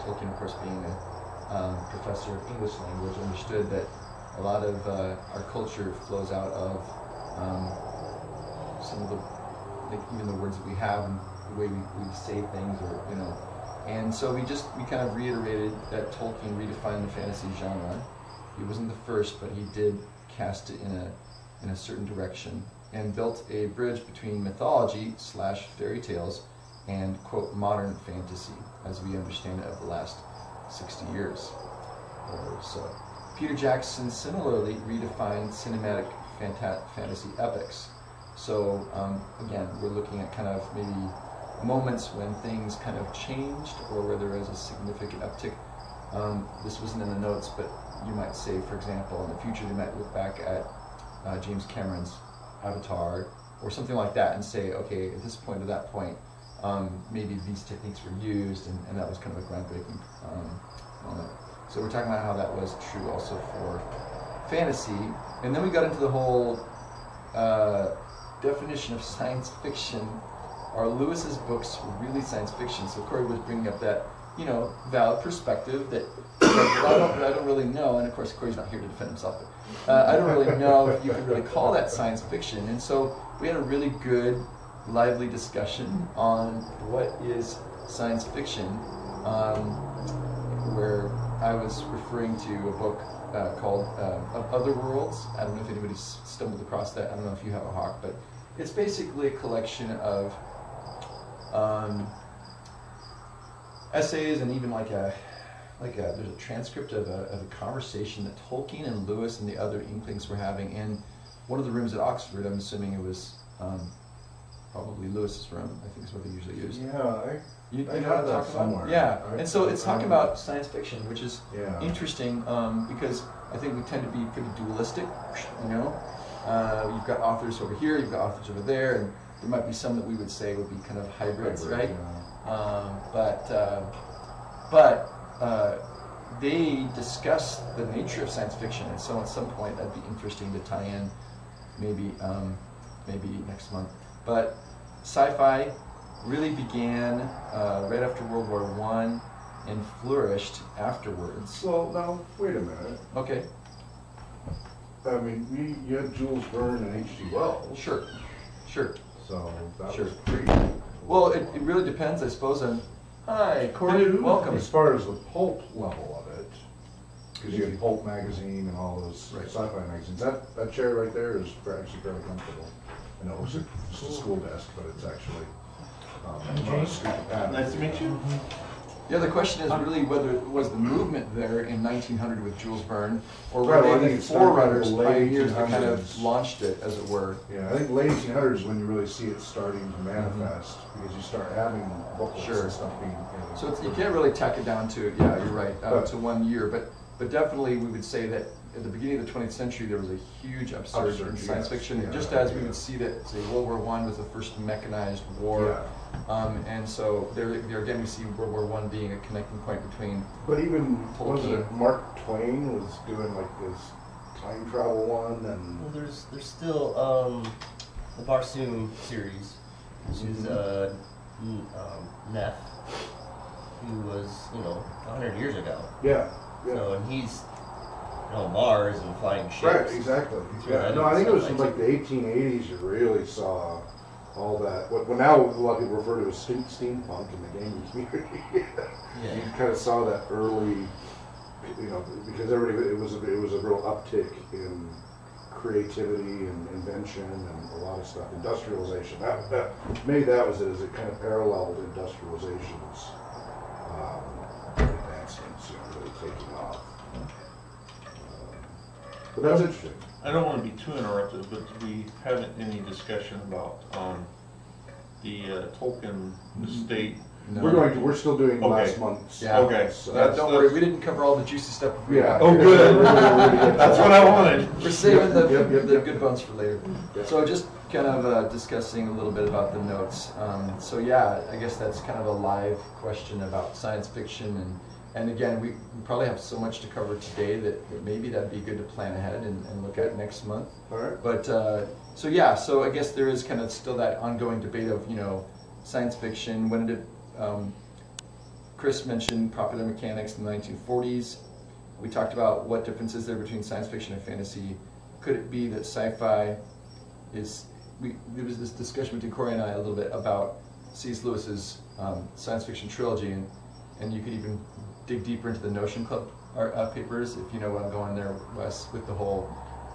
Tolkien, of course, being a professor of English language, understood that a lot of our culture flows out of some of the, like, even the words that we have and the way we say things, or and so we kind of reiterated that Tolkien redefined the fantasy genre. He wasn't the first, but he did cast it in a certain direction, and built a bridge between mythology / fairy tales and, quote, modern fantasy as we understand it of the last 60 years or so. Peter Jackson similarly redefined cinematic fantasy epics. So again, we're looking at kind of maybe moments when things kind of changed, or where there was a significant uptick. This wasn't in the notes, but you might say, for example, in the future they might look back at James Cameron's Avatar or something like that and say, okay, at this point or that point, maybe these techniques were used, and that was kind of a groundbreaking moment. So we're talking about how that was true also for fantasy. And then we got into the whole definition of science fiction. Are Lewis's books really science fiction? So Corey was bringing up that, valid perspective that I don't really know, and of course Corey's not here to defend himself, but I don't really know if you could really call that science fiction. And so we had a really good, lively discussion on what is science fiction, where I was referring to a book called Of Other Worlds. I don't know if anybody's stumbled across that. I don't know if you have a hawk, but it's basically a collection of essays, and even there's a transcript of a conversation that Tolkien and Lewis and the other Inklings were having in one of the rooms at Oxford. I'm assuming it was probably Lewis's room. I think is what they usually use. Yeah, you I know got what that I'm talking somewhere. about? Yeah, and so it's talking about science fiction, which is interesting because I think we tend to be pretty dualistic. You've got authors over here, you've got authors over there, and there might be some that we would say would be kind of hybrids, right? Yeah. But they discuss the nature of science fiction, and so at some point that'd be interesting to tie in, maybe next month. But sci-fi really began right after World War I and flourished afterwards. Well, now wait a minute. Okay. I mean, you had Jules Verne and H.G. Wells. Sure. So that Sure. was pretty. Well, it really depends, I suppose, on. Hi, Corey. Welcome. As far as the pulp level of it, because you had Pulp magazine and all those sci-fi magazines. That chair right there is actually fairly comfortable. I know it looks like just a school desk, but it's actually nice to meet you. Yeah, the question is really whether it was the movement there in 1900 with Jules Verne, or Right, were well, I they think the it started forerunners, in the late pioneers that kind of 1800s. launched it, as it were. Yeah, I think late 1800s is when you really see it starting to manifest, because you start having booklets and stuff being. So you can't really tack it down to, yeah, you're right, to 1 year, but definitely we would say that at the beginning of the 20th century there was a huge upsurge in science fiction, just as we would see that, say, World War I was the first mechanized war. And so there again we see World War I being a connecting point between. But even Tolkien. was it Mark Twain was doing like this time travel one, and well, there's still the Barsoom series, which is Neff, who was 100 years ago. Yeah. So and he's Mars and flying ships. Right, exactly. Yeah. No, I think it was from like the 1880s you really saw all that. What now a lot of people refer to as steampunk in the gaming community. You kind of saw that early, because everybody it was a real uptick in creativity and invention and a lot of stuff. Industrialization. That maybe that was it. As it kind of paralleled industrialization's advancements, really taking off. But that's interesting. I don't want to be too interrupted, but we haven't any discussion about the Tolkien estate. No. We're still doing last month's. Yeah. Okay. So Don't worry, we didn't cover all the juicy stuff. Yeah. Oh, good. That's what I wanted. We're saving the good Yep. bones for later. Yep. So just kind of discussing a little bit about the notes. So yeah, I guess that's kind of a live question about science fiction, and again, we probably have so much to cover today that maybe that'd be good to plan ahead and look at next month. All right. But so yeah, so I guess there is kind of still that ongoing debate of science fiction. When did it Chris mentioned popular mechanics in the 1940s. We talked about what difference is there between science fiction and fantasy. Could it be that sci-fi is... there was this discussion between Corey and I a little bit about C.S. Lewis's science fiction trilogy, and you could even dig deeper into the Notion Club papers, if you know what I'm going there, Wes, with the whole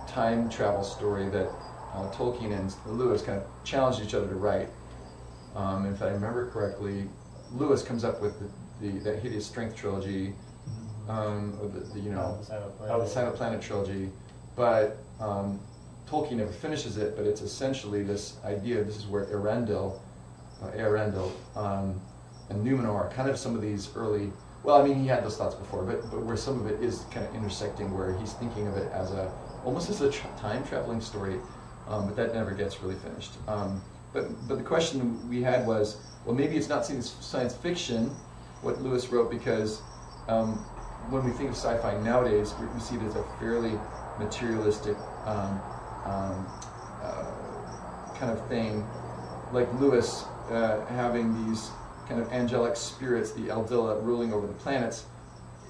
time travel story that Tolkien and Lewis kind of challenged each other to write. If I remember correctly, Lewis comes up with that Hideous Strength trilogy, or the Silent Planet trilogy, but Tolkien never finishes it. But it's essentially this idea. This is where Eärendil, and Numenor are kind of some of these early. Well, I mean, he had those thoughts before, but where some of it is kind of intersecting, where he's thinking of it as almost as a time traveling story, but that never gets really finished. But the question we had was, well, maybe it's not science fiction, what Lewis wrote, because when we think of sci-fi nowadays, we see it as a fairly materialistic kind of thing, like Lewis having these kind of angelic spirits, the Eldila, ruling over the planets.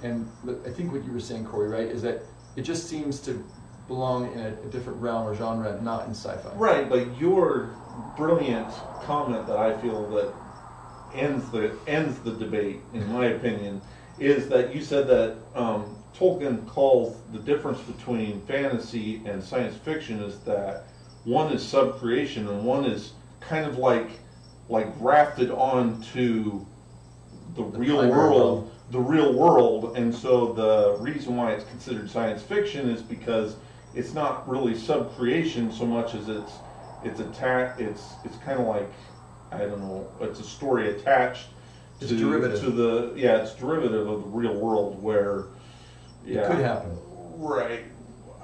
And I think what you were saying, Corey, right, is that it just seems to belong in a different realm or genre, not in sci-fi. Right, but your brilliant comment that I feel that ends the debate, in my opinion, is that you said that Tolkien calls the difference between fantasy and science fiction is that one is subcreation and one is kind of like grafted onto the real world, and so the reason why it's considered science fiction is because it's not really subcreation so much as it's kind of like, I don't know, it's a story attached it's derivative. It's derivative of the real world where it could happen. Right.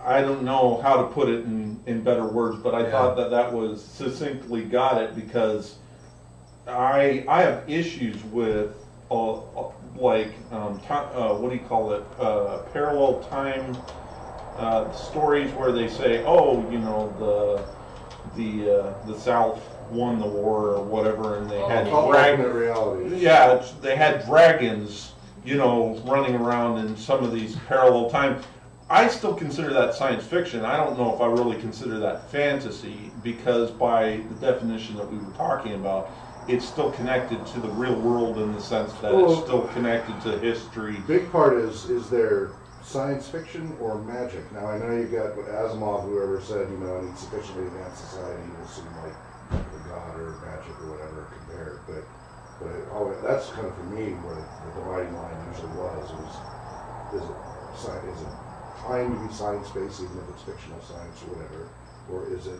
I don't know how to put it in better words, but I thought that was succinctly got it, because I have issues with what do you call it? Parallel time stories where they say, oh, you know, the South won the war or whatever, and they had reality. Yeah, they had dragons, you know, running around in some of these parallel time. I still consider that science fiction. I don't know if I really consider that fantasy, because by the definition that we were talking about, it's still connected to the real world in the sense that it's still connected to history. Big part is there science fiction or magic? Now, I know you've got what Asimov, whoever said, you know, in sufficiently advanced society will seem like the god or magic or whatever compared, but that's kind of, for me, where the dividing line usually was is it trying to be science-based, even if it's fictional science or whatever, or is it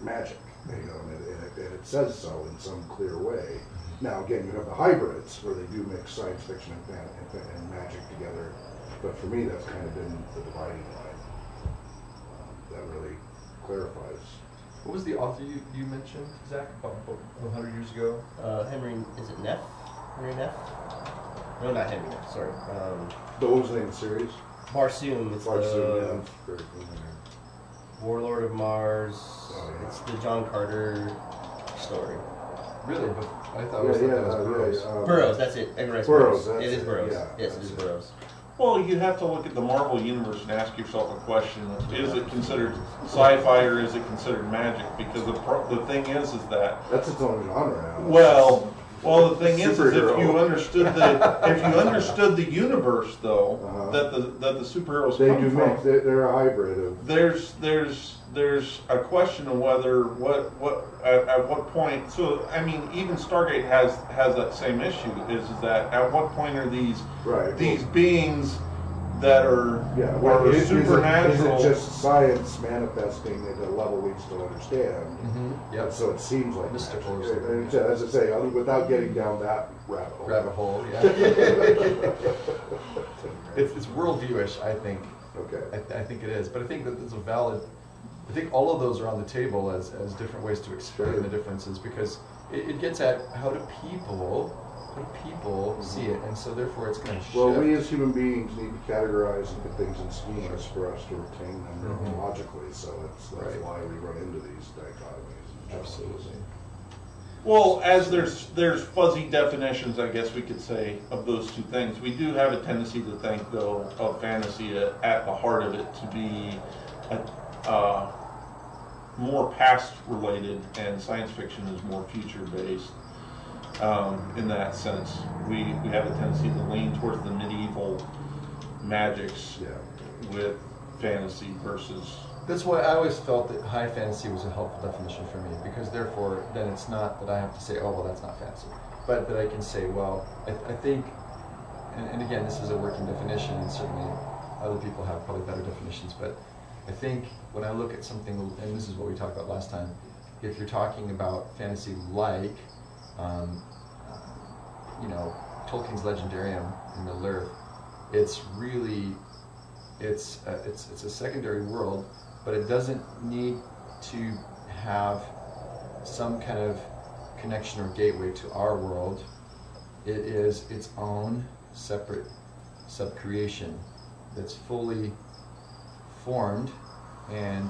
magic? You know, and it says so in some clear way. Now, again, you have the hybrids where they do mix science fiction and magic together, but for me, that's kind of been the dividing line. That really clarifies. What was the author you mentioned, Zach, about 100 years ago? Henry, is it Neff? Henry Neff? No, not Henry Neff, sorry. What was the name of the series? Barsoom. It's Barsoom, yeah. Very cool. Warlord of Mars. Oh, yeah. It's the John Carter story. Really? But I thought it was Burroughs. Burroughs, that's it. Edgar Rice Burroughs. It is Burroughs. Yeah, yes, it is Burroughs. Well, you have to look at the Marvel Universe and ask yourself a question. Is it considered sci-fi or is it considered magic? Because the thing is that... That's its own genre now. Well, the thing is if you understood the universe, though, that the superheroes come from, they're a hybrid of. There's a question of whether at what point. So I mean, even Stargate has that same issue. Is that at what point are these beings that are supernatural? Is it just science manifesting at a level we still understand? Mm-hmm. Yep. So it seems like mystical. As I say, without getting down that rabbit hole. Yeah. it's worldviewish, I think. Okay. I think it is, but I think that there's a valid. I think all of those are on the table as different ways to explain the differences, because it gets at how do people see it, and so therefore it's going to shift. Well, we as human beings need to categorize and put things in schemas for us to retain them logically, so that's why we run into these dichotomies. Absolutely. Well, as there's fuzzy definitions, I guess we could say, of those two things. We do have a tendency to think, though, of fantasy at the heart of it to be more past related, and science fiction is more future based. In that sense, we have a tendency to lean towards the medieval magics with fantasy versus. That's why I always felt that high fantasy was a helpful definition for me, because therefore then it's not that I have to say, oh well, that's not fantasy, but that I can say, well, I think, and again, this is a working definition, and certainly other people have probably better definitions, but I think when I look at something, and this is what we talked about last time, if you're talking about fantasy like, Tolkien's Legendarium in Middle-earth, it's really, it's a secondary world, but it doesn't need to have some kind of connection or gateway to our world. It is its own separate sub-creation that's fully formed, and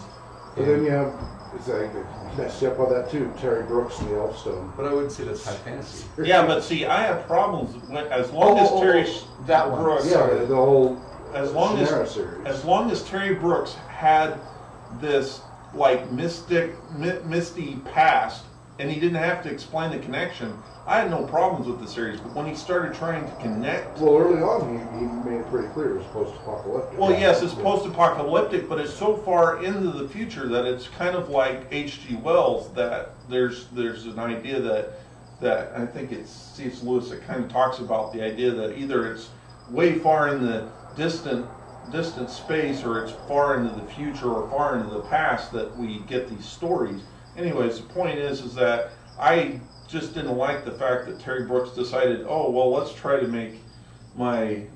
then you have, it's like, let's step on that too, Terry Brooks and the Elfstone. but I wouldn't say that's high fantasy. Yeah, but see, I have problems as long as Terry that one. Brooks. Yeah, the whole as long series. As long as Terry Brooks had this like misty past, and he didn't have to explain the connection, I had no problems with the series. But when he started trying to connect, well, early on he made it pretty clear it was post-apocalyptic. Well, yes, it's post-apocalyptic, but it's so far into the future that it's kind of like H.G. Wells, that there's an idea that I think it's C.S. Lewis that kind of talks about the idea that either it's way far in the distant space, or it's far into the future or far into the past that we get these stories. Anyways, the point is that I just didn't like the fact that Terry Brooks decided, oh well, let's try to make my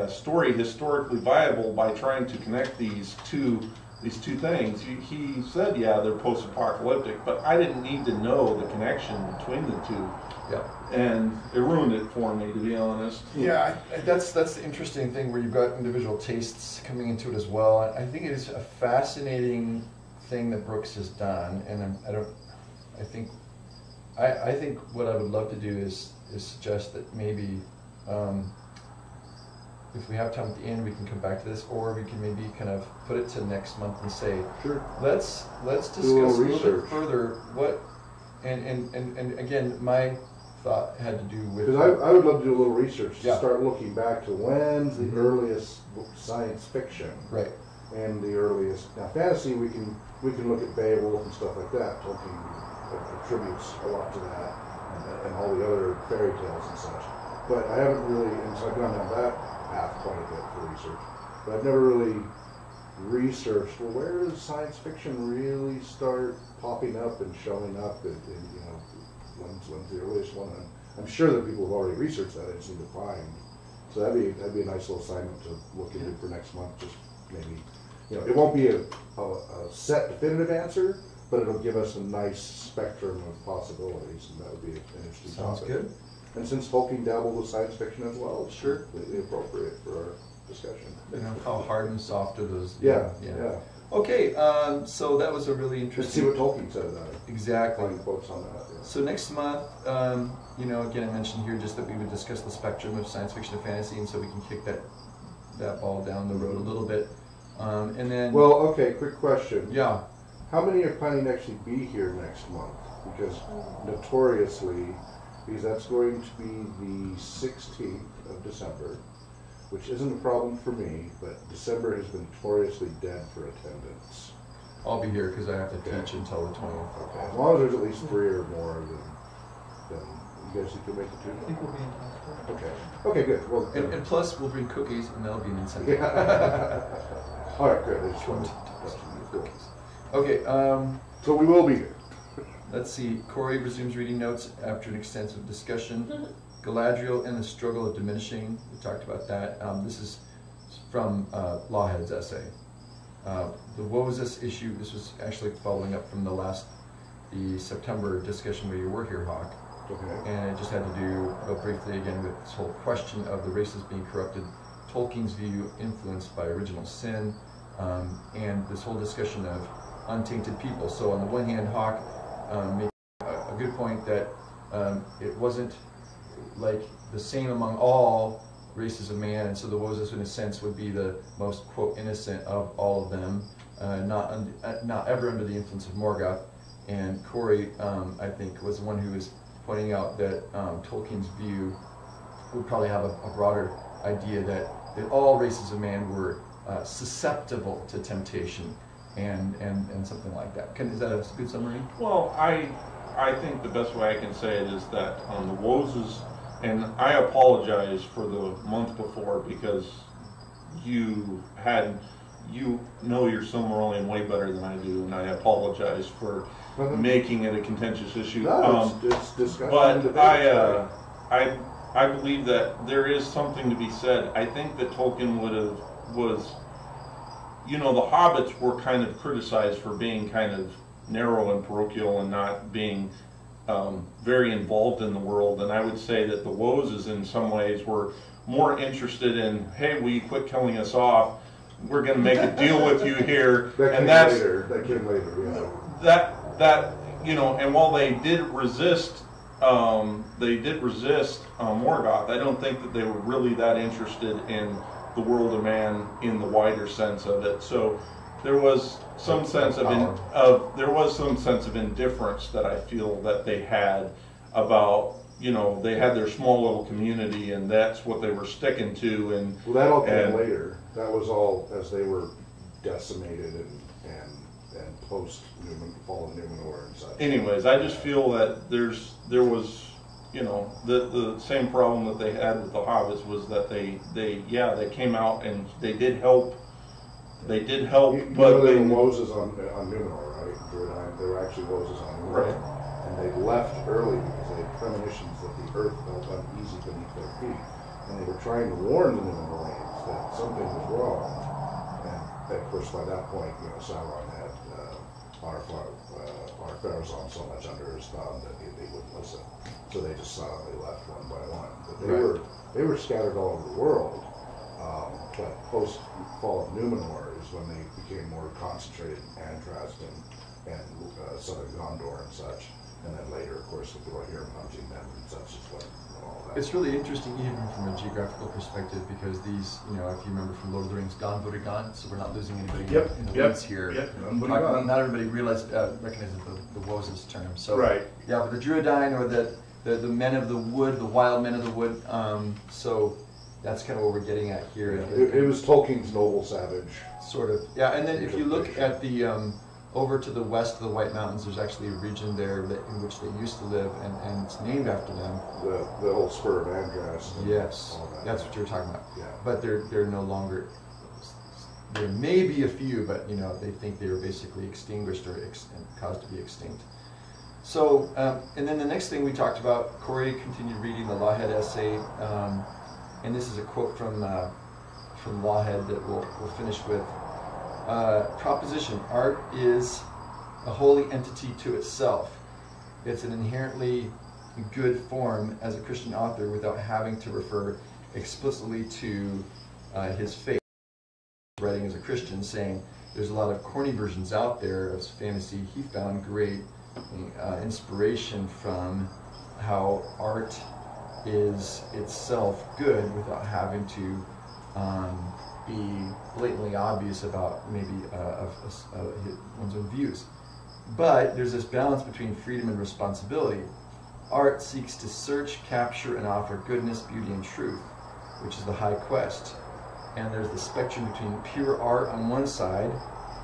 story historically viable by trying to connect these two things. He said, yeah, they're post-apocalyptic, but I didn't need to know the connection between the two. Yeah. And it ruined it for me, to be honest. Yeah, that's the interesting thing, where you've got individual tastes coming into it as well. I think it is a fascinating thing that Brooks has done, and I think what I would love to do is suggest that maybe if we have time at the end, we can come back to this, or we can maybe kind of put it to next month and say, sure, let's discuss a little bit further what, and again, my thought had to do with, because I would love to do a little research to start looking back to when's the earliest science fiction, right, and the earliest. Now fantasy, we can look at Beowulf and stuff like that. Tolkien attributes a lot to that, and all the other fairy tales and such. But I haven't really, and so I've gone down that path quite a bit for research. But I've never really researched, well, where does science fiction really start popping up and showing up? And when's the earliest one? And I'm sure that people have already researched that. I just need to find. So that'd be a nice little assignment to look into for next month. Just maybe, it won't be a set definitive answer, but it'll give us a nice spectrum of possibilities, and that would be an interesting topic. Sounds good. And since Tolkien dabbled with science fiction as well, it's sure, completely appropriate for our discussion. How hard and soft are those? Yeah. Okay, so that was a really Let's interesting. see what Tolkien said about it. Exactly. Find quotes on that. Yeah. So next month, again, I mentioned here just that we would discuss the spectrum of science fiction and fantasy, and so we can kick that ball down the road a little bit, and then. Well, okay. Quick question. Yeah. How many are planning to actually be here next month? Because notoriously, because that's going to be the 16th of December, which isn't a problem for me, but December has been notoriously dead for attendance. I'll be here because I have to teach until the 20th. Okay, as long as there's at least 3 or more, then you guys think you'll make the 2? I think we'll be in time. Okay. Okay, good. Well, And plus, we'll bring cookies, and that'll be an incentive. yeah. All right, good. I just wanted to Cookies. Okay. So we will be here. Let's see. Corey resumes reading notes after an extensive discussion. Galadriel and the struggle of diminishing. We talked about that. This is from Lawhead's essay. What was this issue? This was actually following up from the September discussion where you were here, Hawk. Okay. And it just had to do briefly again with this whole question of the races being corrupted, Tolkien's view influenced by original sin, and this whole discussion of untainted people. So on the one hand, Hawk made a good point that it wasn't like the same among all races of man, and so the Wozas, in a sense, would be the most, quote, innocent of all of them, not ever under the influence of Morgoth. And Corey, I think, was the one who was pointing out that Tolkien's view would probably have a broader idea that all races of man were susceptible to temptation, and something like that. Is that a good summary? Well, I think the best way I can say it is that the Wozas, and I apologize for the month before because you know your Silmarillion way better than I do, and I apologize for making it a contentious issue. No, it's discussion. But I believe that there is something to be said. I think that Tolkien was, the hobbits were kind of criticized for being kind of narrow and parochial and not being very involved in the world. And I would say that the Wozas in some ways were more interested in, hey, will you quit killing us off? We're going to make a deal with you here. That came later, yeah. And while they did resist Morgoth, I don't think that they were really that interested in the world of man in the wider sense of it. So there was some sense of indifference that I feel that they had about, they had their small little community, and that's what they were sticking to. And well, that all came later. That was all as they were decimated and post fall of Numenor and such. Anyways, I just feel that there was the same problem that they had with the hobbits was that they came out and they did help. They did help, but they were Moses on Numenor, right? They were actually Moses on Numenor, right. And they left early because they had premonitions that the earth felt uneasy beneath their feet, and they were trying to warn the Numenorians that something was wrong. And of course, by that point, Sauron had our Pharazôn so much under his thumb that they wouldn't listen. So they just silently left one by one. But they were scattered all over the world. But post fall of Numenor is when they became more concentrated in Andrast and southern Gondor and such. And then later, of course, with the Rohirrim hunting them and such is when all that. It's really interesting even from a geographical perspective because these, if you remember from Lord of the Rings, Gon Budagon, so we're not losing anybody in the woods here. Not everybody recognizes the Wozas term. So right. Yeah, but the Druidine or the men of the wood, the wild men of the wood. So that's kind of what we're getting at here. It was Tolkien's noble savage. Sort of. Yeah, and then if you look at the over to the west of the White Mountains, there's actually a region there in which they used to live, and it's named after them. The old spur of Andrast. Yes, that's what you're talking about. Yeah. But they're no longer. There may be a few, but they think they were basically extinguished or caused to be extinct. So, and then the next thing we talked about, Corey continued reading the Lawhead essay, and this is a quote from Lawhead that we'll finish with. Proposition: art is a holy entity to itself. It's an inherently good form as a Christian author without having to refer explicitly to his faith. Writing as a Christian, saying there's a lot of corny versions out there of fantasy. He found great inspiration from how art is itself good without having to be blatantly obvious about maybe one's own views. But there's this balance between freedom and responsibility. Art seeks to search, capture, and offer goodness, beauty, and truth, which is the high quest. And there's the spectrum between pure art on one side,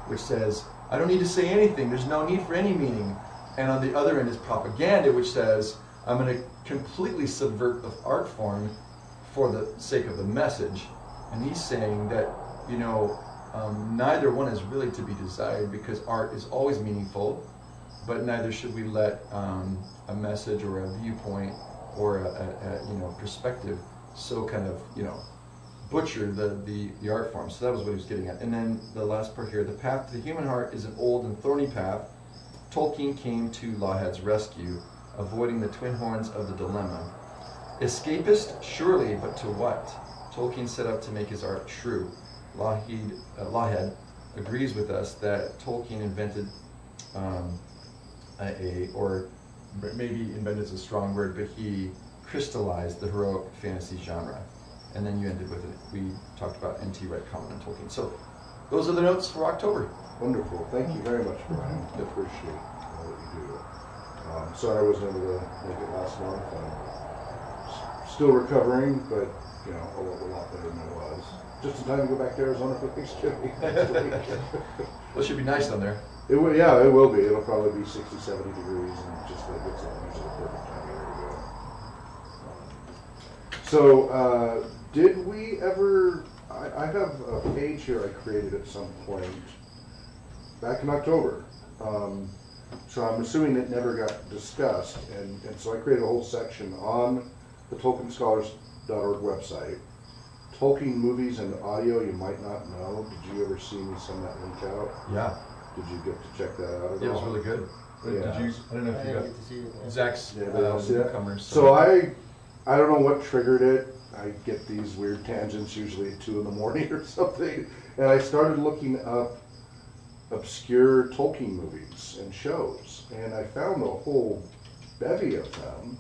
which says, I don't need to say anything, there's no need for any meaning. And on the other end is propaganda, which says, I'm going to completely subvert the art form for the sake of the message. And he's saying that, neither one is really to be desired because art is always meaningful, but neither should we let a message or a viewpoint or a perspective so kind of, butcher the art form. So that was what he was getting at. And then the last part here, the path to the human heart is an old and thorny path. Tolkien came to Lawhead's rescue, avoiding the twin horns of the dilemma. Escapist? Surely, but to what? Tolkien set out to make his art true. Lawhead agrees with us that Tolkien invented maybe invented is a strong word, but he crystallized the heroic fantasy genre. And then you ended with it. We talked about N.T. Wright, Common, and Tolkien. So those are the notes for October. Wonderful. Thank you very much, Brian. I appreciate all that you do. Sorry I wasn't able to make it last month. I'm still recovering, but a lot better than I was. Just in time to go back to Arizona for Thanksgiving next week. Well, it should be nice down there. It will, yeah, it will be. It'll probably be 60, 70 degrees, and just like it's usually the perfect time of year to go. So, did we ever? I have a page here I created at some point back in October. So I'm assuming it never got discussed, and so I created a whole section on the TolkienScholars.org website. Tolkien movies and audio you might not know. Did you ever see me send that link out? Yeah. Did you get to check that out at all? It was really good. Yeah. Did you? I don't know if you got get to see it. Zach's newcomers. So I don't know what triggered it. I get these weird tangents usually at 2 in the morning or something, and I started looking up obscure Tolkien movies and shows, and I found a whole bevy of them.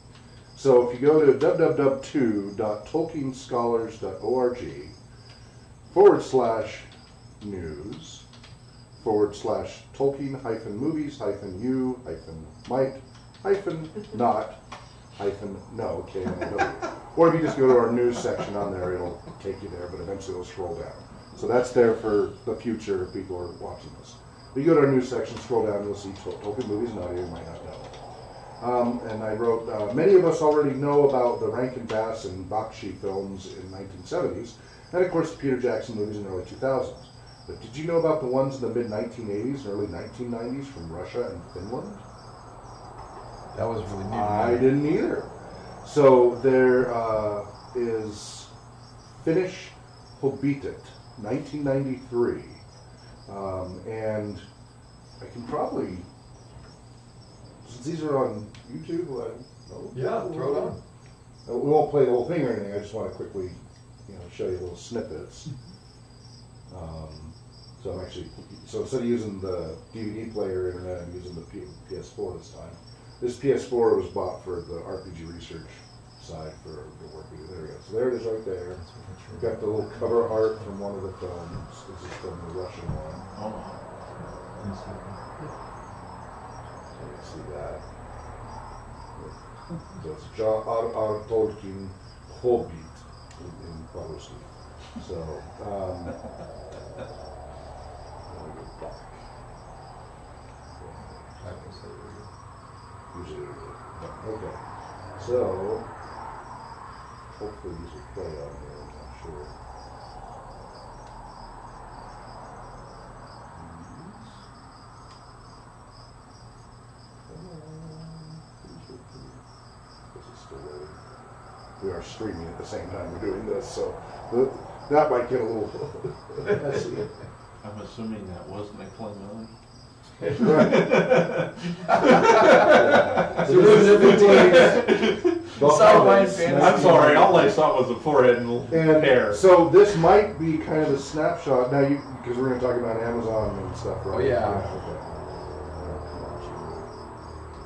So if you go to www.tolkienscholars.org/news/Tolkien-movies-might-not-no, K-N-O-W. Or if you just go to our news section on there, it'll take you there, but eventually it'll scroll down. So that's there for the future if people are watching this. If you go to our news section, scroll down, you'll see Tolkien movies and audio you might not know. And I wrote, many of us already know about the Rankin Bass and Bakshi films in the 1970s, and of course the Peter Jackson movies in the early 2000s. But did you know about the ones in the mid-1980s and early 1990s from Russia and Finland? That was really neat. I didn't either. So there is Finnish Hobbitit, 1993. And I can probably, since these are on YouTube, throw it on. We won't play the whole thing or anything. I just want to quickly, show you little snippets. So I'm actually, instead of using the DVD player internet, I'm using the PS4 this time. This PS4 was bought for the RPG research side for the work we do. There we go. So there it is right there. We've got the little cover art from one of the films. This is from the Russian one. Oh. You can see that. So it's Tolkien Hobbit in Polish. So, let me go back. Usually, okay. So, hopefully these will play on here, I'm not sure. This is still loading. We are streaming at the same time we're doing this, so that might get a little messy. I'm assuming that was McDonald. I'm sorry, all I saw was the forehead and hair. So this might be kind of a snapshot now, because we're going to talk about Amazon and stuff, right? Oh yeah.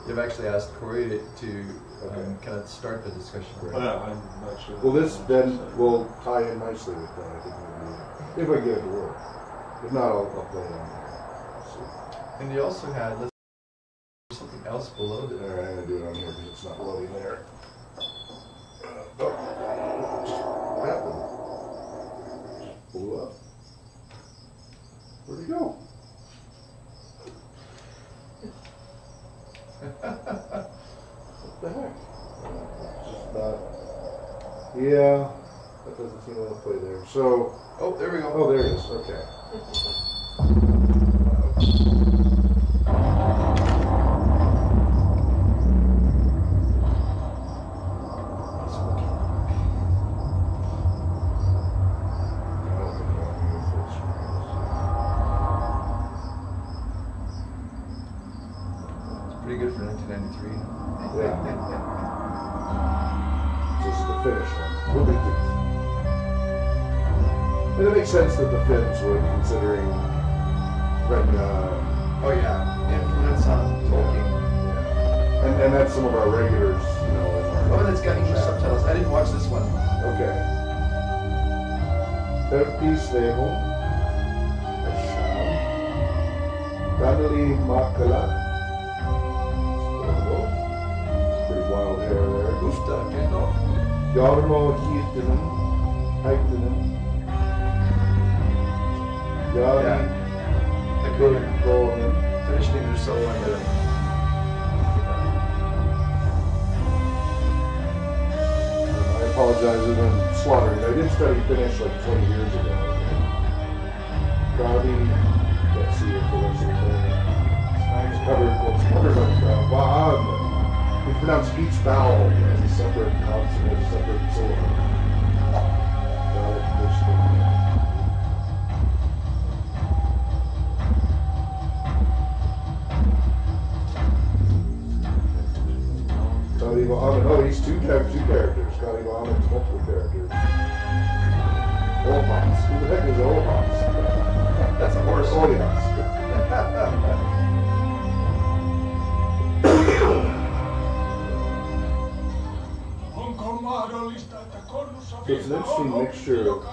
They've actually asked Corey to kind of start the discussion. Right. Well, I'm not sure. Well, this then will tie in nicely with that, I think, if I get it to work. If not, I'll play it on there. And they also had something else below there. Alright, I'm going to do it on here because it's not loading there. What happened? Blew up. Where'd it go? What the heck? It's just not. Yeah, that doesn't seem to play there. So. Oh, there we go. Oh, there it is. Okay. Pretty good for 1993. Yeah. This is the Finnish one. And it makes sense that the Finns would, considering Oh yeah, influence on Tolkien. Yeah. And that's some of our regulars, you know. Oh, and it's got English subtitles. I didn't watch this one. Okay. Terpisleho. Donnelly Makala. Pretty wild hair there. Ufta, genau. Jarmo Hiirtinen. Heittinen. Jari. Kurkonen. Finnish names are so fun. I apologize if I'm slaughtering. I did study Finnish like 20 years ago. Gavi. Let's see if the rest of the thing. It's covered on Vahan. We pronounce each vowel as a separate consonant, as a separate syllable. Oh, he's two characters. Scotty Bahamon's multiple characters. Olhans. Who the heck is Olhans? That's a horse. Olhans. So it's an interesting mixture of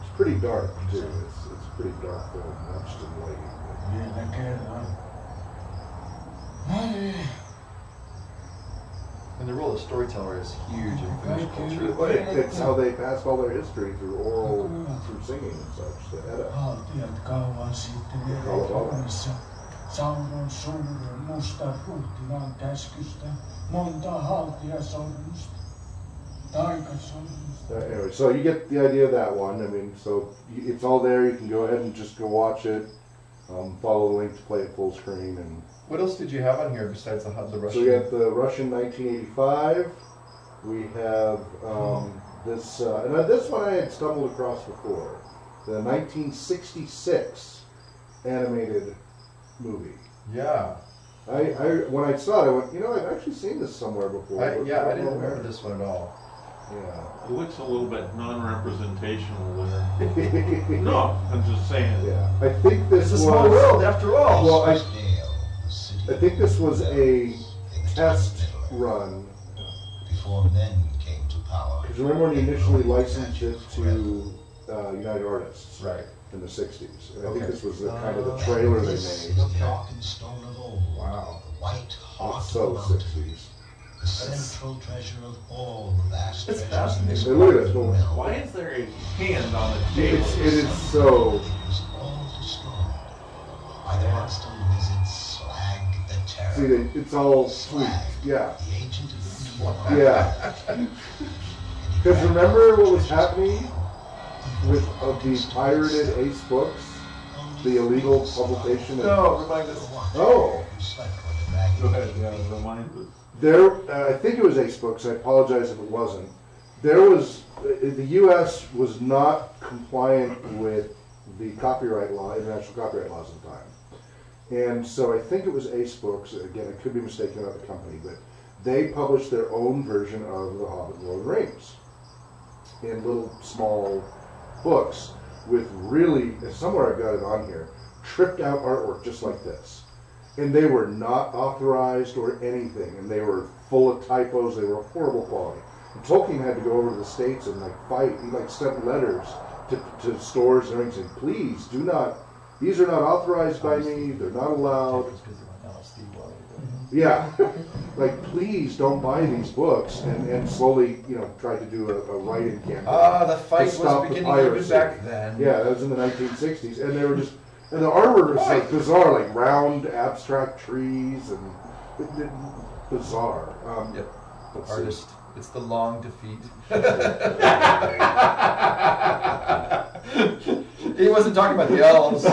it's pretty dark too. It's a pretty dark film, not just in lighting. And the role of storyteller is huge in Finnish culture. It's how they passed all their history through oral, through singing and such. The Edda. Haltijat kauan sitten elää kaupungissa. Sauron suuren musta ruhtinaan käskystä. Monta haltijasormusta. Taikasormusta. Anyway, so you get the idea of that one. I mean, so it's all there. You can go ahead and just go watch it. Follow the link to play it full screen. And What else did you have on here besides the Russian? so we got the Russian 1985. We have this, and this one I had stumbled across before. The 1966 animated movie. Yeah. When I saw it, I went, you know, I've actually seen this somewhere before. I didn't remember this one at all. Yeah. It looks a little bit non-representational there. No, I'm just saying. Yeah. I think this It's a small world after all. Well, I think this was a test run. Before men came to power. Because remember when he initially licensed it to United Artists? Right. In the 60s. And I think Okay. this was the kind of the trailer they made. Stone of old. Wow. The white heart It's so of the mountain. 60s. The central treasure of all the vast It's treasures. fascinating. Hey, look at this. Well, Why is there a hand on the table? it is so. It was all destroyed by the monster wizard's Slag the Terror. See, it's all sweet. Yeah. The agent of the Yeah. Because remember what was happening with the pirated Ace books? The illegal publication of. No, remind us. Oh. Go ahead, yeah, remind us. There, I think it was Ace Books. I apologize if it wasn't. There was the U.S. was not compliant with the copyright law, international copyright laws at the time, and so I think it was Ace Books. Again, I could be mistaken about the company, but they published their own version of The Hobbit and Lord of the Rings in little small books with really, somewhere I've got it on here, tripped out artwork just like this. And they were not authorized or anything, and they were full of typos. They were horrible quality. And Tolkien had to go over to the States and fight. He sent letters to stores and everything saying, "Please do not. These are not authorized by me. They're not allowed." Yeah, please don't buy these books. And slowly, tried to do a write-in campaign. The fight was beginning even back then. Yeah, that was in the 1960s, and they were just. And the artwork was bizarre, round abstract trees and bizarre. Yep. Artist. It's the long defeat. He wasn't talking about the elves.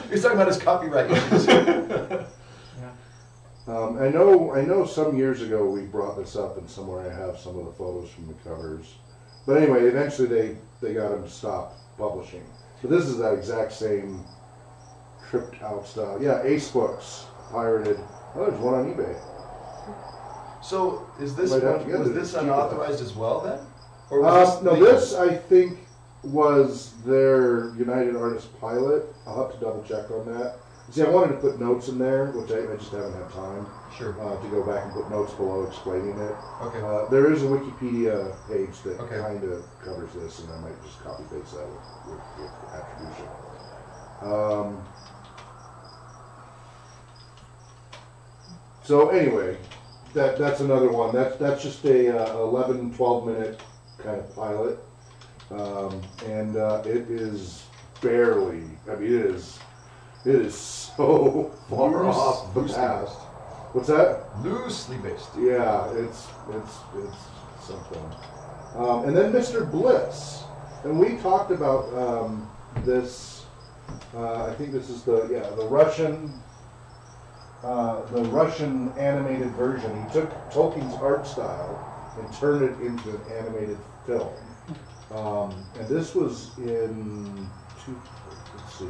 He was talking about his copyright issues. I know. Some years ago we brought this up, and somewhere I have some of the photos from the covers. But anyway, eventually they got him to stop publishing. So this is that exact same. Tripped out style. Yeah, Ace Books, pirated. Oh, there's one on eBay. So is this Might have one, to get was it. this It's cheap unauthorized as well then? Or No, legal? this I think was their United Artists pilot. I'll have to double check on that. See, I wanted to put notes in there, which I just haven't had time to go back and put notes below explaining it. Okay. There is a Wikipedia page that Okay. kind of covers this, and I might just copy paste that with attribution. So anyway, that's another one. That's just a 11, 12 minute kind of pilot, and it is barely. I mean, it is so far off the path. What's that? Loosely based. Yeah, it's something. And then Mr. Bliss, and we talked about this. I think this is the Russian animated version. He took Tolkien's art style and turned it into an animated film. And this was in let's see.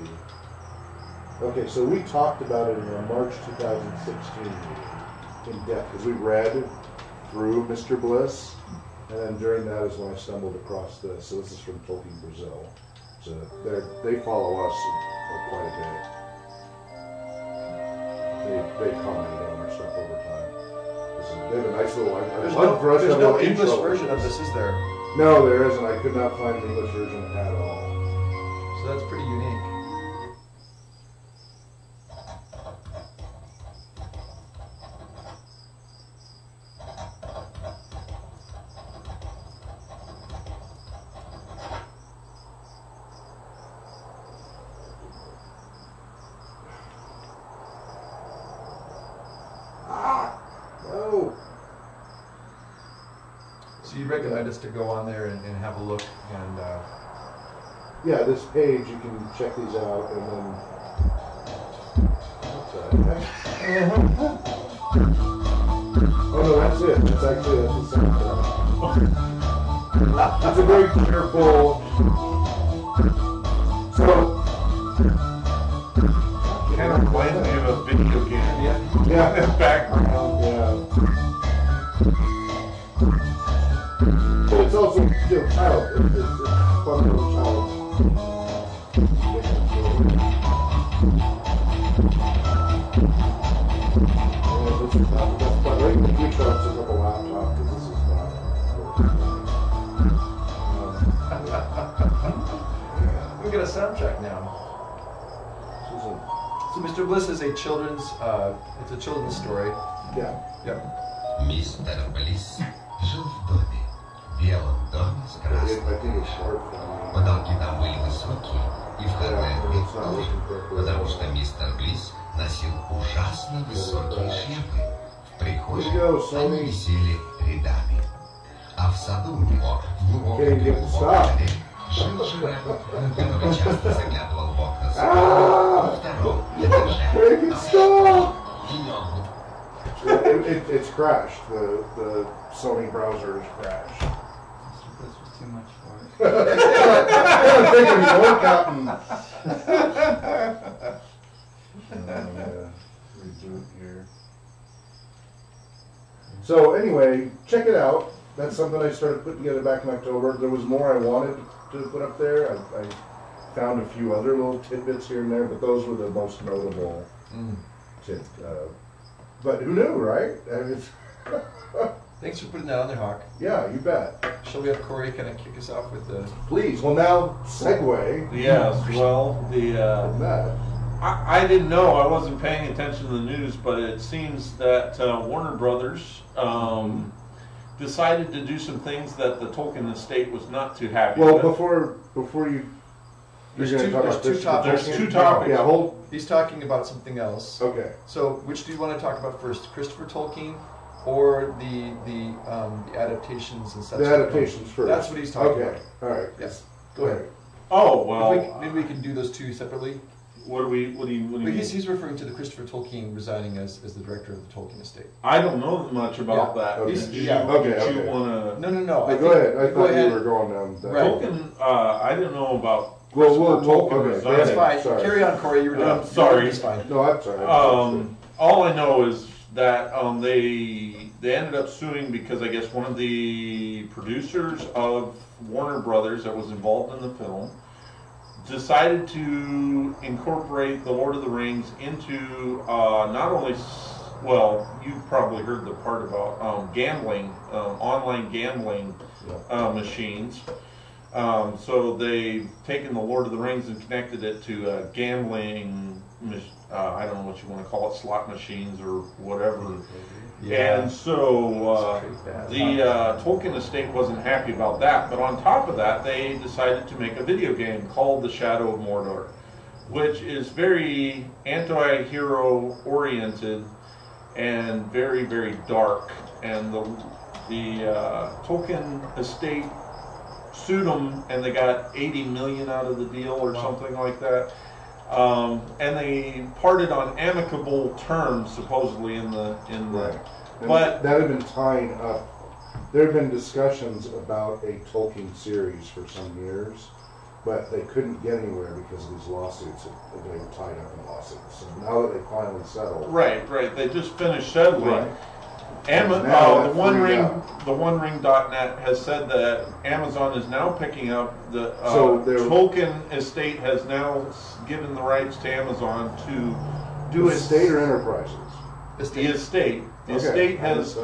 Okay, so we talked about it in our March 2016 meeting in depth because we read through Mr. Bliss, and then during that is when I stumbled across this. So this is from Tolkien Brazil. So they follow us quite a bit. They commented on our stuff over time. They have a nice little. There's no English version of this, is there? No, there isn't. I could not find the English version at all. So that's pretty unique. So you'd recommend us to go on there and have a look and yeah, this page you can check these out and then what's that? Oh no, that's it. That's the soundtrack. It's a very cheerful. So kind of reminds me of a video game. yeah, In the background. yeah. But it's also child. It's fun little child. This is not the best part. Right, we try to pick up a laptop because this is not working. we get a soundtrack now. So Mr. Bliss is a children's it's a children's story. Yeah. Yep. Мистер Блисс жил в доме, белом доме с I красным. think it's short for me. Потолки там были высокие и входная дверь узкая, потому что мистер Блисс носил ужасно высокие шляпы. В прихожей они висели рядами. А в саду у него в глубоком жил жираф, который часто заглядывал в окна сада. Во втором этаже It's crashed. The Sony browser is crashed. This was too much for it. I'm thinking more, Captain. Reboot here. So anyway, check it out. That's something I started putting together back in October. There was more I wanted to put up there. I found a few other little tidbits here and there, but those were the most notable. But who knew, right? I mean, Thanks for putting that on there, Hawk. yeah, you bet. Shall we have Corey kind of kick us off with the... Please. Well, now segue. Yes, well, from that. I didn't know, I wasn't paying attention to the news, but it seems that Warner Brothers decided to do some things that the Tolkien estate was not too happy Well, with. before you. There's you're gonna two- talk there's about two this- topics. There's two topics. Yeah, hold. He's talking about something else. Okay. So, which do you want to talk about first, Christopher Tolkien, or the adaptations and such? The adaptations first. That's what he's talking Okay. about. All right. Yes. Go ahead. Oh, well, Maybe we can do those two separately. what do you But mean? he's referring to the Christopher Tolkien resigning as the director of the Tolkien estate. I don't know much about Yeah. that. Okay. Did you, Yeah. Okay, did you okay. want to... No. Go ahead. I go thought ahead. you were going down that. Right. Tolkien, I didn't know about Well, Christopher Tolkien okay. resigning. That's Okay, fine. sorry. Carry on, Corey. You were done. Sorry. It's fine. No, I'm sorry. All I know is that they ended up suing because I guess one of the producers of Warner Brothers that was involved in the film decided to incorporate the Lord of the Rings into not only, well, you've probably heard the part about gambling, online gambling machines. So they've taken the Lord of the Rings and connected it to gambling, I don't know what you want to call it, slot machines or whatever. Yeah. And so the Tolkien estate wasn't happy about that. But on top of that, they decided to make a video game called The Shadow of Mordor, which is very anti-hero oriented and very, very dark. And the Tolkien estate sued them, and they got $80 million out of the deal or something like that. And they parted on amicable terms, supposedly in the. Right. But that had been tying up. There had been discussions about a Tolkien series for some years, but they couldn't get anywhere because of these lawsuits. They were tied up in lawsuits. So now that they finally settled. Right. They just finished settling. Right. The OneRing.net has said that Amazon is now picking up the Tolkien estate has now given the rights to Amazon to do estate or enterprises. The estate. The estate has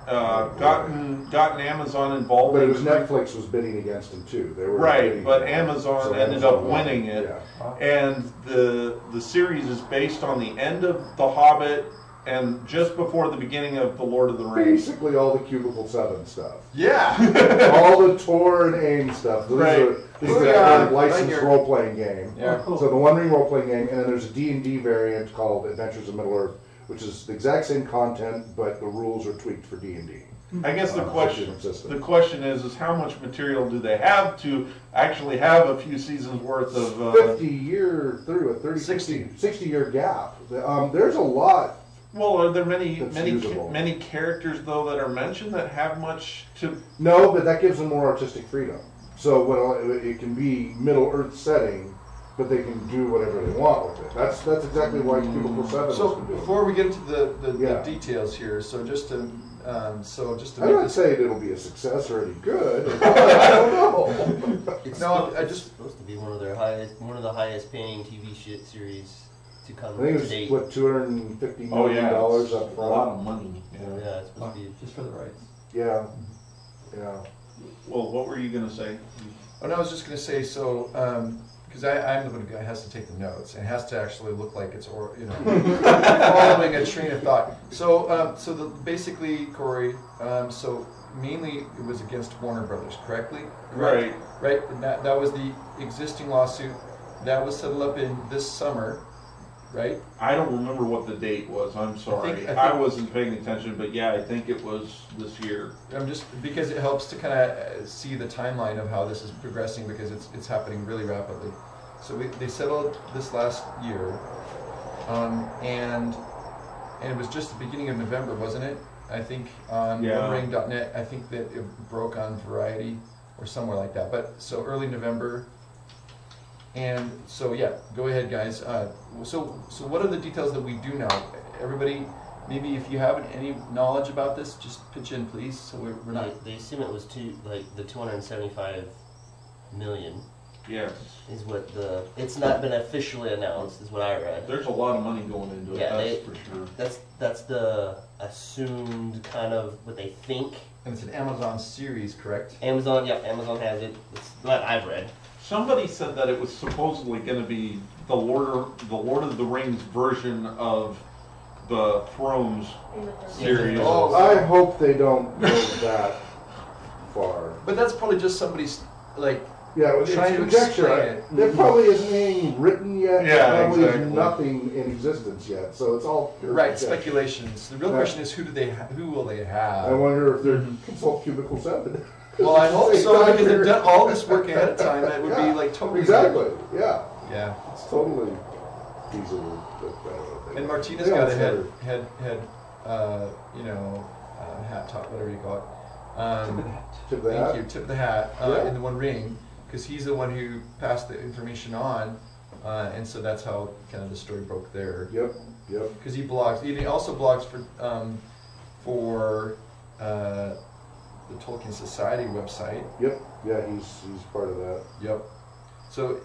gotten Amazon involved. But it was Netflix was bidding against them too. They were but Amazon ended up winning it, and the series is based on the end of The Hobbit and just before the beginning of The Lord of the Rings. Basically all the Cubicle 7 stuff. Yeah! All the Tor and AIM stuff. This is a licensed role-playing game. Yeah. So the One Ring role-playing game, and then there's a D&D variant called Adventures of Middle-earth, which is the exact same content, but the rules are tweaked for D&D. I guess the question is how much material do they have to actually have a few seasons worth of 60-year gap. There's a lot. Well, are there many characters though that are mentioned that have much to? No, but that gives them more artistic freedom. So it can be Middle Earth setting, but they can do whatever they want with it. That's exactly why Cubicle 7 So can do it. before we get into the details here, so just to I'm not saying it'll be a success or any good. I don't know. It's supposed to be one of the highest paying TV series to come. I think to date. it was $250 million up front. A lot of money. Yeah, it's supposed to be just for the rights. Yeah. Well, what were you going to say? Oh, no, I was just going to say, so, because I'm the one who has to take the notes and has to actually look like it's, following a train of thought. So, basically, Corey, so mainly it was against Warner Brothers, correctly? Right. Right, and that was the existing lawsuit. That was settled up in this summer, right? I don't remember what the date was. I'm sorry. I think I wasn't paying attention, but yeah, I think it was this year. I'm just because it helps to kind of see the timeline of how this is progressing because it's happening really rapidly. So they settled this last year, and it was just the beginning of November, wasn't it? I think on OneRing.net. I think that it broke on Variety or somewhere like that. But so early November. And so yeah, go ahead, guys. So what are the details that we do know? Everybody, maybe if you have any knowledge about this, just pitch in, please. So we're not. They assume it was the 275 million. Yes. Is what it's not been officially announced, is what I read. There's a lot of money going into it. That's for sure. That's the assumed kind of what they think. And it's an Amazon series, correct? Amazon has it. It's what I've read. Somebody said that it was supposedly going to be the Lord of the Rings version of the Thrones series. Oh, I hope they don't go that far. But that's probably just somebody's trying to conjecture. There probably isn't anything written yet. Yeah, there probably exactly. is nothing in existence yet. So it's all pure conjecture. Speculations. The real question is who will they have? I wonder if they're consult Cubicle 7. Well, I hope so because they've done all this work ahead of time. It would be like totally Yeah. It's totally feasible. And Martina's got a head hat top, whatever you call it. Tip of the hat. Thank you. Tip of the hat in the One Ring because he's the one who passed the information on and so that's how kind of the story broke there. Yep. Because he blogs. He also blogs for the Tolkien Society website. Yep. Yeah, he's part of that. Yep. So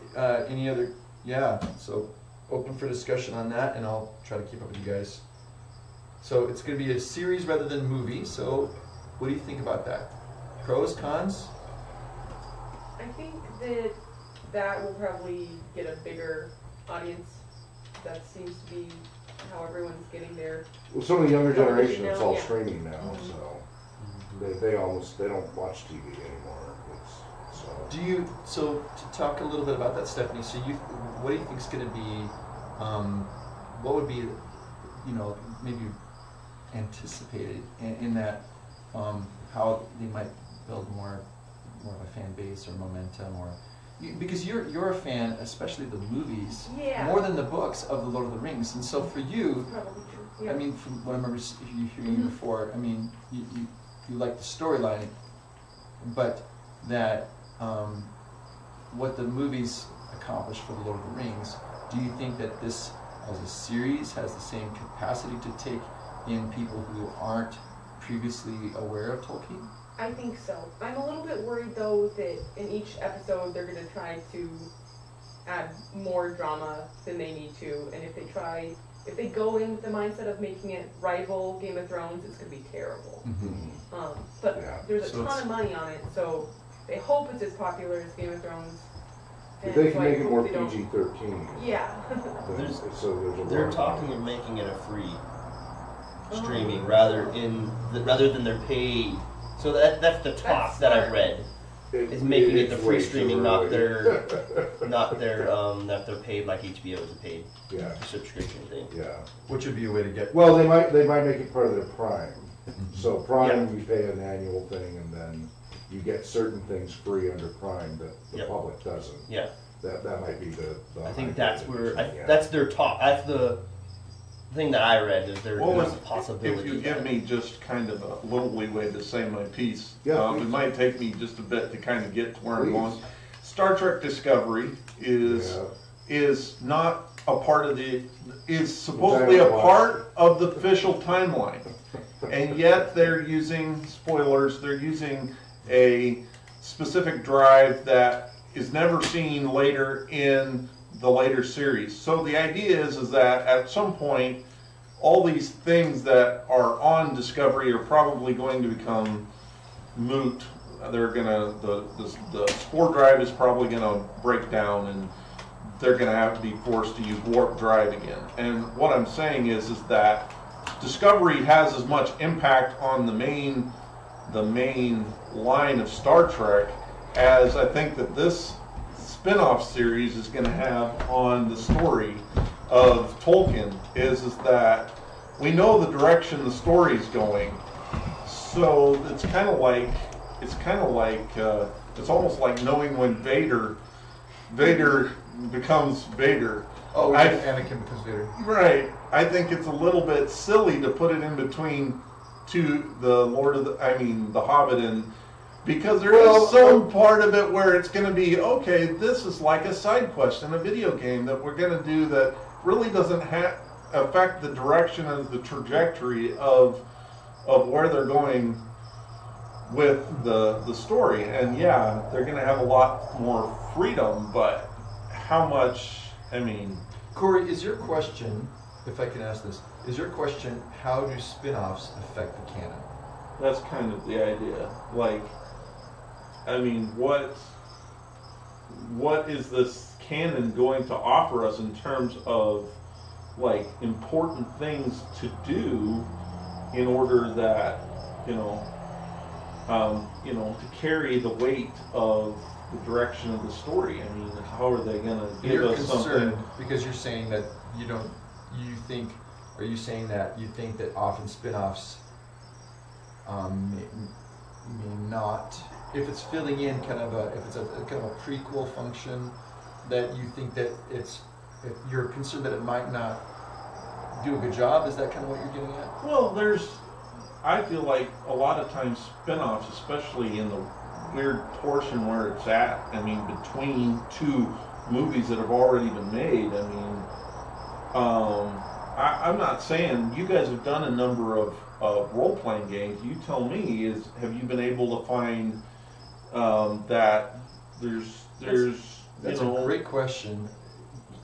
any other? Yeah. So open for discussion on that, and I'll try to keep up with you guys. So it's going to be a series rather than movie. So what do you think about that? Pros, cons? I think that will probably get a bigger audience. That seems to be how everyone's getting there. Well, some of the younger generation, it's all yeah. streaming now, so they don't watch TV anymore. So to talk a little bit about that, Stephanie? So what do you think is going to be? What would be, maybe anticipated in that how they might build more of a fan base or momentum, or because you're a fan, especially the movies, more than the books of the Lord of the Rings, and so for you, probably true. Yeah. I mean, from what I remember hearing you before, I mean, you like the storyline, but that what the movies accomplished for the Lord of the Rings, do you think that this as a series has the same capacity to take in people who aren't previously aware of Tolkien? I think so. I'm a little bit worried though that in each episode they're going to try to add more drama than they need to, and if they go in with the mindset of making it rival Game of Thrones, it's going to be terrible. But there's a ton of money on it, so they hope it's as popular as Game of Thrones. If they can make it more PG-13. Yeah. They're talking of making it a free streaming rather than their paid. So that's the talk that I've read. Is making it the free streaming, not their paid like HBO is a paid subscription thing. Yeah. Which would be a way to get. Well, they might make it part of their Prime. So Prime, you pay an annual thing, and then you get certain things free under Prime that the public doesn't. Yeah. That might be the I think that's where that's their talk. That's the thing that I read is there's a possibility. If you give me just kind of a little leeway to say my piece, it might take me just a bit to kind of get to where I'm going. Star Trek Discovery is not a part of is supposedly a part of the official timeline, and yet they're using spoilers. They're using a specific drive that is never seen later in the later series. So the idea is that at some point, all these things that are on Discovery are probably going to become moot. They're gonna the spore drive is probably gonna break down, and they're gonna have to be forced to use warp drive again. And what I'm saying is that Discovery has as much impact on the main line of Star Trek as I think that this spin-off series is going to have on the story of Tolkien is that we know the direction the story is going, so it's almost like knowing when Vader becomes Vader. Oh, Anakin becomes Vader. Right. I think it's a little bit silly to put it in between the Hobbit, and because there is some part of it where it's going to be, okay, this is like a side quest in a video game that we're going to do that really doesn't affect the direction of the trajectory of where they're going with the story. And yeah, they're going to have a lot more freedom, but how much, Corey, is your question, if I can ask this, is your question, how do spin-offs affect the canon? That's kind of the idea. What is this canon going to offer us in terms of important things to do in order that to carry the weight of the direction of the story? How are they going to give us something? Because you're saying that are you saying that you think that often spin-offs may not, if it's filling in if it's a kind of a prequel function, that you think that if you're concerned that it might not do a good job? Is that kind of what you're getting at? Well, I feel like a lot of times spin-offs, especially in the weird portion where it's at, between two movies that have already been made. I mean, I'm not saying you guys have done a number of role-playing games. You tell me, have you been able to find that there's that's a great question.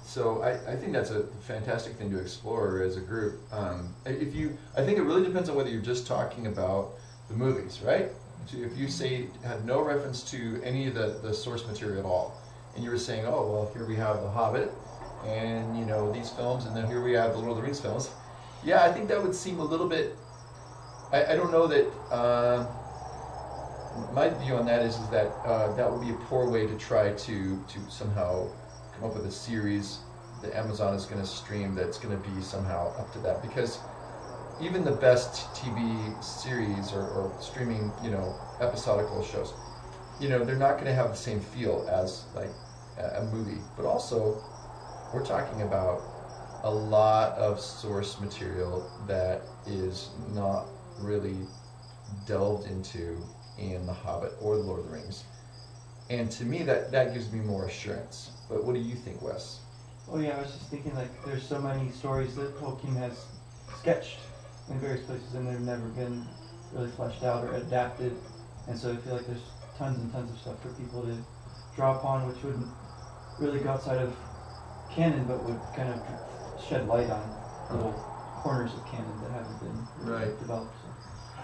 So I think that's a fantastic thing to explore as a group. I think it really depends on whether you're just talking about the movies, right? So if you say had no reference to any of the source material at all, and you were saying, oh well, here we have The Hobbit, and these films, and then here we have the Lord of the Rings films. Yeah, I think that would seem a little bit. I don't know that. My view on that is that that would be a poor way to try to somehow come up with a series that Amazon is going to stream that's going to be somehow up to that, because even the best TV series or streaming episodical shows, they're not going to have the same feel as like a movie. But also, we're talking about a lot of source material that is not really delved into in The Hobbit or The Lord of the Rings. And to me, that gives me more assurance. But what do you think, Wes? Oh yeah, I was just thinking, like, there's so many stories that Tolkien has sketched in various places, and they've never been really fleshed out or adapted. And so I feel like there's tons and tons of stuff for people to draw upon, which wouldn't really go outside of canon, but would kind of shed light on little corners of canon that haven't been really developed. So.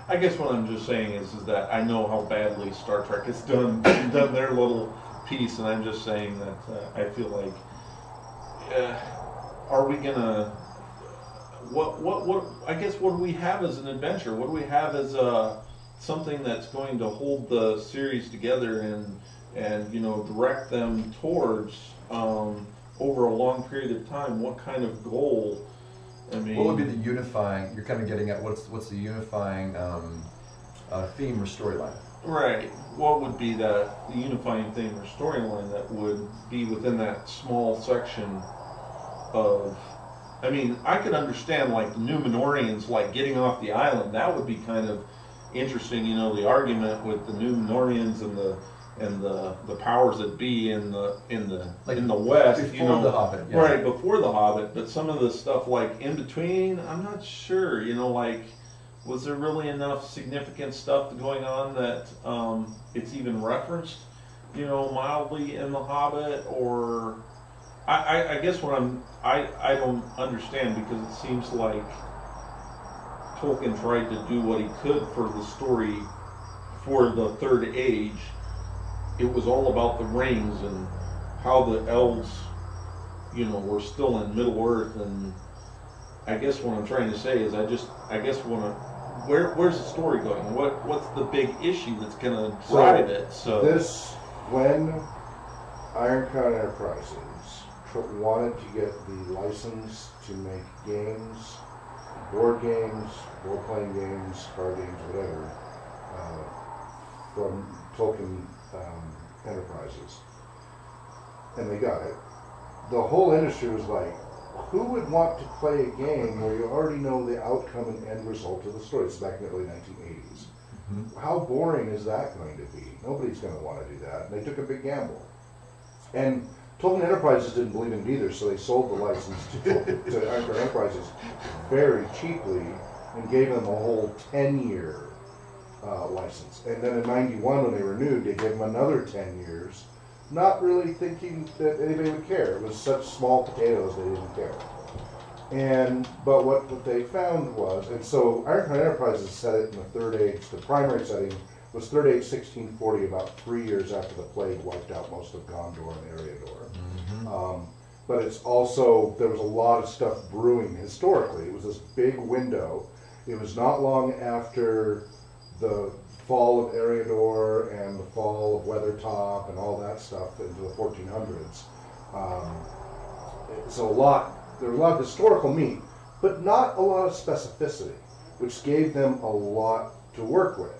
I guess what I'm just saying is that I know how badly Star Trek has done their little piece, and I'm just saying that I feel like, are we gonna? What? I guess what do we have as an adventure? What do we have as something that's going to hold the series together and direct them towards over a long period of time? What kind of goal? I mean, what would be the unifying? You're kind of getting at what's the unifying theme or storyline? Right. What would be the unifying theme or storyline that would be within that small section of? I mean, I could understand like the Numenorians like getting off the island. That would be kind of interesting. The argument with the Numenorians and the powers that be in the West, before the Hobbit, yeah. Right before the Hobbit. But some of the stuff like in between, I'm not sure. Like, was there really enough significant stuff going on that it's even referenced, mildly in the Hobbit? Or I guess what I don't understand, because it seems like Tolkien tried to do what he could for the story for the Third Age. It was all about the rings and how the elves, were still in Middle Earth. And I guess what I'm trying to say is, where's the story going? What's the big issue that's going to drive it? So when Iron Crown Enterprises wanted to get the license to make games, board games, role-playing games, card games, whatever, from Tolkien Enterprises, and they got it, the whole industry was like, who would want to play a game where you already know the outcome and end result of the story? It's back in the early 1980s. Mm-hmm. How boring is that going to be? Nobody's going to want to do that. And they took a big gamble. And Tolkien Enterprises didn't believe in it either, so they sold the license to Iron Crown Enterprises very cheaply and gave them a whole 10-year license. And then in 91, when they renewed, they gave them another 10 years, not really thinking that anybody would care. It was such small potatoes, they didn't care. But what they found was, and so Iron Crown Enterprises set it in the Third Age. The primary setting was Third Age 1640, about 3 years after the plague wiped out most of Gondor and Eriador. Mm-hmm. But it's also, there was a lot of stuff brewing historically. It was this big window. It was not long after the fall of Eriador and the fall of Weathertop and all that stuff into the 1400s. So there was a lot of historical meat, but not a lot of specificity, which gave them a lot to work with.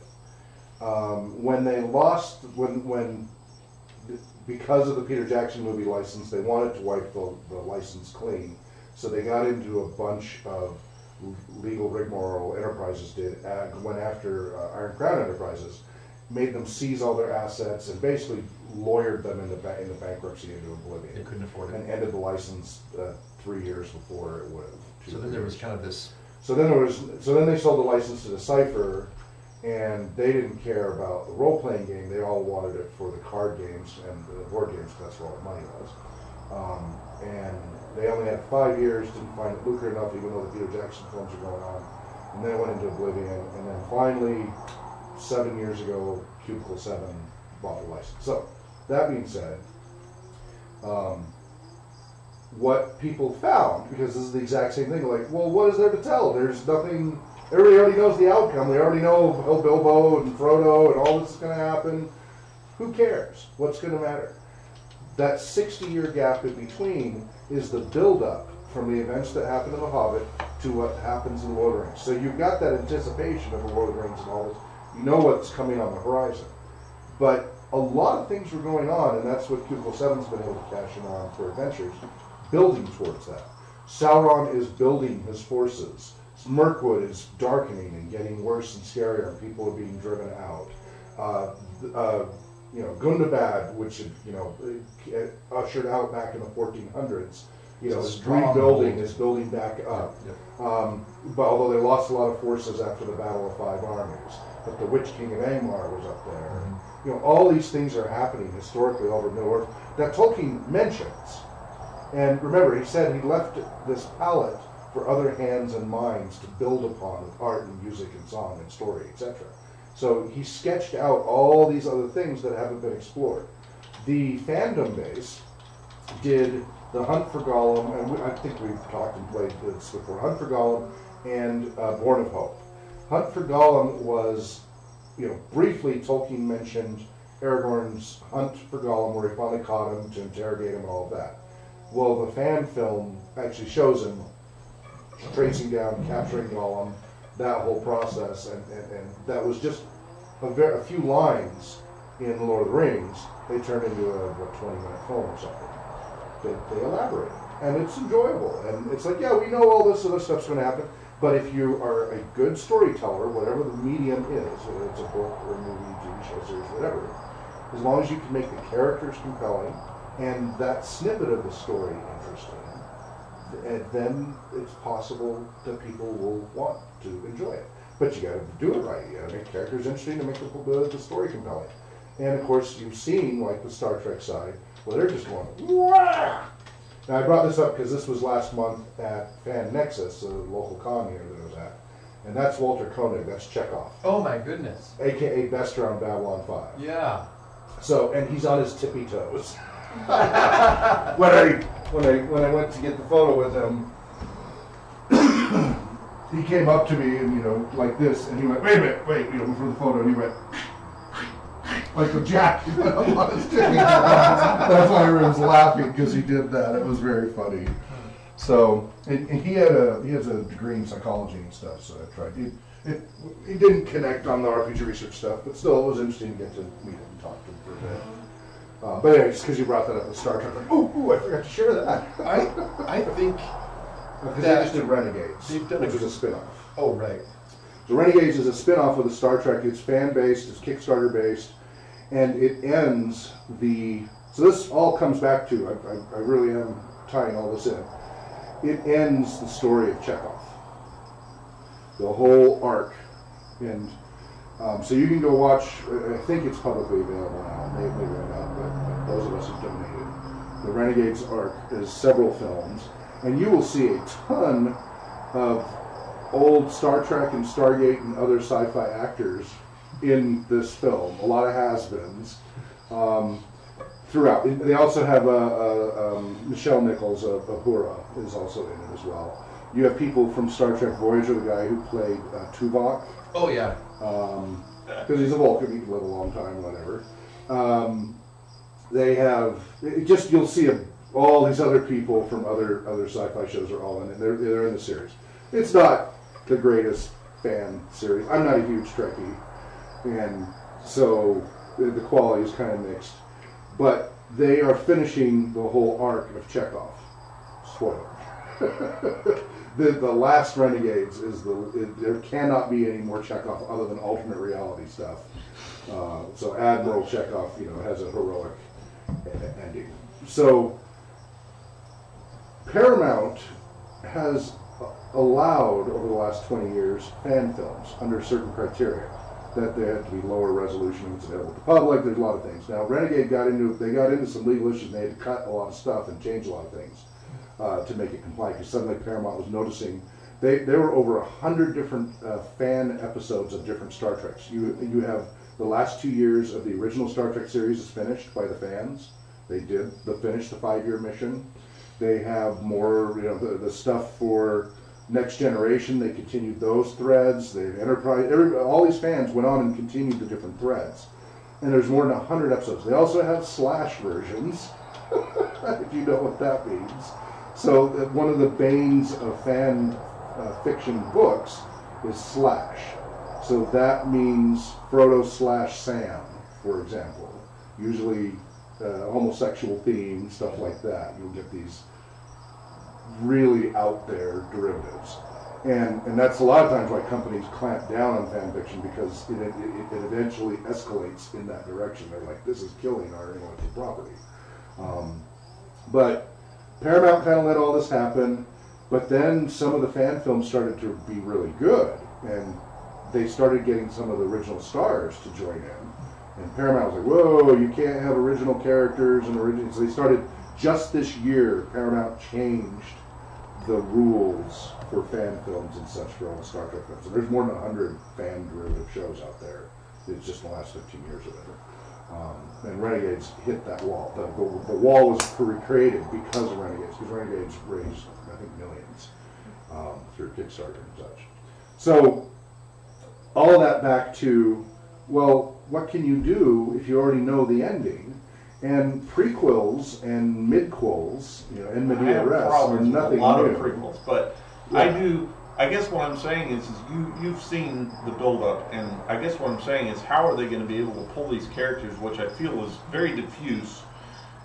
Because of the Peter Jackson movie license, they wanted to wipe the license clean, so they got into a bunch of legal rigmarole. Enterprises went after Iron Crown Enterprises, made them seize all their assets, and basically lawyered them into bankruptcy, into oblivion. They couldn't afford it. And ended the license 3 years before it would have. So then there was kind of this. So then they sold the license to Decipher, and they didn't care about the role-playing game. They all wanted it for the card games and the board games, because that's where all the money was. And they only had 5 years, didn't find it lucrative enough, even though the Peter Jackson films are going on. And then it went into oblivion, and then finally, 7 years ago, Cubicle 7 bought the license. So, that being said, what people found, because this is the exact same thing, like, well, what is there to tell? There's nothing, everybody already knows the outcome. They already know Bilbo and Frodo and all this is going to happen. Who cares? What's going to matter? That 60-year gap in between is the build-up from the events that happen in The Hobbit to what happens in Lord of the Rings. So you've got that anticipation of the Lord of the Rings and all this. You know what's coming on the horizon. But a lot of things were going on, and that's what Cubicle 7's been able to cash in on for adventures, building towards that. Sauron is building his forces. Mirkwood is darkening and getting worse and scarier, and people are being driven out. Gundabad, which had, ushered out back in the 1400s, is rebuilding, is building back up. But although they lost a lot of forces after the Battle of Five Armies, but the Witch King of Angmar was up there. Mm-hmm. All these things are happening historically all over Middle-earth that Tolkien mentions. And remember, he said he left this palette for other hands and minds to build upon with art and music and song and story, etc. So he sketched out all these other things that haven't been explored. The fandom base did The Hunt for Gollum, and I think we've talked and played this before, Hunt for Gollum and Born of Hope. Hunt for Gollum was, briefly Tolkien mentioned Aragorn's hunt for Gollum, where he finally caught him to interrogate him and all of that. Well, the fan film actually shows him tracing down, capturing Gollum, that whole process, and that was just a few lines in The Lord of the Rings. They turned into a 20-minute film or something. They elaborate, and it's enjoyable, and it's like, yeah, we know all this other stuff's going to happen, but if you are a good storyteller, whatever the medium is, whether it's a book or a movie, TV show, series, whatever, as long as you can make the characters compelling and that snippet of the story interesting, and then it's possible that people will want to enjoy it. But you got to do it right. You got to make characters interesting to make the story compelling. And of course, you've seen like the Star Trek side, where they're just going, wah! Now I brought this up because this was last month at Fan Nexus, a local con here that I was at, and that's Walter Koenig. That's Chekhov. Oh my goodness. AKA Bester on Babylon 5. Yeah. So, and he's on his tippy toes. when I went to get the photo with him, he came up to me and like this, and he went, wait a minute, before the photo, and he went like a jack on his tippy toes. That's why everyone was laughing, because he did that. It was very funny. So, and he has a degree in psychology and stuff. So I tried. He didn't connect on the RPG research stuff, but still, it was interesting to get to meet him and talk to him for a bit. But anyways, because you brought that up with Star Trek, like, I forgot to share that. I think because they just did Renegades, which is a spin-off. Oh, right. So Renegades is a spin-off of the Star Trek. It's fan-based, it's Kickstarter-based, and it ends so this all comes back to, I really am tying all this in, it ends the story of Chekhov. The whole arc. And so you can go watch, I think it's publicly available now, maybe not, but those of us who donated. The Renegades arc is several films, and you will see a ton of old Star Trek and Stargate and other sci-fi actors in this film. A lot of has-beens throughout. They also have Michelle Nichols of Uhura is also in it as well. You have people from Star Trek Voyager, the guy who played Tuvok. Oh, yeah. Because he's a Vulcan, he can live a long time, whatever. They have, you'll see all these other people from other sci-fi shows are all in it. They're in the series. It's not the greatest fan series. I'm not a huge Trekkie, and so the quality is kind of mixed. But they are finishing the whole arc of Chekhov. Spoiler. The last Renegades is there cannot be any more Chekhov other than alternate reality stuff. So Admiral Chekhov, has a heroic ending. So Paramount has allowed over the last 20 years fan films under certain criteria, that they have to be lower resolution, it's available to the public. There's a lot of things. Now Renegade got into some legal issues, and they had to cut a lot of stuff and change a lot of things to make it compliant, because suddenly Paramount was noticing there were over 100 different fan episodes of different Star Treks. You have the last 2 years of the original Star Trek series is finished by the fans. They finished the 5-year mission. They have more, the stuff for Next Generation. They continued those threads. The Enterprise, all these fans went on and continued the different threads. And there's more than 100 episodes. They also have slash versions, if you know what that means. So one of the banes of fan fiction books is slash. So that means Frodo slash Sam, for example. Usually homosexual themes, stuff like that. You'll get these really out there derivatives. And that's a lot of times why companies clamp down on fan fiction, because it eventually escalates in that direction. They're like, this is killing our intellectual property. But Paramount kind of let all this happen, but then some of the fan films started to be really good, and they started getting some of the original stars to join in. And Paramount was like, whoa, you can't have original characters and original. So they started, just this year, Paramount changed the rules for fan films and such for all the Star Trek films. So there's more than 100 fan derivative shows out there. It's just in the last 15 years of it. And Renegades hit that wall. The wall was created because of Renegades, because Renegades raised, I think, millions through Kickstarter and such. So all of that back to, well, what can you do if you already know the ending? And prequels and midquels, and Medea Res are nothing new. A lot of prequels, but yeah. I guess what I'm saying is you've seen the build-up, and I guess what I'm saying is, how are they going to be able to pull these characters, which I feel is very diffuse.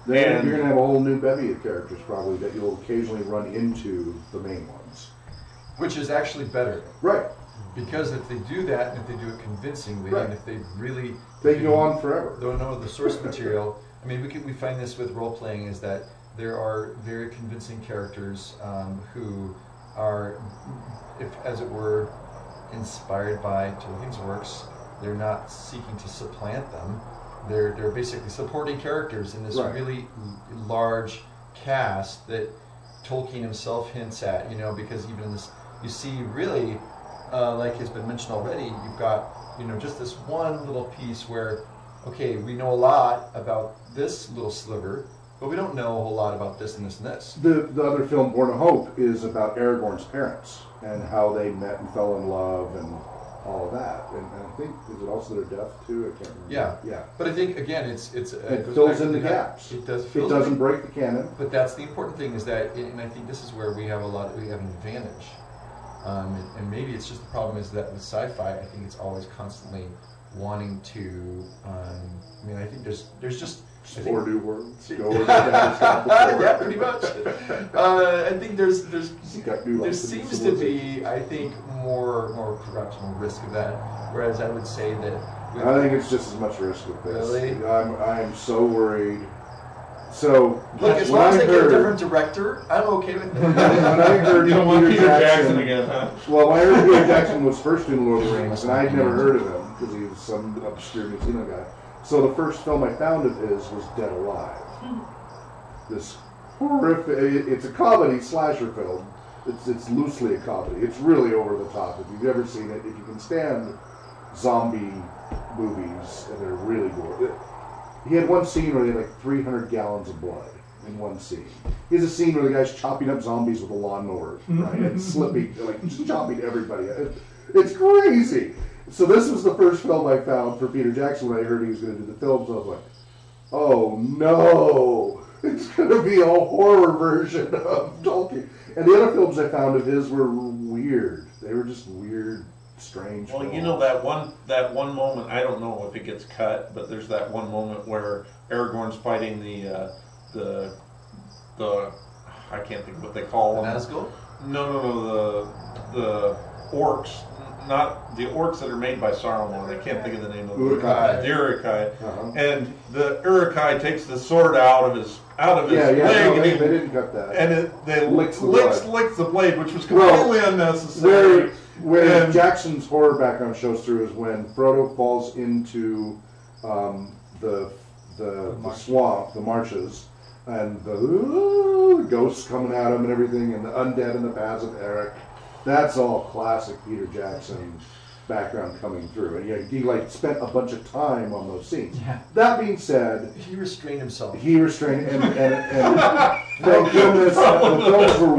You're going to have a whole new bevy of characters, probably, that you'll occasionally run into the main ones. Which is actually better. Right. Because if they do that, and if they do it convincingly, and if they really... They can go on forever. Don't know the source material. I mean, we find this with role-playing, is that there are very convincing characters who are, if as it were, inspired by Tolkien's works. They're not seeking to supplant them. They're basically supporting characters in this really large cast that Tolkien himself hints at, because even in this, you see really, like has been mentioned already, you've got, just this one little piece where, okay, we know a lot about this little sliver, but we don't know a whole lot about this and this and this. The other film, Born of Hope, is about Aragorn's parents and how they met and fell in love and all of that. And I think, is it also their death too? I can't remember. Yeah. But I think, again, it fills in the gaps. It does. It doesn't break the canon. But that's the important thing, is that, and I think this is where we have an advantage. And maybe it's just the problem is that with sci-fi, I think it's always constantly wanting to. I think there's just 4 new words. Yeah, pretty much. I think there seems to be, I think, more perhaps more risk of that. Whereas I would say that. I think it's just as much risk with this. Really? I'm so worried. So look, as long as they get a different director, I'm okay with that. When I heard you don't want Peter Jackson again, huh? Well, when I heard Peter Jackson was first doing Lord of the Rings, and I'd never heard of him because he was some obscure New Zealand guy. So the first film I found of his was Dead Alive. This horrific, it's a comedy slasher film. It's loosely a comedy. It's really over the top. If you've ever seen it, if you can stand zombie movies, and they're really good. He had one scene where they had like 300 gallons of blood in one scene. He has a scene where the guy's chopping up zombies with a lawnmower, right? And slipping, just chopping everybody. It's crazy. So this was the first film I found for Peter Jackson when I heard he was going to do the films. I was like, oh no, it's going to be a horror version of Tolkien. And the other films I found of his were weird. They were just weird, strange. Well, films. that one moment, I don't know if it gets cut, but there's that one moment where Aragorn's fighting the I can't think what they call them. Nazgul? No, the orcs. not the orcs that are made by Saruman. I can't think of the name of them. Uruk-hai. The Uruk-hai. Uh-huh. And the Uruk-hai takes the sword out of his leg. No, they didn't cut that. And they licks the blade, which was completely unnecessary. Where Jackson's horror background shows through is when Frodo falls into the swamp, the marshes, and the ghosts coming at him and everything, and the undead in the paths of Eric. That's all classic Peter Jackson background coming through, and he like spent a bunch of time on those scenes. Yeah. That being said, He restrained himself. and thank goodness the films were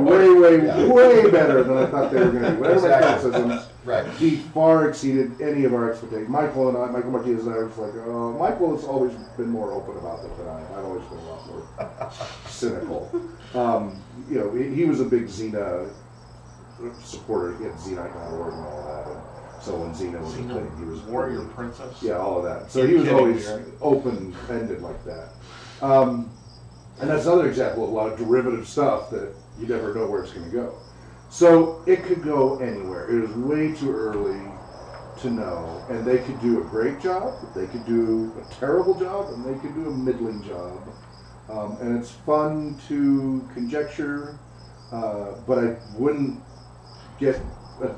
way better than I thought they were going to be. Whatever my criticisms, Right. he far exceeded any of our expectations. Michael Martinez and I were just like, Michael has always been more open about it than I have. I've always been a lot more cynical. He was a big Xena supporter. He had Xenite.org and all that. And so when Xena was a thing, he was Warrior Princess. Yeah, all of that. So he was always open-ended like that. And that's another example of a lot of derivative stuff that you never know where it's going to go. So it could go anywhere. It is way too early to know. And they could do a great job, they could do a terrible job, and they could do a middling job. And it's fun to conjecture, but I wouldn't get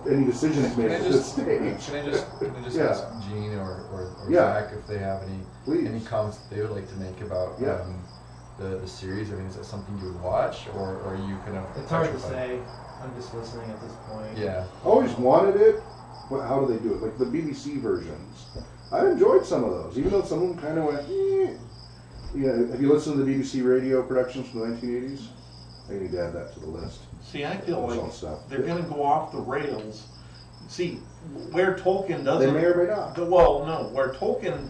any decisions made at this stage. Can I just Yeah. ask Gene or Yeah. Zach if they have any comments that they would like to make about the series? I mean, is that something you would watch, or are you kind of... It's hard to say. I'm just listening at this point. Yeah. Always wanted it, but how do they do it? Like the BBC versions. I enjoyed some of those, even though some of them kind of went, have you listened to the BBC radio productions from the 1980s? I need to add that to the list. See, I feel There's like all stuff. they're going to go off the rails. See, where Tolkien doesn't... They may or may not. Well, no. Where Tolkien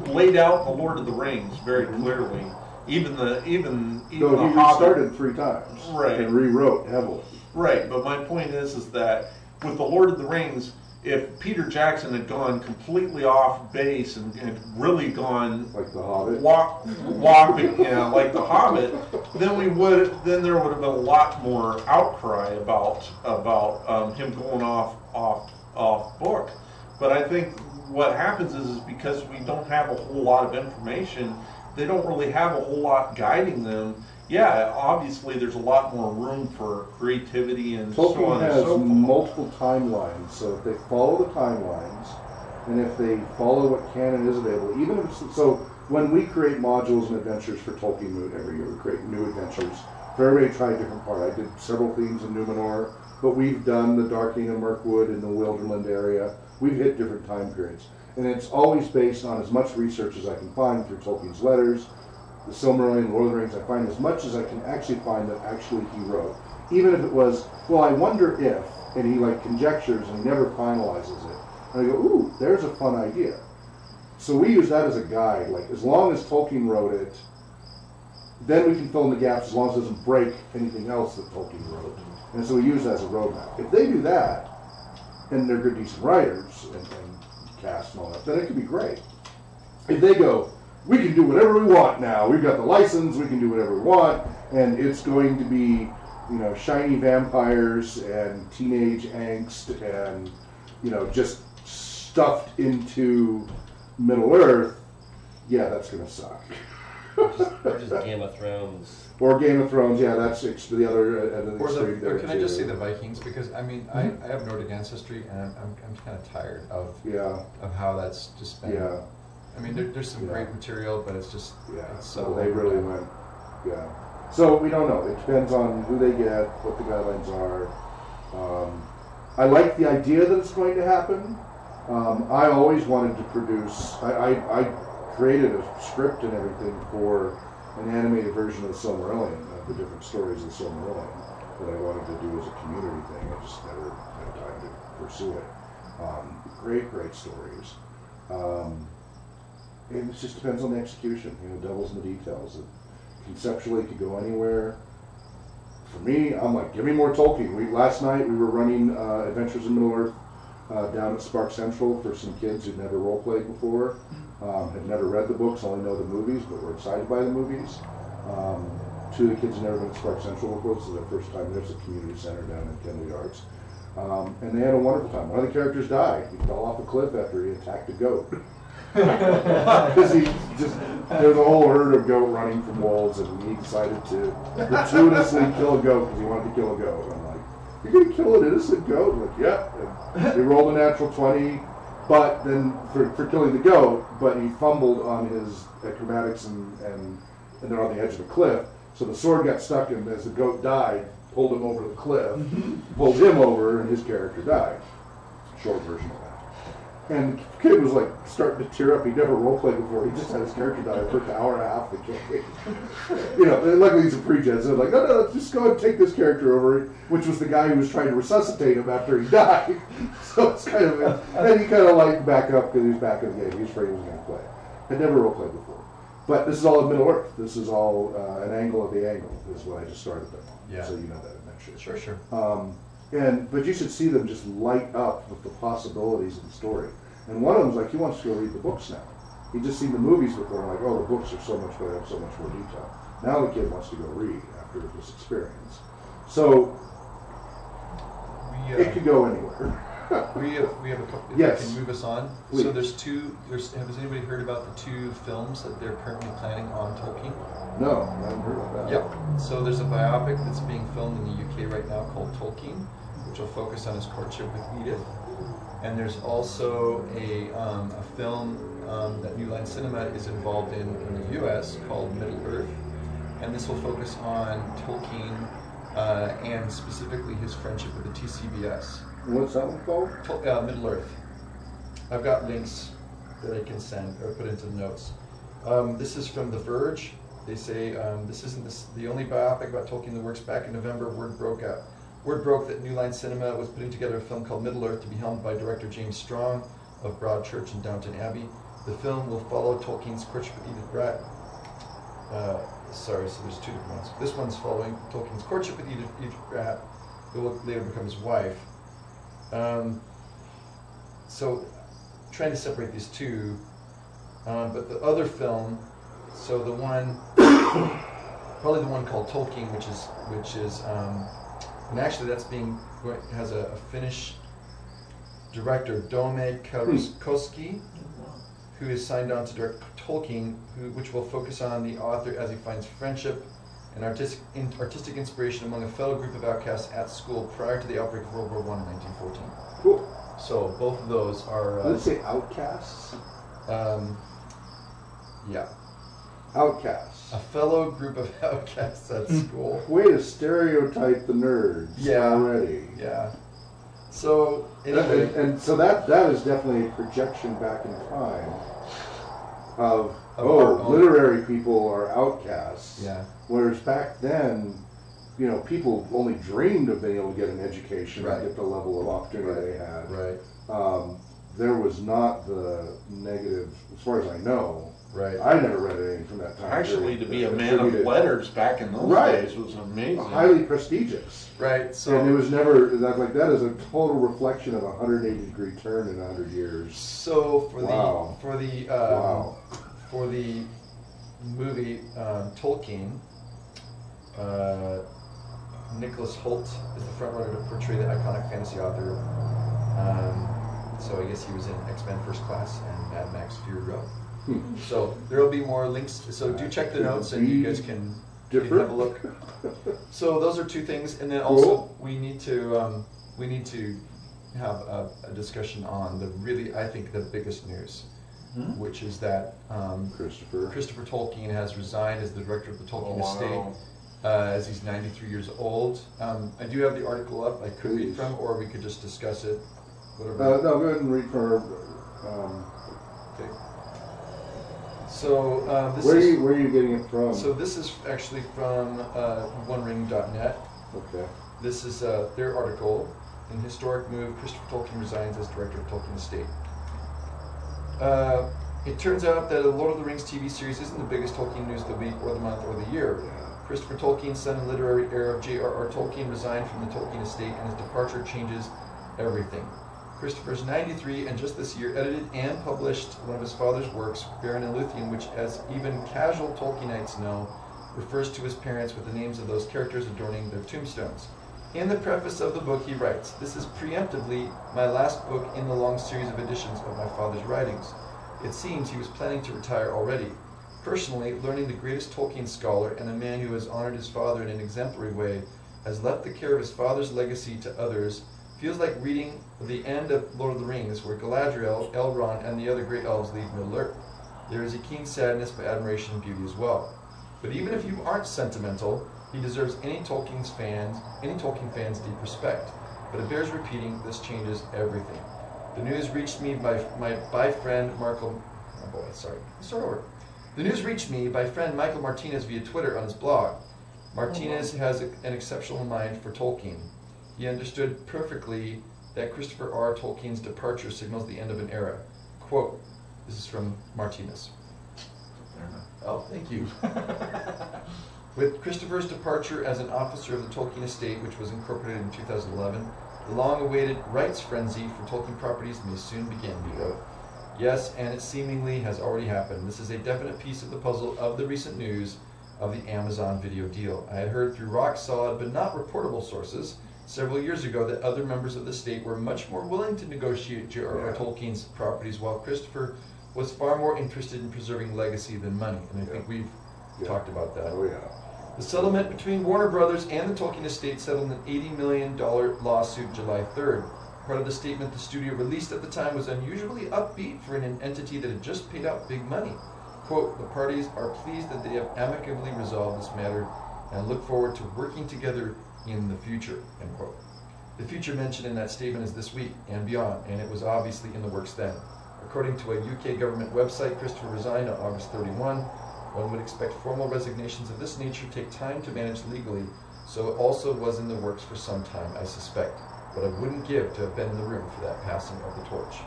laid out the Lord of the Rings very clearly, even the He Hobbit... restarted 3 times. Right. And rewrote heavily. Right, but my point is that with the Lord of the Rings, if Peter Jackson had gone completely off base and really gone like the Hobbit, walking, like the Hobbit, then there would have been a lot more outcry about him going off book. But I think what happens is because we don't have a whole lot of information, they don't really have a whole lot guiding them. Yeah, obviously there's a lot more room for creativity and Tolkien so on and has so forth. multiple timelines, so if they follow the timelines, and if they follow what canon is available, even if it's, so when we create modules and adventures for Tolkien Moot every year, we create new adventures for everybody to try a different part. I did several themes in Numenor, but we've done the Darkening of Mirkwood in the Wilderland area. We've hit different time periods, and it's always based on as much research as I can find through Tolkien's letters, the Silmarillion, Lord of the Rings. I find as much as I can actually find that actually he wrote. Even if it was, well, I wonder if, and he like conjectures and he never finalizes it. And I go, ooh, there's a fun idea. So we use that as a guide. Like, as long as Tolkien wrote it, then we can fill in the gaps as long as it doesn't break anything else that Tolkien wrote. And so we use that as a roadmap. If they do that, and they're good, decent writers, and cast and all that, then it could be great. If they go, we can do whatever we want now. We've got the license. We can do whatever we want, and it's going to be, shiny vampires and teenage angst and, just stuffed into Middle Earth. Yeah, that's gonna suck. Or just Game of Thrones. Or Game of Thrones. Yeah, that's the other end of the extreme there or can I just too. say the Vikings? Because I mean, I have Nordic ancestry, and I'm kind of tired of how that's just been. Yeah. I mean, there's some great material, but it's just it's so they really went. Yeah. So we don't know. It depends on who they get, what the guidelines are. I like the idea that it's going to happen. I always wanted to produce. I created a script and everything for an animated version of the Silmarillion, the different stories of the Silmarillion that I wanted to do as a community thing. I just never had time to pursue it. Great stories. And it just depends on the execution. Devil's in the details. Conceptually, it could go anywhere. For me, I'm like, give me more Tolkien. Last night we were running Adventures in Middle-earth down at Spark Central for some kids who'd never role-played before, had never read the books, only know the movies, but were excited by the movies. 2 of the kids had never been to Spark Central before. This is their first time. There's a community center down in Kenley Arts. And they had a wonderful time. One of the characters died. He fell off a cliff after he attacked a goat. Because there was a whole herd of goat running from wolves, and he decided to gratuitously kill a goat because he wanted to kill a goat. I'm like, you're going to kill an innocent goat? I'm like, yeah. And he rolled a natural 20, but then for killing the goat, but he fumbled on his acrobatics and they're on the edge of a cliff. So the sword got stuck, and as the goat died, pulled him over the cliff, pulled him over, and his character died. Short version of that. And the kid was like starting to tear up. He'd never roleplayed before. He just had his character die. It took an hour and a half to kill him. Luckily he's a pre-gen, so like, no, just go and take this character over, which was the guy who was trying to resuscitate him after he died. So it's kind of, and he kind of like back up because he was back in the game. He was afraid he was going to play. Had never roleplayed before. But this is all in Middle Earth. This is all an angle of the angle is what I just started there. Yeah. So you know that eventually. Sure. But you should see them just light up with the possibilities of the story. And one of them's like, he wants to go read the books now. He'd just seen the movies before, and like, oh, the books are so much better, have so much more detail. Now the kid wants to go read after this experience. So it could go anywhere. we have a couple. Yes. If I can move us on. Please. So there's two. Has anybody heard about the 2 films that they're currently planning on Tolkien? No, I haven't heard about that. Yep. So there's a biopic that's being filmed in the UK right now called Tolkien, which will focus on his courtship with Edith. And there's also a film that New Line Cinema is involved in the US called Middle Earth. And this will focus on Tolkien and specifically his friendship with the TCBS. What's that one called? Middle Earth. I've got links that I can send or put into the notes. This is from The Verge. They say this isn't the only biopic about Tolkien that works. Back in November, word broke that New Line Cinema was putting together a film called Middle Earth to be helmed by director James Strong of Broadchurch and Downton Abbey. The film will follow Tolkien's courtship with Edith Bratt. So there's 2 different ones. This one's following Tolkien's courtship with Edith Bratt, who will later become his wife. So trying to separate these 2, but the other film, so the one, probably the one called Tolkien, which is, and actually that's has a Finnish director, Dome Koski, who is signed on to direct Tolkien, which will focus on the author as he finds friendship and artistic inspiration among a fellow group of outcasts at school prior to the outbreak of World War I in 1914. Cool. So both of those are... Let's say outcasts? Yeah. Outcasts. A fellow group of outcasts at school. Way to stereotype the nerds already. Yeah. So anyway, and so that is definitely a projection back in time of literary people are outcasts. Yeah. Whereas back then, people only dreamed of being able to get an education and get the level of opportunity they had. Right. There was not the negative, as far as I know. Right. I never read anything from that time. Actually, to be a man of letters back in those days was amazing. Highly prestigious. Right. So and it was never that is a total reflection of a 180-degree turn in 100 years. So for the movie Tolkien, Nicholas Hoult is the frontrunner to portray the iconic fantasy author. So I guess he was in X-Men First Class and Mad Max Fury Road. So there will be more links. So do check the notes, and you guys can have a look. So those are 2 things, and then also we need to have a discussion on I think the biggest news, which is that Christopher Tolkien has resigned as the director of the Tolkien estate. As he's 93 years old. I do have the article up. I could read from, or we could just discuss it. Whatever. No, go ahead and read from. Okay. So where are you getting it from? So this is actually from OneRing.net. Okay. This is their article. In historic move, Christopher Tolkien resigns as director of Tolkien estate. It turns out that a Lord of the Rings TV series isn't the biggest Tolkien news of the week or the month or the year. Christopher Tolkien, son and literary heir of J.R.R. Tolkien, resigned from the Tolkien estate, and his departure changes everything. Christopher's 93 and just this year edited and published one of his father's works, Baron and Luthien, which, as even casual Tolkienites know, refers to his parents with the names of those characters adorning their tombstones. In the preface of the book, he writes, "This is preemptively my last book in the long series of editions of my father's writings. It seems he was planning to retire already. Personally, learning the greatest Tolkien scholar and a man who has honored his father in an exemplary way, has left the care of his father's legacy to others, feels like reading the end of Lord of the Rings, where Galadriel, Elrond, and the other great elves leave Middle-earth. There is a keen sadness but admiration and beauty as well. But even if you aren't sentimental, he deserves any Tolkien fans' deep respect. But it bears repeating, this changes everything. The news reached me by friend Michael. Oh boy, sorry. Start over. The news reached me by friend Michael Martinez via Twitter on his blog. Martinez has an exceptional mind for Tolkien. He understood perfectly that Christopher R. Tolkien's departure signals the end of an era. Quote, this is from Martinez. Oh, thank you. With Christopher's departure as an officer of the Tolkien estate, which was incorporated in 2011, the long-awaited rights frenzy for Tolkien properties may soon begin, he wrote. Yes, and it seemingly has already happened. This is a definite piece of the puzzle of the recent news of the Amazon video deal. I had heard through rock-solid but not reportable sources several years ago that other members of the state were much more willing to negotiate J.R.R. Tolkien's properties, while Christopher was far more interested in preserving legacy than money. And I think we've talked about that. Oh, yeah. The settlement between Warner Brothers and the Tolkien estate settled an $80 million lawsuit July 3rd. Part of the statement the studio released at the time was unusually upbeat for an entity that had just paid out big money. Quote, the parties are pleased that they have amicably resolved this matter and look forward to working together in the future, end quote. The future mentioned in that statement is this week and beyond, and it was obviously in the works then. According to a UK government website, Christopher resigned on August 31. One would expect formal resignations of this nature take time to manage legally, so it also was in the works for some time, I suspect. But I wouldn't give to have been in the room for that passing of the torch.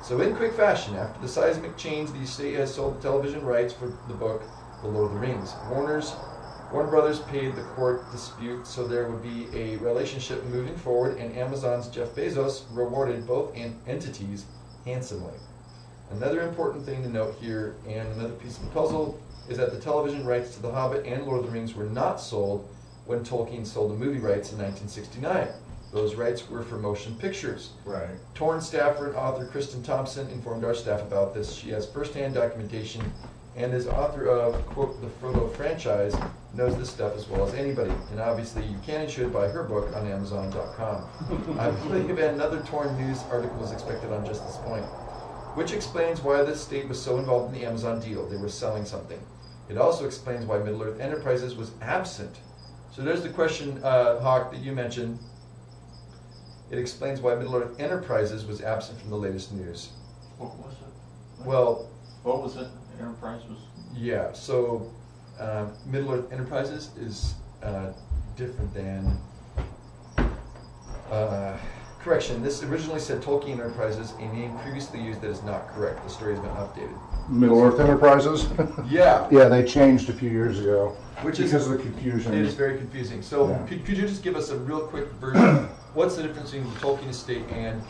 So in quick fashion, after the seismic change, the estate has sold the television rights for the book, The Lord of the Rings. Warner Brothers paid the court dispute, so there would be a relationship moving forward, and Amazon's Jeff Bezos rewarded both entities handsomely. Another important thing to note here, and another piece of the puzzle, is that the television rights to The Hobbit and Lord of the Rings were not sold when Tolkien sold the movie rights in 1969. Those rights were for motion pictures. Right. Torn staffer and author Kristen Thompson informed our staff about this. She has first-hand documentation and is author of, quote, the Frodo franchise, knows this stuff as well as anybody. And obviously you can and should buy her book on Amazon.com. I believe another torn news article is expected on just this point, which explains why the state was so involved in the Amazon deal. They were selling something. It also explains why Middle-earth Enterprises was absent. So there's the question, Hawk, that you mentioned. It explains why Middle-earth Enterprises was absent from the latest news. What was it? Well, what was it? Enterprise was? Yeah, so Middle-earth Enterprises is different than... correction, this originally said Tolkien Enterprises, a name previously used that is not correct. The story has been updated. Middle-earth Enterprises? Yeah. Yeah, they changed a few years ago. Because of the confusion. It is very confusing. So Yeah. could you just give us a real quick version? What's the difference between the Tolkien estate and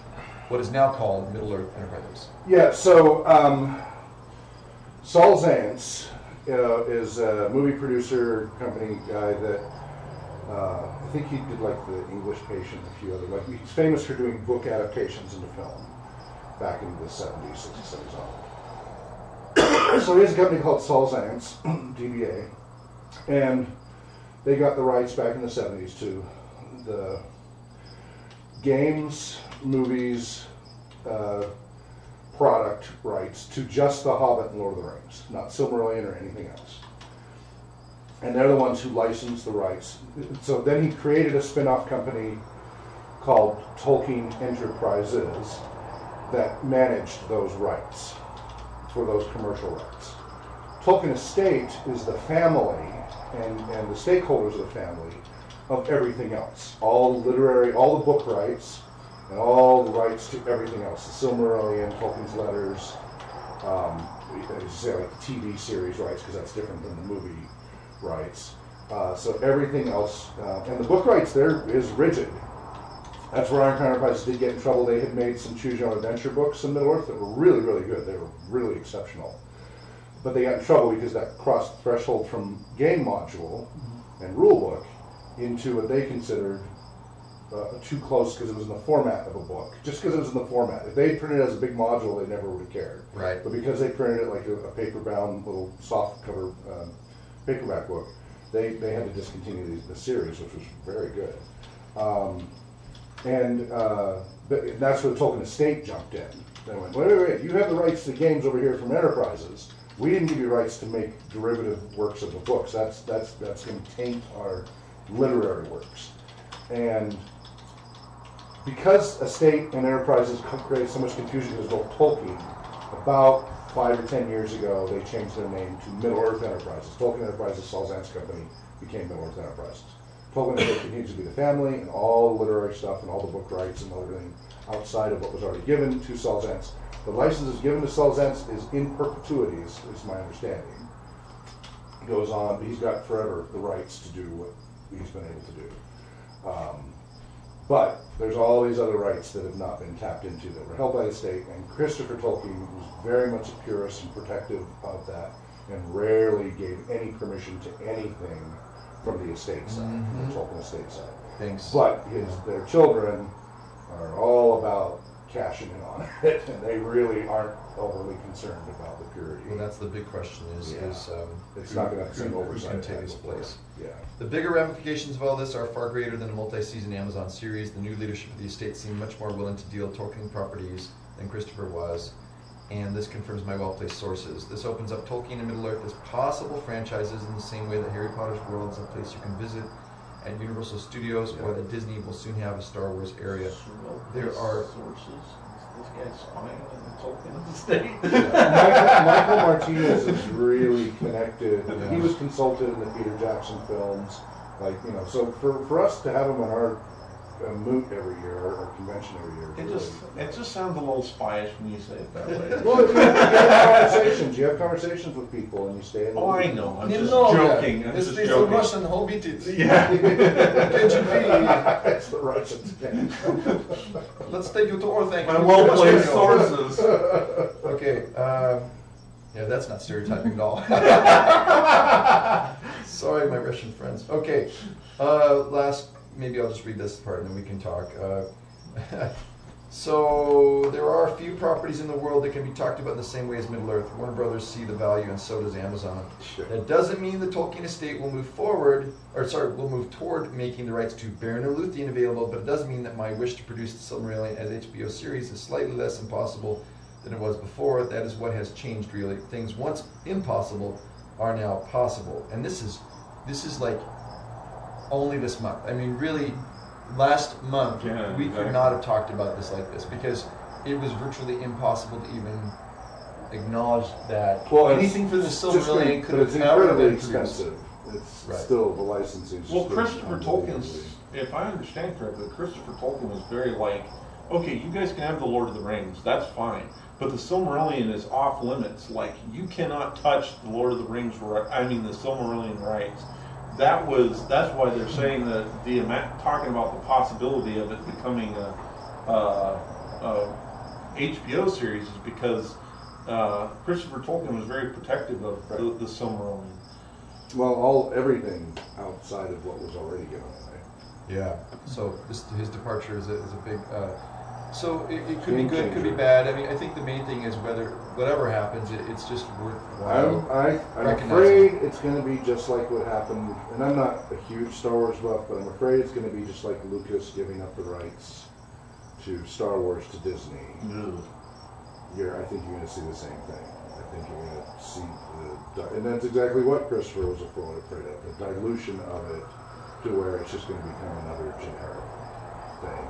what is now called Middle-earth Enterprises? Yeah, so Saul Zaentz is a movie producer company guy that I think he did like The English Patient and a few other, he's famous for doing book adaptations into film back in the 70s, 60s, 70s on. So he has a company called Saul Zaentz, DBA, and they got the rights back in the 70s to the games, movies, product rights to just The Hobbit and Lord of the Rings, not Silmarillion or anything else. And they're the ones who licensed the rights. So then he created a spin-off company called Tolkien Enterprises that managed those rights for those commercial rights. Tolkien Estate is the family and the stakeholders of the family of everything else. All the literary, all the book rights, and all the rights to everything else. The Silmarillion, Tolkien's letters, say like the TV series rights, because that's different than the movie rights. So everything else, and the book rights there is rigid. That's where Iron Enterprises did get in trouble. They had made some Choose Your Own Adventure books in Middle-earth that were really, really good. They were really exceptional. But they got in trouble because that crossed the threshold from game module and rule book into what they considered too close because it was in the format of a book. Just because it was in the format. If they printed it as a big module, they never would have cared. Right. But because they printed it like a paper-bound little soft cover paperback book, they had to discontinue the series, which was very good. That's where the Tolkien estate jumped in. They went, wait, you have the rights to games over here from Enterprises. We didn't give you rights to make derivative works of the books. That's going to taint our literary works. And because estate and Enterprises created so much confusion because of Tolkien, about 5 or 10 years ago, they changed their name to Middle-earth Enterprises. Tolkien Enterprises, Saul Zaentz Company, became Middle-earth Enterprises. Tolkien continues to be the family, and all the literary stuff and all the book rights and everything outside of what was already given to Saul Zaentz. The licenses given to Saul Zaentz is in perpetuity, is my understanding. It goes on, he's got forever the rights to do what he's been able to do. But there's all these other rights that have not been tapped into that were held by the state, and Christopher Tolkien was very much a purist and protective of that, and rarely gave any permission to anything from the estate side, the Tolkien estate side. Thanks. But their children are all about cashing in on it, and they really aren't overly concerned about the purity. Well, that's the big question is it's not going to have the same oversight. Who can take its place? Yeah. The bigger ramifications of all this are far greater than a multi-season Amazon series. The new leadership of the estate seemed much more willing to deal with Tolkien properties than Christopher was, and this confirms my well-placed sources. This opens up Tolkien and Middle-earth as possible franchises in the same way that Harry Potter's world is a place you can visit at Universal Studios, or that Disney will soon have a Star Wars area. There are sources. This guy's spying on the Tolkien of the state. Michael Martinez is really connected. Yeah. He was consulted in the Peter Jackson films, So for us to have him on our moot every year, or convention every year, It just sounds a little spyish when you say it that way. Well, you have conversations. You have conversations with people, and you stay in the I loop. know. I'm just joking. I'm just joking. Russian Hobbited. Yeah. It's the Russians. Let's take you to Orthanc. My well-placed sources. Okay. Yeah, that's not stereotyping at all. Sorry, my Russian friends. Okay. Maybe I'll just read this part and then we can talk. So there are a few properties in the world that can be talked about in the same way as Middle-earth. Warner Brothers see the value, and so does Amazon. Sure. That doesn't mean the Tolkien estate will move toward making the rights to Baron or Luthien available, but it does mean that my wish to produce the Silmarillion as HBO series is slightly less impossible than it was before. That is what has changed, really. Things once impossible are now possible, and this is like only this month. I mean, really, last month we could not have talked about this like this, because it was virtually impossible to even acknowledge that anything for the Silmarillion could have ever been expensive. It's still the licensing. Well, Christopher Tolkien's, if I understand correctly, Christopher Tolkien was very okay, you guys can have the Lord of the Rings, that's fine, but the Silmarillion is off limits. Like, you cannot touch the Lord of the Rings, the Silmarillion rights. That's why they're saying that talking about the possibility of it becoming a HBO series is because Christopher Tolkien was very protective of the Silmarillion. Well, everything outside of what was already given away. Yeah. So his departure is a big. So it could be good, it could be bad. I mean, I think the main thing is whatever happens, it's just worthwhile. I'm afraid it's going to be just like what happened, and I'm not a huge Star Wars buff, but I'm afraid it's going to be just like Lucas giving up the rights to Star Wars to Disney. I think you're going to see the same thing. I think you're going to see and that's exactly what Christopher was afraid of, the dilution of it to where it's just going to become another generic thing.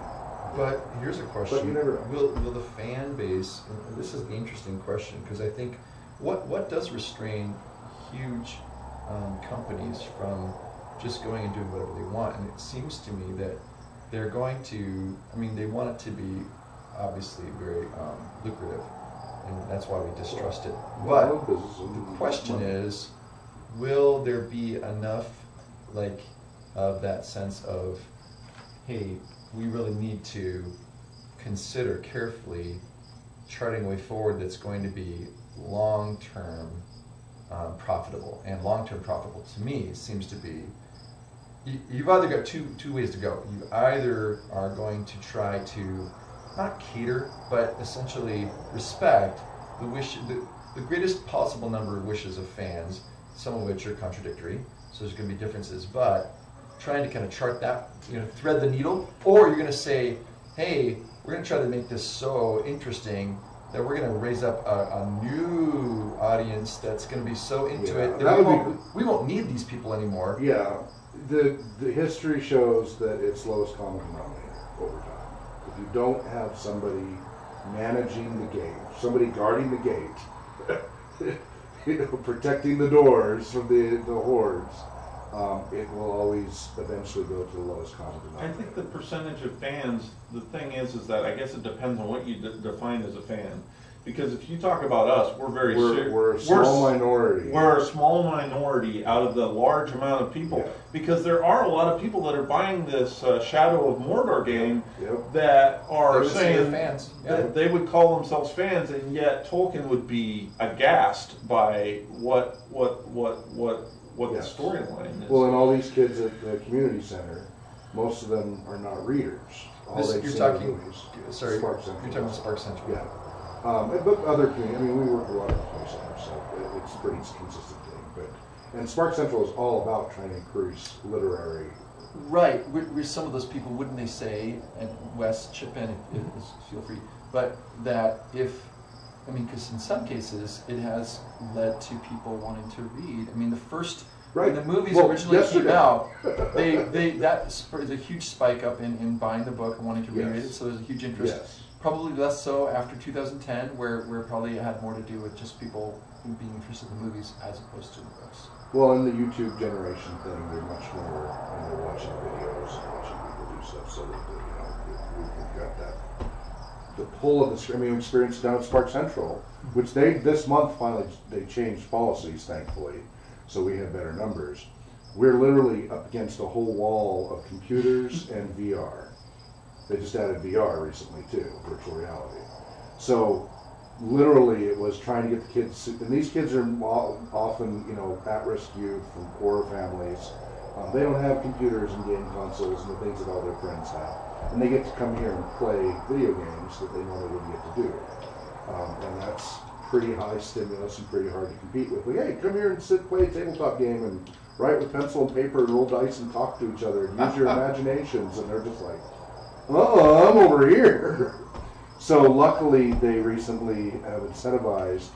But here's a question: But you never know. Will the fan base? And this is the interesting question, because I think what does restrain huge companies from just going and doing whatever they want? And it seems to me that they're going to. I mean, they want it to be obviously very lucrative, and that's why we distrust it. But the question is, will there be enough of that sense of, hey, we really need to consider carefully charting a way forward that's going to be long-term profitable. And long-term profitable to me seems to be, you've either got two ways to go. You either are going to try to not cater, but essentially respect the greatest possible number of wishes of fans, some of which are contradictory, so there's going to be differences, but trying to kind of chart that, thread the needle, or you're going to say, hey, we're going to try to make this so interesting that we're going to raise up a new audience that's going to be so into it that we won't need these people anymore. Yeah, the history shows that it's lowest common denominator over time. If you don't have somebody managing the gate, somebody guarding the gate, protecting the doors from the hordes, it will always eventually go to the lowest common denominator. I think the percentage of fans, the thing is that I guess it depends on what you define as a fan. Because if you talk about us, we're a small minority. We're a small minority out of the large amount of people. Yeah. Because there are a lot of people that are buying this Shadow of Mordor game that are saying fans. That they would call themselves fans, and yet Tolkien would be aghast by what the storyline is. Well, and all these kids at the community center, most of them are not readers. You're talking Spark Central. Yeah. But other community, we work with a lot of community centers, so it's a pretty consistent thing. And Spark Central is all about trying to increase literary. Right. We're some of those people, wouldn't they say, and Wes, chip in, feel free, but that because in some cases it has led to people wanting to read. The first, when the movies originally came out, that spurred a huge spike up in buying the book and wanting to read it, so there's a huge interest. Yes. Probably less so after 2010, where probably it had more to do with just people being interested in the movies as opposed to the books. Well, in the YouTube generation thing, they're much more into watching videos and watching people do stuff, so that we've got that. The pull of the streaming experience down at Spark Central, which this month finally they changed policies, thankfully, so we have better numbers. We're literally up against a whole wall of computers and VR. They just added VR recently too, virtual reality. So literally it was trying to get the kids, and these kids are often, at-risk youth from poorer families. They don't have computers and game consoles and the things that all their friends have. And they get to come here and play video games that they normally wouldn't get to do. And that's pretty high stimulus and pretty hard to compete with. Hey, come here and play a tabletop game and write with pencil and paper and roll dice and talk to each other and use your imaginations. And they're just like, I'm over here. So luckily, they recently have incentivized,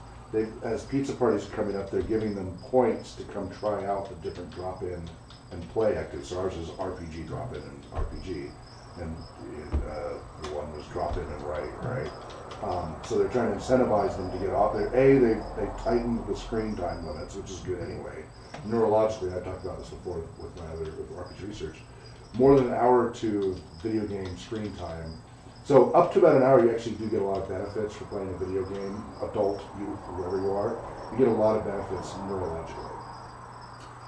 as pizza parties are coming up, they're giving them points to come try out the different drop-in and play activities. So ours is RPG drop-in and RPG, and the one was drop-in and write, right? So they're trying to incentivize them to get off there. They tightened the screen time limits, which is good anyway. Neurologically, I talked about this before with my other RPG research. More than an hour or two of video game screen time. So up to about an hour, you actually do get a lot of benefits for playing a video game, adult, youth, whoever you are. You get a lot of benefits neurologically.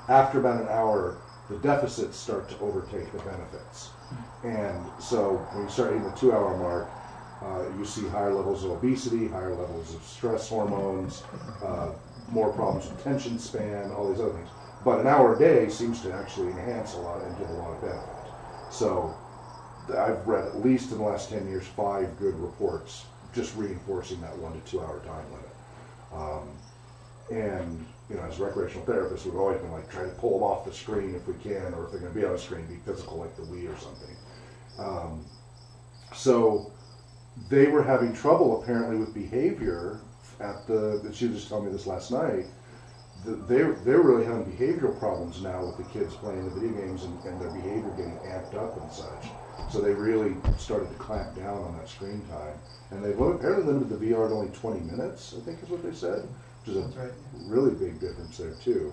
After about an hour, the deficits start to overtake the benefits. And so when you start hitting the 2-hour mark, you see higher levels of obesity, higher levels of stress hormones, more problems with attention span, all these other things. But an hour a day seems to actually enhance a lot and give a lot of benefit. So I've read, at least in the last 10 years, 5 good reports just reinforcing that 1 to 2 hour time limit. And as recreational therapists, we've always been like trying to pull them off the screen if we can, or if they're going to be on the screen, be physical like the Wii or something. So they were having trouble apparently with behavior she was just telling me this last night. They're really having behavioral problems now with the kids playing the video games and their behavior getting amped up and such. So they really started to clamp down on that screen time. And they've apparently limited the VR to only 20 minutes, I think is what they said, which is a really big difference there too.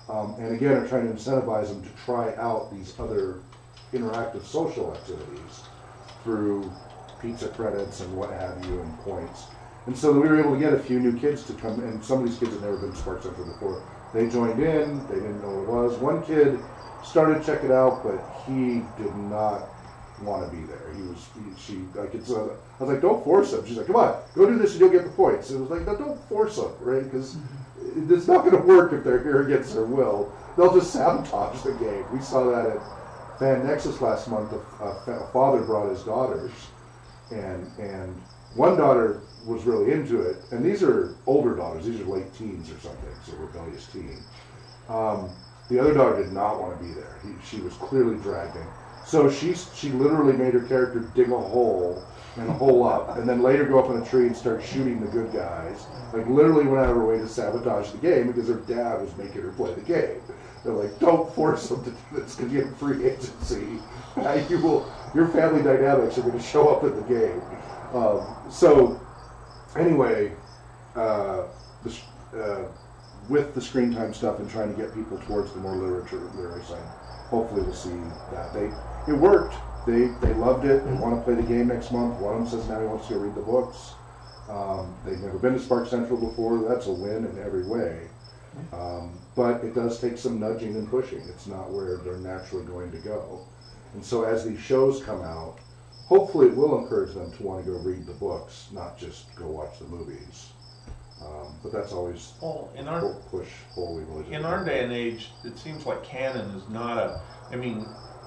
And again, are trying to incentivize them to try out these other interactive social activities through pizza credits and what have you and points. And so we were able to get a few new kids to come, and some of these kids had never been to Spark Central before. They joined in, they didn't know what it was. One kid started to check it out, but he did not want to be there. I was like, don't force him. She's like, come on, go do this and you'll get the points. It was like, no, don't force them, right? Because it's not going to work if they're here against their will. They'll just sabotage the game. We saw that Fan Nexus last month, a father brought his daughters, and one daughter was really into it, and these are older daughters, these are late teens or something, so rebellious teen. The other daughter did not want to be there. She was clearly dragged in. So she literally made her character dig a hole and hole up, and then later go up in a tree and start shooting the good guys. Like literally went out of her way to sabotage the game because her dad was making her play the game. They're like, don't force them to do this because you have free agency. Your family dynamics are going to show up in the game. So anyway, with the screen time stuff and trying to get people towards the more literary side, hopefully we'll see that. It worked. They loved it. They want to play the game next month. One of them says now he wants to go read the books. They've never been to Spark Central before. That's a win in every way. But it does take some nudging and pushing. It's not where they're naturally going to go. And so as these shows come out, hopefully it will encourage them to want to go read the books, not just go watch the movies. But that's always push holy religion. In our day and age, it seems like canon is not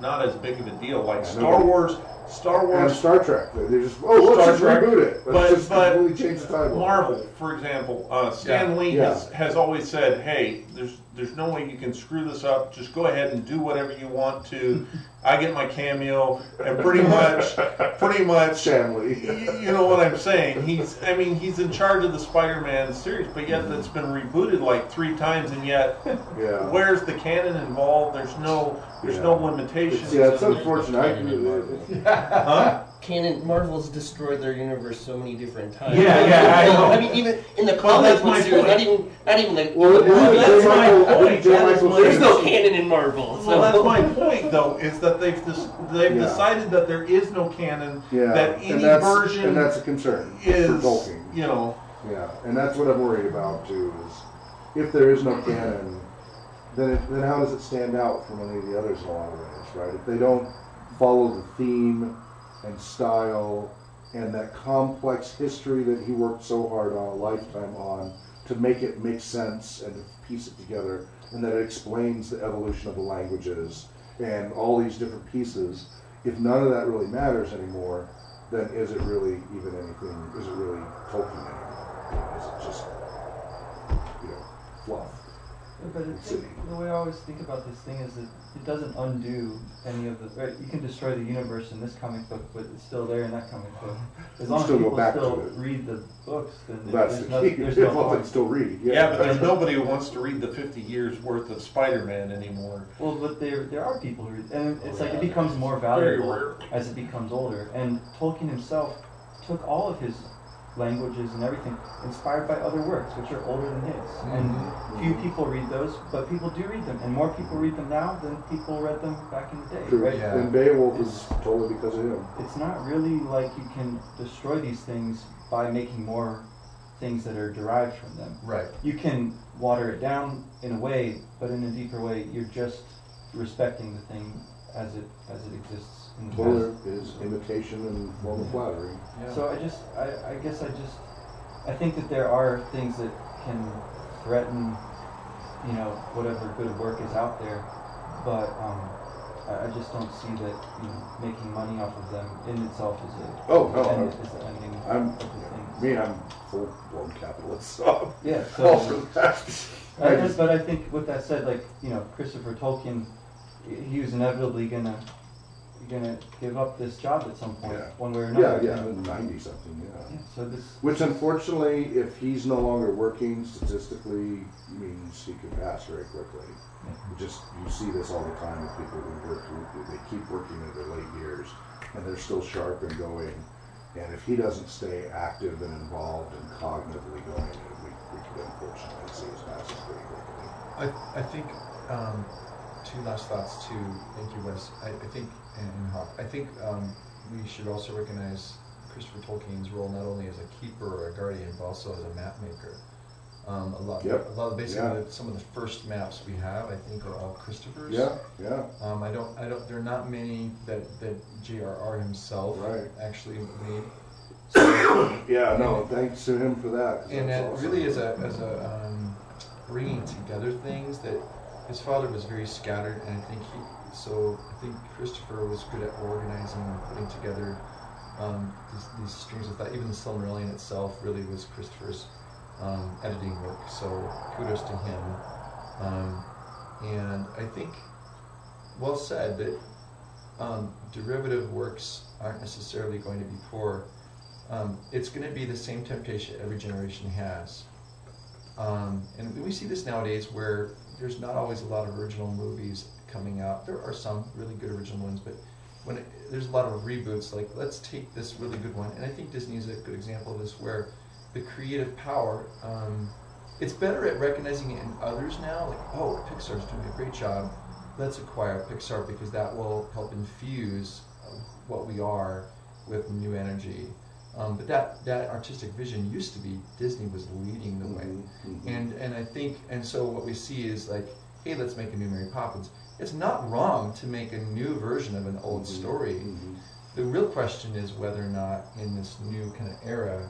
as big of a deal. Like Star Wars, and Star Trek. They just let's just reboot it. Let's just completely change the title. Marvel, for example, Stan Lee has always said, "Hey, there's no way you can screw this up. Just go ahead and do whatever you want to. I get my cameo, and pretty much, Stan Lee. You know what I'm saying? He's in charge of the Spider-Man series, but yet that's been rebooted like 3 times, and yet, where's the canon involved? There's no limitations. It's unfortunate. Canon, Marvel's destroyed their universe so many different times. I know. I mean, even in the comic book series, not even like. That's my point. There's no canon in Marvel. So. Well, that's my point, though, is that they've decided that there is no canon. That any version and that's a concern is for Tolkien. Yeah, and that's what I'm worried about too. Is if there is no canon, then how does it stand out from any of the others in a lot of ways, right? If they don't follow the theme and style and that complex history that he worked so hard on, a lifetime on, to make it make sense and to piece it together, and that it explains the evolution of the languages and all these different pieces. If none of that really matters anymore, then is it really even anything? Is it really Tolkien anymore? Is it just fluff? But the way I always think about this thing is that it doesn't undo any of the. Right, you can destroy the universe in this comic book, but it's still there in that comic book. As long as people still read the books, then there's no harm. Still read. Yeah, but there's nobody who wants to read the 50 years worth of Spider-Man anymore. Well, but there are people who read, and it's like it becomes more valuable as it becomes older. And Tolkien himself took all of his languages and everything inspired by other works which are older than his, and few people read those, but people do read them, and more people read them now than people read them back in the day. True. Right? And Beowulf is totally because of him. It's not really like you can destroy these things by making more things that are derived from them. Right. You can water it down in a way, but in a deeper way, you're just respecting the thing as it exists. Toilet is imitation and form of flattery. Yeah. So I think that there are things that can threaten, whatever good work is out there, but I just don't see that making money off of them in itself is the ending. I'm full blown capitalist. So yeah. So but I think with that said, Christopher Tolkien, he was inevitably gonna give up this job at some point, one way or another. 90-something, So which unfortunately, if he's no longer working, statistically means he could pass very quickly. You see this all the time with people who they keep working in their late years, and they're still sharp and going. And if he doesn't stay active and involved and cognitively going, we could unfortunately see his passing pretty quickly. I think 2 last thoughts too. Thank you, Wes. I think. And Hawk. I think we should also recognize Christopher Tolkien's role not only as a keeper or a guardian, but also as a map maker. A lot of basically some of the first maps we have, I think, are all Christopher's. There are not many that J.R.R. himself actually made. So, thanks to him for that. And that awesome. Really is a bringing together things that his father was very scattered, and I think so I think Christopher was good at organizing and putting together these streams of thought. Even the Silmarillion itself really was Christopher's editing work, so kudos to him. And I think, well said, that derivative works aren't necessarily going to be poor. It's going to be the same temptation every generation has. And we see this nowadays where there's not always a lot of original movies coming out. There are some really good original ones, but there's a lot of reboots, like, let's take this really good one. And I think Disney is a good example of this, where the creative power, it's better at recognizing it in others now. Like, oh, Pixar's doing a great job. Let's acquire Pixar because that will help infuse what we are with new energy. But that artistic vision used to be Disney was leading the way. And I think, and so what we see is like, hey, let's make a new Mary Poppins. It's not wrong to make a new version of an old story. The real question is whether or not in this new kind of era,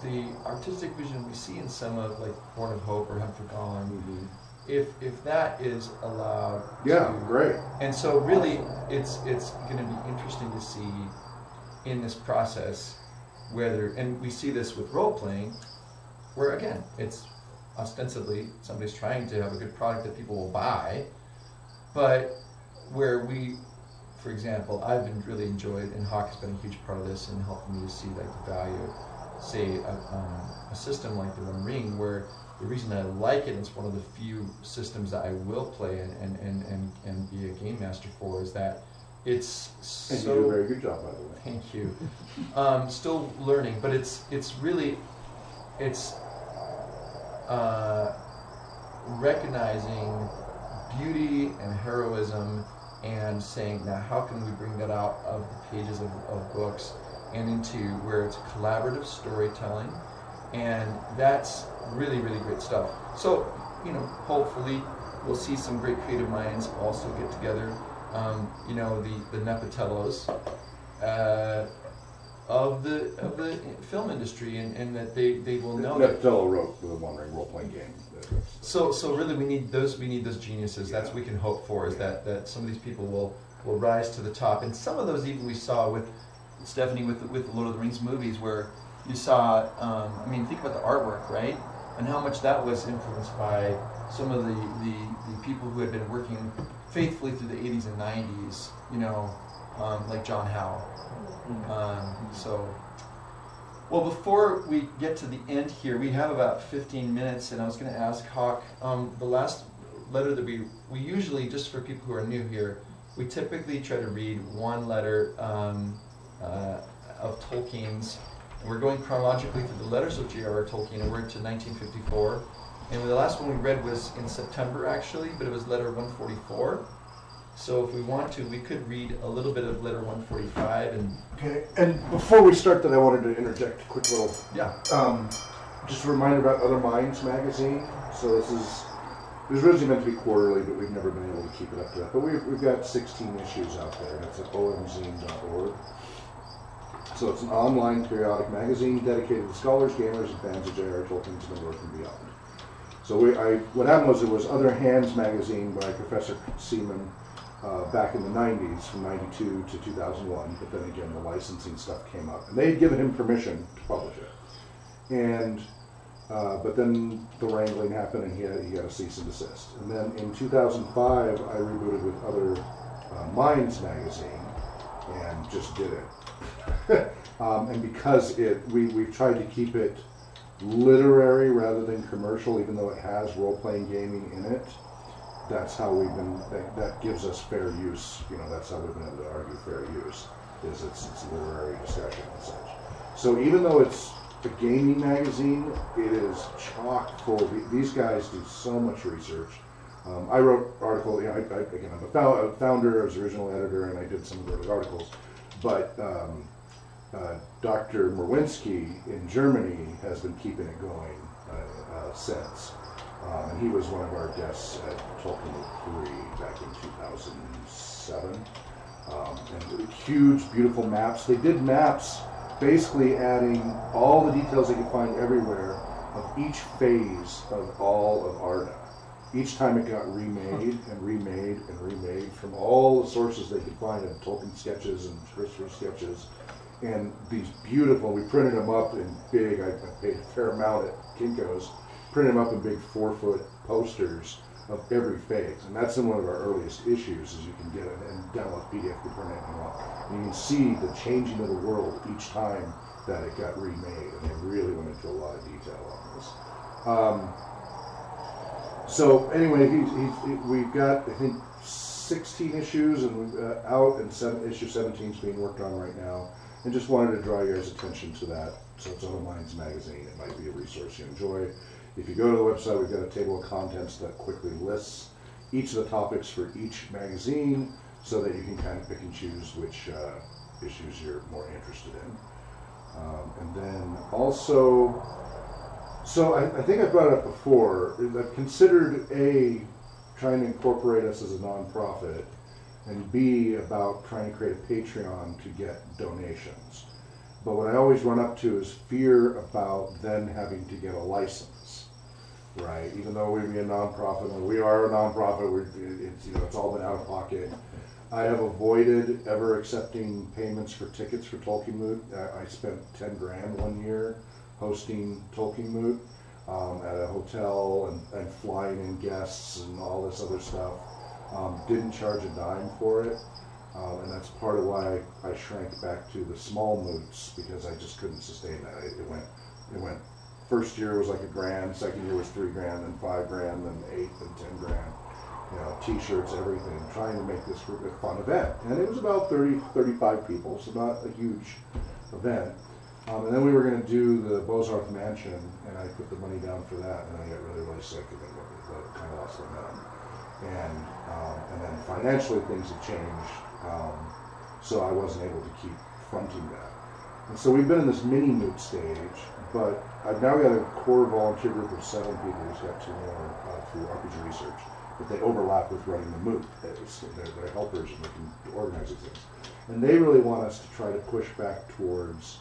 the artistic vision we see in some of like Born of Hope or Hunt for Gollum, if that is allowed great. And so really it's going to be interesting to see in this process whether, and we see this with role-playing, where again, it's ostensibly somebody's trying to have a good product that people will buy, but where we, for example, I've been really enjoyed, and Hawk has been a huge part of this in helping me to see like the value of, say, a system like the One Ring, where the reason I like it, and it's one of the few systems that I will play and be a game master for, is that it's so... And you do a very good job, by the way. Thank you. Still learning, but it's really, it's recognizing beauty and heroism and saying, now how can we bring that out of the pages of books and into where it's collaborative storytelling, and that's really, really great stuff. So, you know, hopefully we'll see some great creative minds also get together. You know, the Nepatellos of the film industry, and that they will know that Nepatello wrote the One Ring role-playing game. So really we need those geniuses. That's what we can hope for, is that some of these people will rise to the top. And some of those even we saw with Stephanie with the Lord of the Rings movies, where you saw, I mean, think about the artwork, right? And how much that was influenced by some of the people who had been working faithfully through the 80s and 90s, you know, like John Howe. Well, before we get to the end here, we have about 15 minutes, and I was going to ask Hawk, the last letter that we usually, just for people who are new here, we typically try to read one letter of Tolkien's. And we're going chronologically through the letters of J.R.R. Tolkien, and we're into 1954. And the last one we read was in September, actually, but it was letter 144. So if we want to, we could read a little bit of letter 145. Okay, and before we start that, I wanted to interject a quick little... Yeah. Just a reminder about Other Minds magazine. So it was originally meant to be quarterly, but we've never been able to keep it up to that. But we've got 16 issues out there, and it's at omzine.org. So it's an online periodic magazine dedicated to scholars, gamers, and fans of J.R.R. Tolkien's Middle-earth and beyond. So what happened was, it was Other Hands magazine by Professor Seaman back in the 90s, from 92 to 2001, but then again the licensing stuff came up. And they had given him permission to publish it. And but then the wrangling happened, and he got a cease and desist. And then in 2005, I rebooted with Other Minds magazine, and just did it. And because we've tried to keep it literary rather than commercial, even though it has role-playing gaming in it, that's how we've been, that gives us fair use. You know, that's how we've been able to argue fair use, is it's literary discussion and such. So even though it's a gaming magazine, it is chock full. These guys do so much research. I wrote articles, you know, again, I'm a founder, I was the original editor, and I did some of the articles. But Dr. Merwinski in Germany has been keeping it going since. And he was one of our guests at Tolkien 3 back in 2007. And huge, beautiful maps. They did maps basically adding all the details they could find everywhere of each phase of all of Arda. each time it got remade and remade and remade from all the sources they could find of Tolkien sketches and Christopher sketches, and these beautiful, we printed them up in big, I paid a fair amount at Kinko's, printed them up in big 4-foot posters of every phase, and that's in one of our earliest issues, as you can get it and download PDF, you print it, and you can see the changing of the world each time that it got remade, and they really went into a lot of detail on this. So anyway, we've got, I think, 16 issues and out, and issue 17 is being worked on right now, and just wanted to draw your attention to that. So it's Other Minds magazine. It might be a resource you enjoy. If you go to the website, we've got a table of contents that quickly lists each of the topics for each magazine, so that you can kind of pick and choose which issues you're more interested in. And then also, so I think I brought it up before, I've considered A, trying to incorporate us as a nonprofit, and B, about trying to create a Patreon to get donations. But what I always run up to is fear about then having to get a license, right? Even though we'd be a nonprofit, and we are a nonprofit, it's all been out of pocket. I have avoided ever accepting payments for tickets for Tolkien Moot. I spent 10 grand one year hosting Tolkien Moot at a hotel and flying in guests and all this other stuff. Didn't charge a dime for it, and that's part of why I shrank back to the small moots, because I just couldn't sustain that. It went. First year was like $1,000, second year was $3 grand, then $5 grand, then $8, then $10 grand. You know, T-shirts, everything, trying to make this a fun event. And it was about 30, 35 people, so not a huge event. And then we were going to do the Bozarth Mansion, and I put the money down for that, and I got really, really sick, and then kind of lost momentum. And then financially things have changed, so I wasn't able to keep fronting that. And so we've been in this mini moot stage, but I've now got a core volunteer group of 7 people who's got 2 more through RPG research, but they overlap with running the moot. They're helpers and they can organize these things. And they really want us to try to push back towards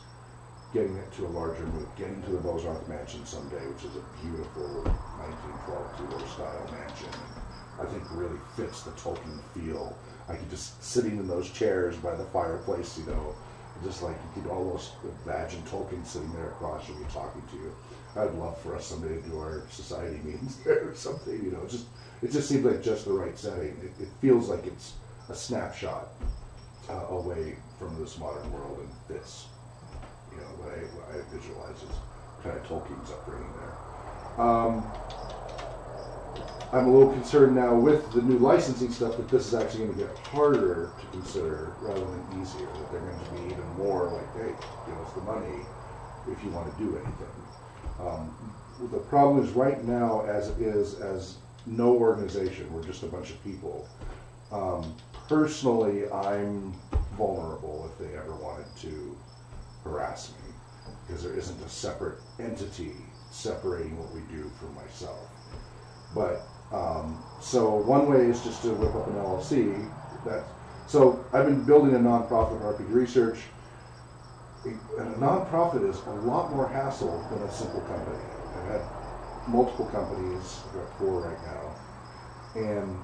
getting it to a larger moot, getting to the Bozarth Mansion someday, which is a beautiful 1912 Tudor style mansion. I think really fits the Tolkien feel. I could just sitting in those chairs by the fireplace, you know, just like you could almost imagine Tolkien sitting there across from you talking to you. I'd love for us someday to do our society meetings there or something, you know. It just seems like just the right setting. It feels like it's a snapshot away from this modern world and fits, you know, what I visualize as kind of Tolkien's upbringing there. I'm a little concerned now with the new licensing stuff that this is actually going to get harder to consider rather than easier, that they're going to be even more like, hey, give us the money if you want to do anything. The problem is right now, as it is, as no organization, we're just a bunch of people. Personally, I'm vulnerable if they ever wanted to harass me, because there isn't a separate entity separating what we do from myself. But so one way is just to whip up an LLC. So I've been building a nonprofit for RPG research. And a nonprofit is a lot more hassle than a simple company. I've had multiple companies, I've got 4 right now, and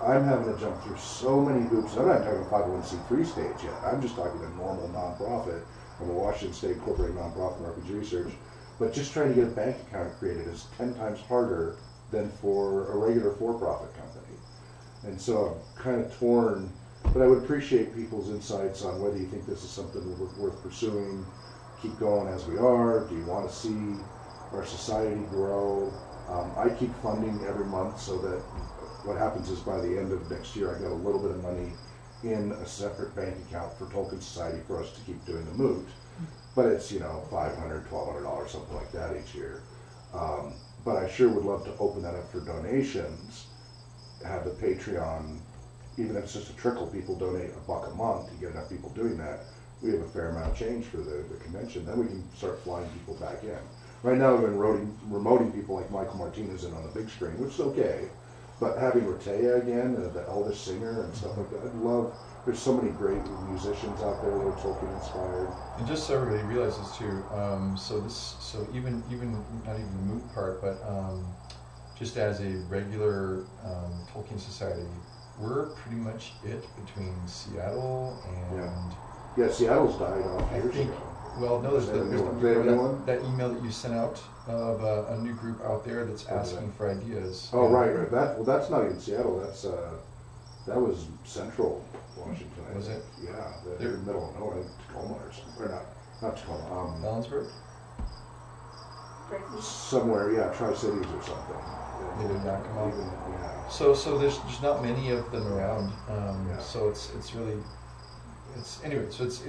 I'm having to jump through so many hoops. I'm not talking 501c3 stage yet. I'm just talking a normal nonprofit. I'm a Washington State Incorporated nonprofit for RPG research. But just trying to get a bank account created is 10 times harder than for a regular for-profit company. And so I'm kind of torn, but I would appreciate people's insights on whether you think this is something worth pursuing, keep going as we are, do you want to see our society grow? I keep funding every month so that what happens is by the end of next year I got a little bit of money in a separate bank account for Tolkien Society for us to keep doing the moot. But it's, you know, $500, $1,200, something like that each year. But I sure would love to open that up for donations, have the Patreon, even if it's just a trickle, people donate $1 a month, you get enough people doing that, we have a fair amount of change for the convention, then we can start flying people back in. Right now we've been remoting people like Michael Martinez in on the big screen, which is okay, but having Ratea again, the Elvis singer and stuff like that, I'd love. There's so many great musicians out there that are Tolkien inspired. And just so everybody realizes too, so even not even the moot part, but just as a regular Tolkien Society, we're pretty much it between Seattle and... Yeah, Seattle's died off I years think, ago. well, no, there's that email that you sent out of a new group out there that's asking for ideas. Oh, right. That's not even Seattle. That was Central Washington. Was it? Yeah, they're in the middle of nowhere, Tacoma or something. Or not Tacoma. Ellensburg? Somewhere, yeah, Tri-Cities or something. They did not come out. Yeah. So there's not many of them around. Yeah. So it's really anyway. So it's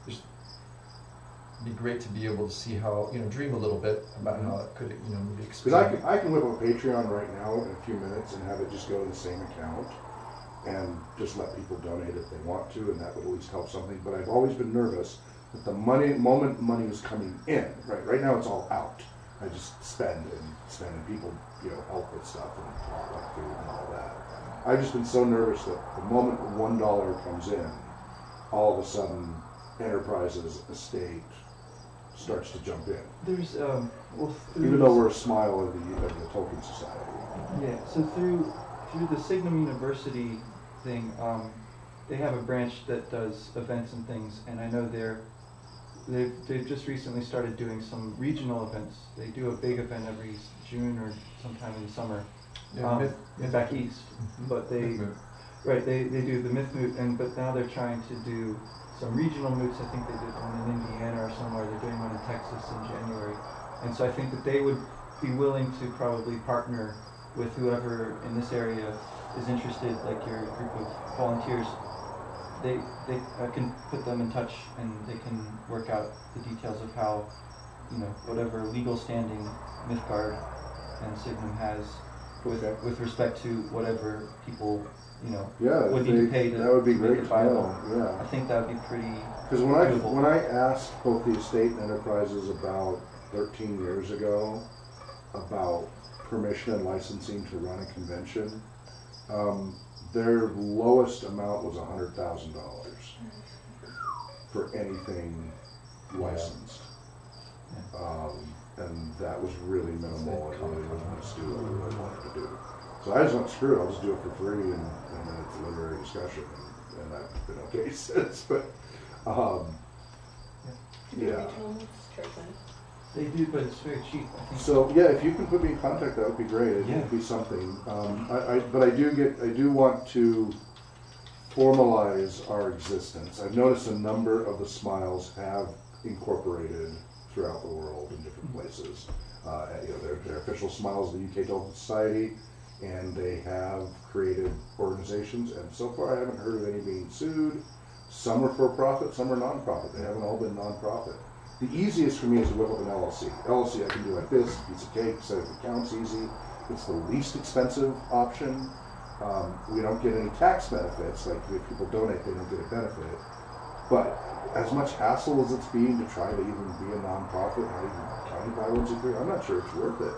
just be great to be able to see how, dream a little bit about how it could, maybe expand. Because I can whip up a Patreon right now in a few minutes and have it just go to the same account and just let people donate if they want to, and that would at least help something. But I've always been nervous that the moment money is coming in, right now it's all out. I just spend and people, help with stuff and like food and all that. I've just been so nervous that the moment $1 comes in, all of a sudden Enterprise's estate starts to jump in. There's even though we're a smile of the Tolkien Society. Yeah. So through the Signum University thing, they have a branch that does events and things, and I know they've just recently started doing some regional events. They do a big event every June or sometime in the summer, back east. But they do the Myth Moot, but now they're trying to do some regional moots. I think they did one in Indiana or somewhere. They're doing one in Texas in January, and so I think that they would be willing to probably partner with whoever in this area is interested, like your group of volunteers. I can put them in touch, and they can work out the details of how, whatever legal standing Mythgard and Signum has with respect to whatever people, would need to pay to that would be make great it viable. Yeah. I think that would be pretty. Because when I asked both the estate and Enterprises about 13 years ago about permission and licensing to run a convention, their lowest amount was $100,000 for anything licensed. And that was really minimal. It really wasn't going to do what we really wanted to do. So I just went, screw it, I'll just do it for free, and then it's a literary discussion, and I've been okay since. But yeah. They do, but it's very cheap, I think. So yeah, if you can put me in contact, that would be great. It would be something. But I do want to formalize our existence. I've noticed a number of the smiles have incorporated throughout the world in different places. They're official smiles of the UK Tolkien Society, and they have created organizations. And so far, I haven't heard of any being sued. Some are for profit, some are non-profit. They haven't all been non-profit. The easiest for me is to whip up an LLC. LLC I can do like this, piece of cake, set up accounts easy. It's the least expensive option. We don't get any tax benefits. Like if people donate, they don't get a benefit. But as much hassle as it's been to try to even be a non-profit, not even county 501c3, I'm not sure it's worth it.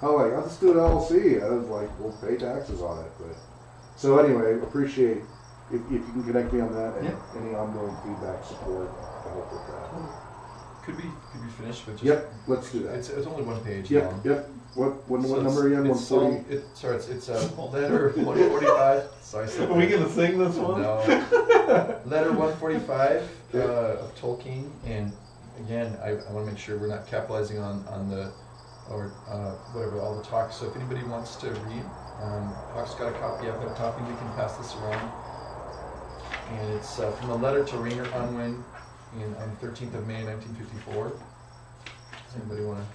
I'll just do an LLC. I was like, we'll pay taxes on it. But so anyway, appreciate if you can connect me on that and any ongoing feedback, support to help with that. Could we finish with just... Yep, let's do that. It's only one page. Yep. What number again? 140? It's letter 145. Sorry, are we going to sing this one? No. Letter 145 of Tolkien, and again, I want to make sure we're not capitalizing on the whatever all the talk. So if anybody wants to read, Hawk's got a copy. I've got a copy. We can pass this around. And it's from a letter to Rainer Unwin on the 13th of May, 1954. Does anybody want to?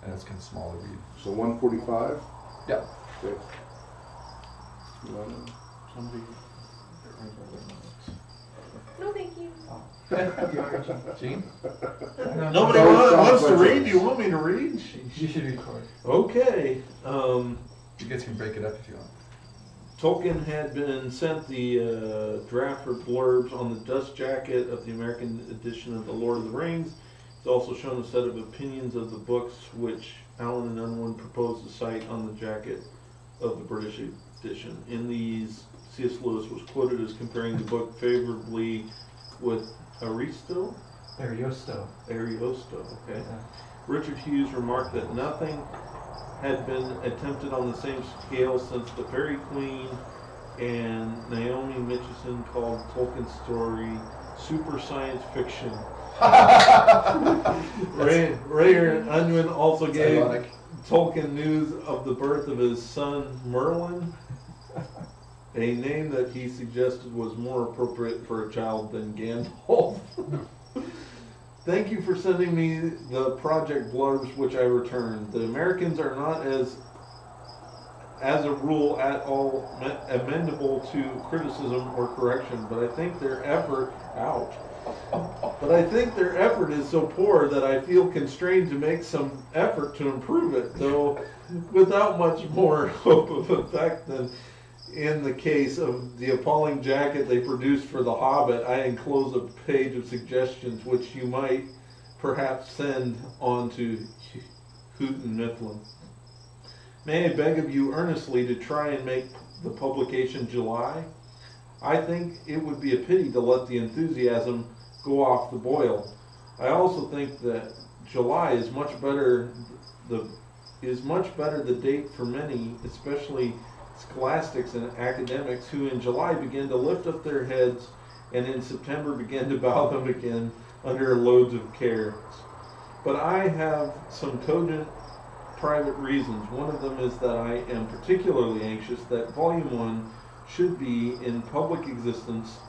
And it's kind of small to read. So 145? Yeah. Okay. No, thank you. Gene? Nobody wants to read? Do you want me to read? You should record. Okay. You guys can break it up if you want. Tolkien had been sent the draft for blurbs on the dust jacket of the American edition of The Lord of the Rings. He's also shown a set of opinions of the books which Allen and Unwin proposed to cite on the jacket of the British edition. In these, C.S. Lewis was quoted as comparing the book favorably with Ariosto, okay. Richard Hughes remarked that nothing had been attempted on the same scale since the Fairy Queen, and Naomi Mitchison called Tolkien's story super science fiction. Rayer Unwin also gave Tolkien news of the birth of his son Merlin, a name that he suggested was more appropriate for a child than Gandalf. Thank you for sending me the project blurbs, which I returned. The Americans are not as a rule at all amenable to criticism or correction, but I think their effort, is so poor that I feel constrained to make some effort to improve it, though without much more hope of effect than in the case of the appalling jacket they produced for The Hobbit. I enclose a page of suggestions which you might perhaps send on to Houghton Mifflin. May I beg of you earnestly to try and make the publication July? I think it would be a pity to let the enthusiasm go off the boil. I also think that July is much better the date for many, especially scholastics and academics, who in July begin to lift up their heads and in September begin to bow them again under loads of care. But I have some cogent private reasons. One of them is that I am particularly anxious that Volume 1 should be in public existence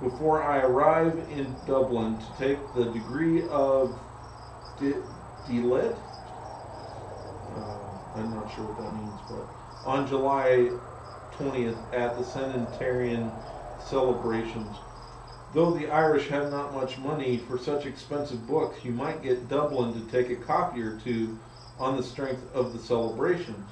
before I arrive in Dublin to take the degree of D.Litt. I'm not sure what that means, but on July 20th at the centenarian celebrations. Though the Irish have not much money for such expensive books, you might get Dublin to take a copy or two on the strength of the celebrations.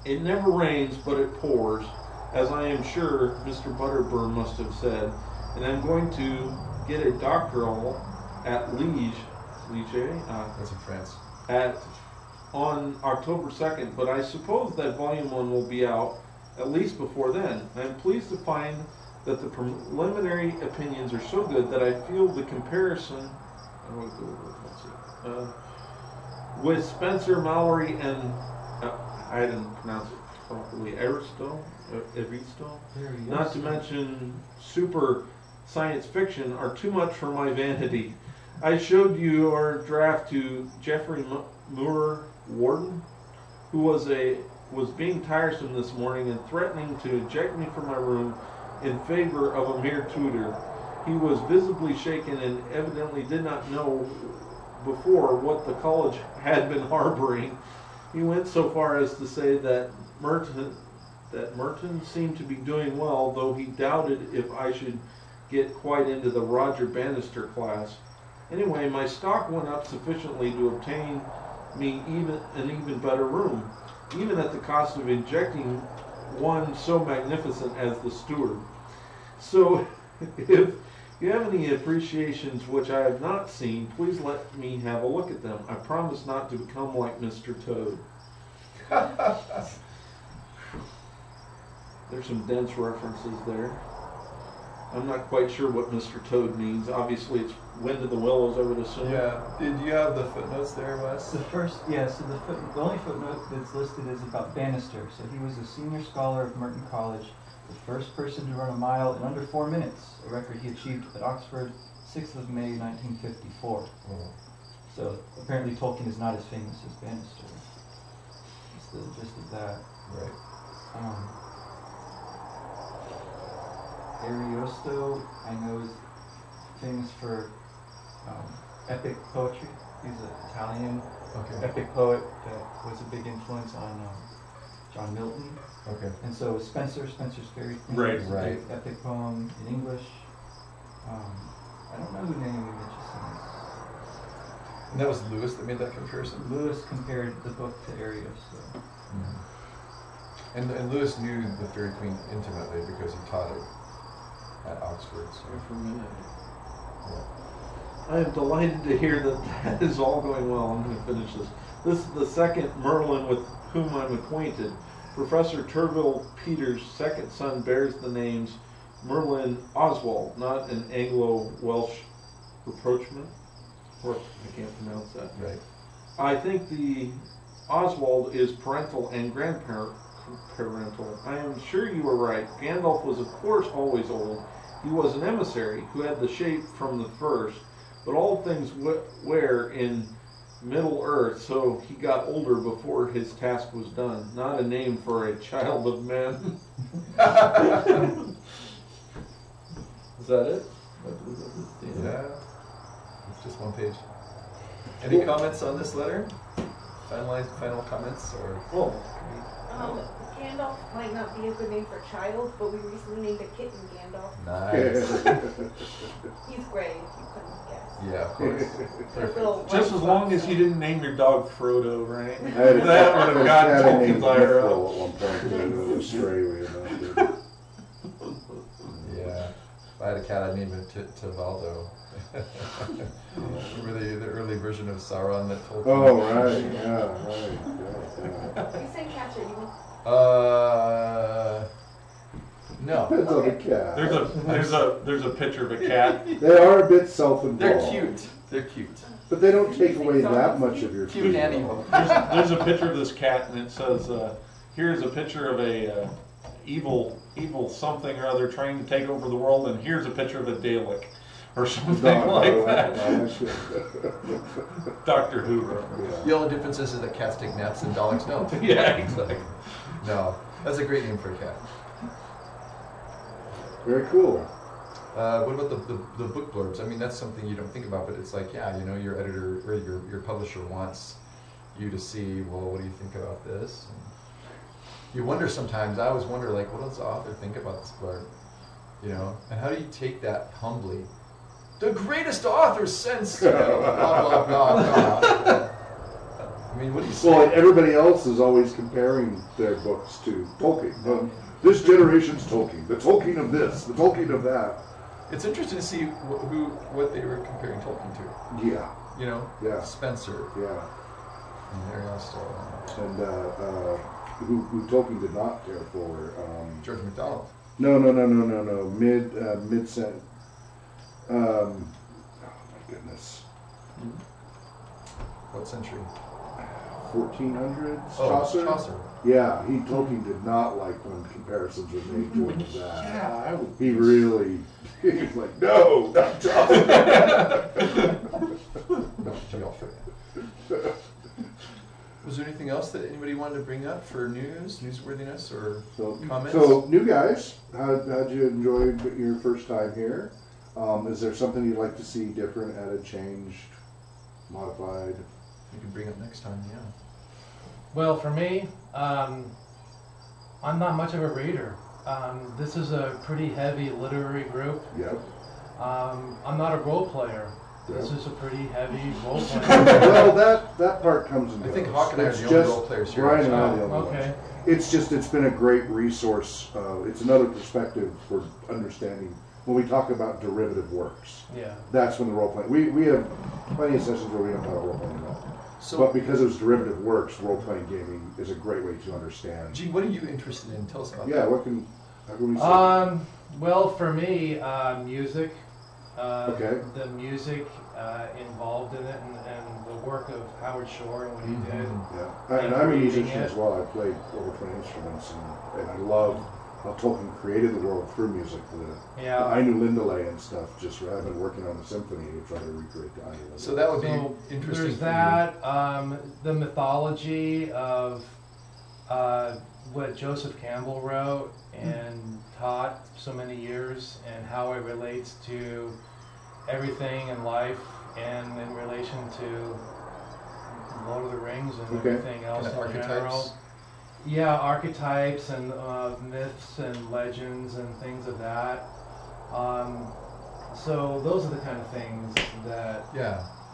It never rains, but it pours, as I am sure Mr. Butterburn must have said, and I'm going to get a doctoral at Liege, that's in France, on October 2nd, but I suppose that Volume 1 will be out at least before then. I am pleased to find that the preliminary opinions are so good that I feel the comparison with Spencer, Mallory, and I didn't pronounce it properly, Aristo, not to mention super science fiction, are too much for my vanity. I showed you our draft to Geoffrey Moore Warden, who was being tiresome this morning and threatening to eject me from my room in favor of a mere tutor. He was visibly shaken and evidently did not know before what the college had been harboring. He went so far as to say that Merton seemed to be doing well, though he doubted if I should get quite into the Roger Bannister class. Anyway, my stock went up sufficiently to obtain me an even better room, even at the cost of ejecting one so magnificent as the steward. So, if you have any appreciations which I have not seen, please let me have a look at them. I promise not to become like Mr. Toad. There's some dense references there. I'm not quite sure what Mr. Toad means. Obviously, it's Wind of the Willows, I would assume. Yeah. Did you have the footnotes there, Wes? The only footnote that's listed is about Bannister. So he was a senior scholar of Merton College, the first person to run a mile in under 4 minutes, a record he achieved at Oxford, 6th of May, 1954. So apparently Tolkien is not as famous as Bannister. That's the gist of that. Right. Ariosto, I know, is famous for epic poetry. He's an Italian epic poet that was a big influence on John Milton. Okay. And so Spencer's Fairy Queen, Right. epic poem in English. I don't know who Naomi Mitchison is. And that was Lewis that made that comparison? Lewis compared the book to Ariosto. Mm-hmm. And Lewis knew the Fairy Queen intimately because he taught it at Oxford. So. For a minute. Yeah. I am delighted to hear that is all going well. I'm going to finish this. This is the second Merlin with whom I'm acquainted. Professor Turville Peters' second son bears the names Merlin Oswald, not an Anglo-Welsh rapprochement. Or I can't pronounce that. Right. I think the Oswald is parental and grandparental. I am sure you were right. Gandalf was of course always old. He was an emissary who had the shape from the first, but all things wear in Middle Earth, so he got older before his task was done. Not a name for a child of men. Is that it? Yeah. It's just one page. Any comments on this letter? Final comments or? Gandalf might not be a good name for a child, but we recently named a kitten Gandalf. Nice. He's gray, you couldn't guess. Yeah, of course. Just as long as you didn't name your dog Frodo, right? That would have gotten Tolkien's ire at out. one point. It was stray we adopted. Yeah. If I had a cat, I'd name it Tevaldo. Remember the early version of Sauron that Tolkien? Oh, right. Yeah, right. You say cats are evil? No. Depends on the cat. There's a picture of a cat. They are a bit self-involved. They're cute. But they don't take away that much of your Cute and freedom. evil. There's a picture of this cat, and it says, "Here's a picture of a evil something or other trying to take over the world, and here's a picture of a Dalek." Or something like that. Doctor Who. Yeah. The only difference is that cats take naps and Daleks don't. Yeah, exactly. No, that's a great name for a cat. Very cool. What about the book blurbs? I mean, that's something you don't think about, but it's like, yeah, you know, your editor or your publisher wants you to see, well, what do you think about this? And you wonder sometimes, I always wonder, like, what does the author think about this blurb? You know, and how do you take that humbly? The greatest author since, you know, blah, blah, blah, blah. I mean, what do you say? Well, and everybody else is always comparing their books to Tolkien. This generation's Tolkien. The Tolkien of this. The Tolkien of that. It's interesting to see what they were comparing Tolkien to. Yeah. You know? Yeah. Spencer. Yeah. And Aristotle. And who Tolkien did not care for. George McDonald. No. Mid-cent. Oh my goodness. What century? 1400s. Oh, Chaucer. Yeah, Tolkien did not like when comparisons were made to him of that. Yeah, he was like, no, not Chaucer. Was there anything else that anybody wanted to bring up for newsworthiness, or comments? So, new guys, how'd you enjoy your first time here? Is there something you'd like to see different, added, changed, modified? You can bring up next time, yeah. Well, for me, I'm not much of a reader. This is a pretty heavy literary group. Yep. I'm not a role player. This is a pretty heavy role player. Well, that part comes and goes. I think Hawk and I are the only role players here. Brian and I are the only okay. ones. It's been a great resource. It's another perspective for understanding when we talk about derivative works. Yeah. That's when the role playing. We have plenty of sessions where we don't talk about role playing at all. So, but because it was derivative works, role playing gaming is a great way to understand. Gee, what are you interested in? Tell us about that. Yeah, how can we say? Well, for me, music. Okay. The music involved in it, and the work of Howard Shore and what he did. Yeah, and I'm a musician as well. I played over 20 instruments, and I love how Tolkien created the world through music. The Ainu-Lindale and stuff. Just I've been working on the symphony to try to recreate the Ainu-Lindale. So that would be interesting. There's that. The mythology of what Joseph Campbell wrote and taught so many years, and how it relates to everything in life and in relation to Lord of the Rings and everything else in general. Yeah, archetypes and myths and legends and things of that. So those are the kind of things that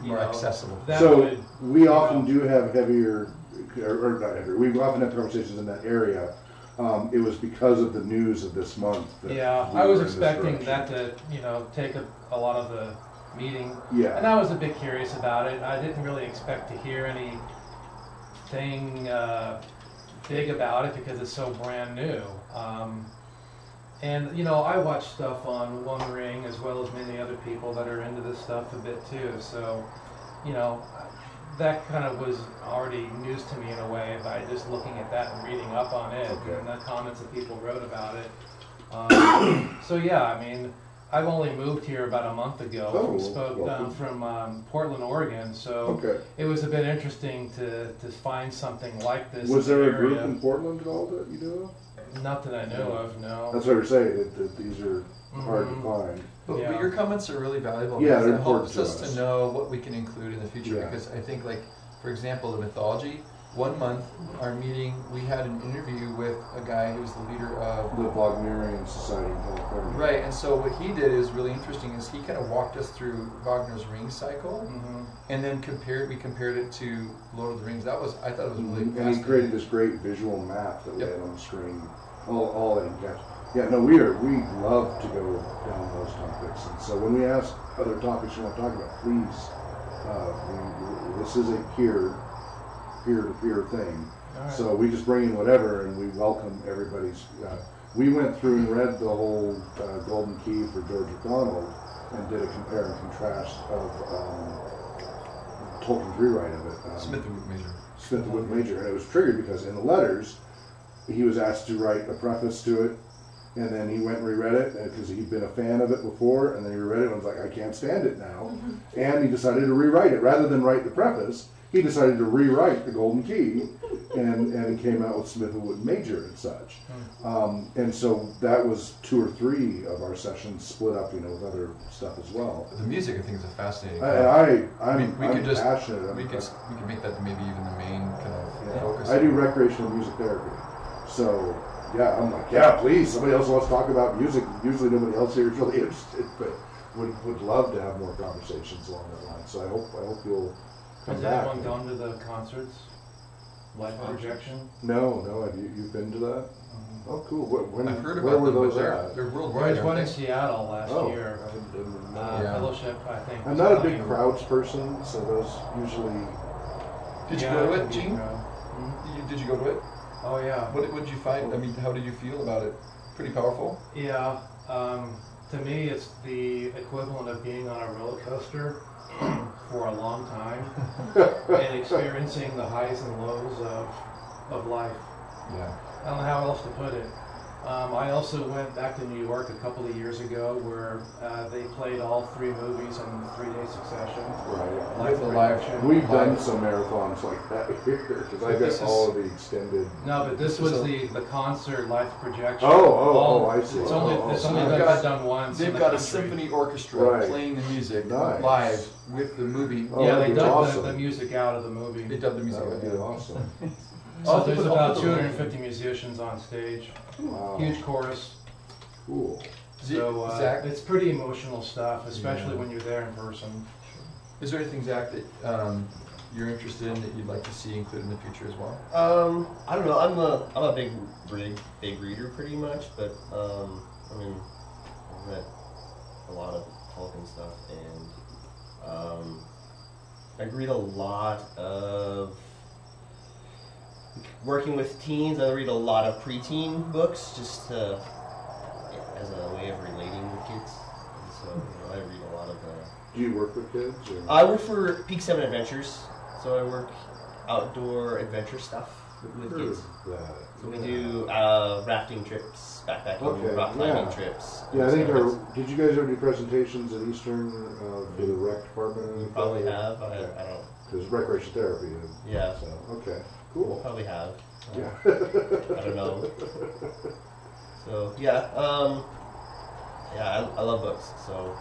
more accessible. So we often do have heavier, or not heavier. We often have conversations in that area. It was because of the news of this month. I was expecting that to take a lot of the meeting. Yeah. And I was a bit curious about it. I didn't really expect to hear anything big about it because it's so brand new. And I watch stuff on One Ring as well as many other people that are into this stuff a bit too. So you know, that kind of was already news to me in a way by just looking at that and reading up on it and the comments that people wrote about it. So yeah, I mean, I've only moved here about a month ago from Portland, Oregon, so it was a bit interesting to find something like this. Was there a group in Portland at all that you know of? Not that I know of, no. That's what we're saying, that these are hard to find. But your comments are really valuable. Yeah, because it helps us to know what we can include in the future. Because I think, like, for example, the mythology. 1 month, our meeting, we had an interview with a guy who was the leader of the Wagnerian Society in California. Right, and so what he did is really interesting. Is he kind of walked us through Wagner's Ring cycle, and then we compared it to Lord of the Rings. I thought it was really fascinating. And he created this great visual map that we had on the screen. All that he got. Yeah, no, we love to go down those topics, and so when we ask other topics you want to talk about, please, this is a peer-to-peer thing. Right. So we just bring in whatever, and we welcome everybody's. We went through and read the whole Golden Key for George McDonald, and did a compare and contrast of Tolkien's rewrite of it. Smith and Wood Major, and it was triggered because in the letters, he was asked to write a preface to it, and then he went and reread it because he'd been a fan of it before, and then he reread it and was like, I can't stand it now. And he decided to rewrite it. Rather than write the preface, he decided to rewrite the Golden Key, and came out with Smith and Wood Major and such. And so that was 2 or 3 of our sessions split up, with other stuff as well. The music, I think, is a fascinating. I'm passionate. We could make that maybe even the main kind of focus. I do recreational music therapy, so. Yeah, I'm like, please, somebody else wants to talk about music. Usually nobody else here is really interested, but would love to have more conversations along that line. So I hope you'll come back. Has anyone gone to the concerts? Live projection? No, you've been to that? Oh, cool. I've heard about where were them, those at? They're worldwide. There's one in Seattle last year. Fellowship, I think. I'm not a big crowds person, so those usually... Did you go to it, Gene? Did you go to it? Oh yeah. What did you find? I mean, how did you feel about it? Pretty powerful? Yeah. To me, it's the equivalent of being on a roller coaster for a long time and experiencing the highs and lows of life. Yeah. I don't know how else to put it. I also went back to New York a couple of years ago where they played all 3 movies in 3-day succession. Right. We've done some marathons like that here because I got all of the extended. No, but this was the concert live projection. I see. It's only been done once. They've got a symphony orchestra playing the music live with the movie. Yeah, they dubbed the music out of the movie. They dubbed the music out. That would be awesome. So there's about 250 musicians on stage. Wow. Huge chorus. Cool. So it's pretty emotional stuff, especially when you're there in person. Is there anything, Zach, that you're interested in that you'd like to see included in the future as well? I don't know. I'm a big reader pretty much, but I mean, I've read a lot of Tolkien stuff, and I read a lot of. Working with teens, I read a lot of preteen books just as a way of relating with kids. And so I read a lot of. Do you work with kids? Or? I work for Peak 7 Adventures, so I work outdoor adventure stuff with kids. So we do rafting trips, backpacking, rock climbing trips. Yeah, I think. Did you guys ever do presentations at Eastern for the rec department? We probably have. I don't. Because recreation therapy. Yeah. So, okay. Cool. We'll probably have. Yeah. I don't know. So I love books. So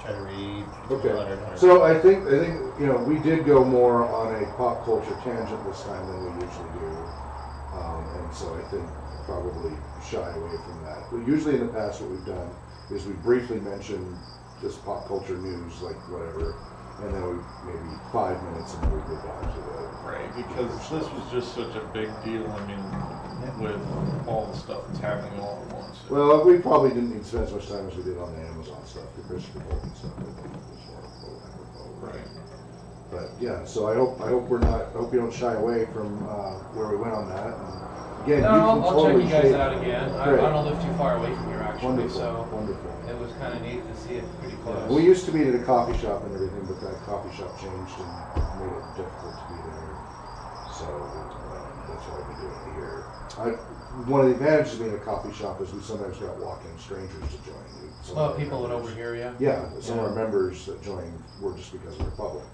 try to read. Okay. So I think we did go more on a pop culture tangent this time than we usually do, and so I think probably shy away from that. But usually in the past, what we've done is we briefly mention just pop culture news, like whatever. And then we maybe 5 minutes and then we go back to the... Right, because this was just such a big deal, I mean, with all the stuff that's happening all at once. Well, we probably didn't need to spend as much time as we did on the Amazon stuff, the Christopher Tolkien stuff. Right. But yeah, so I hope you don't shy away from where we went on that. And again, I'll check you guys out again. I don't live too far away from here, actually. actually, Wonderful, so wonderful. it was kind of neat to see it pretty close. We used to meet at a coffee shop and everything, but that coffee shop changed and made it difficult to be there. So that's why we do it here. One of the advantages of being a coffee shop is we sometimes got walk-in strangers to join. Well, people would overhear you. Yeah, some of our members that joined were just because we're public.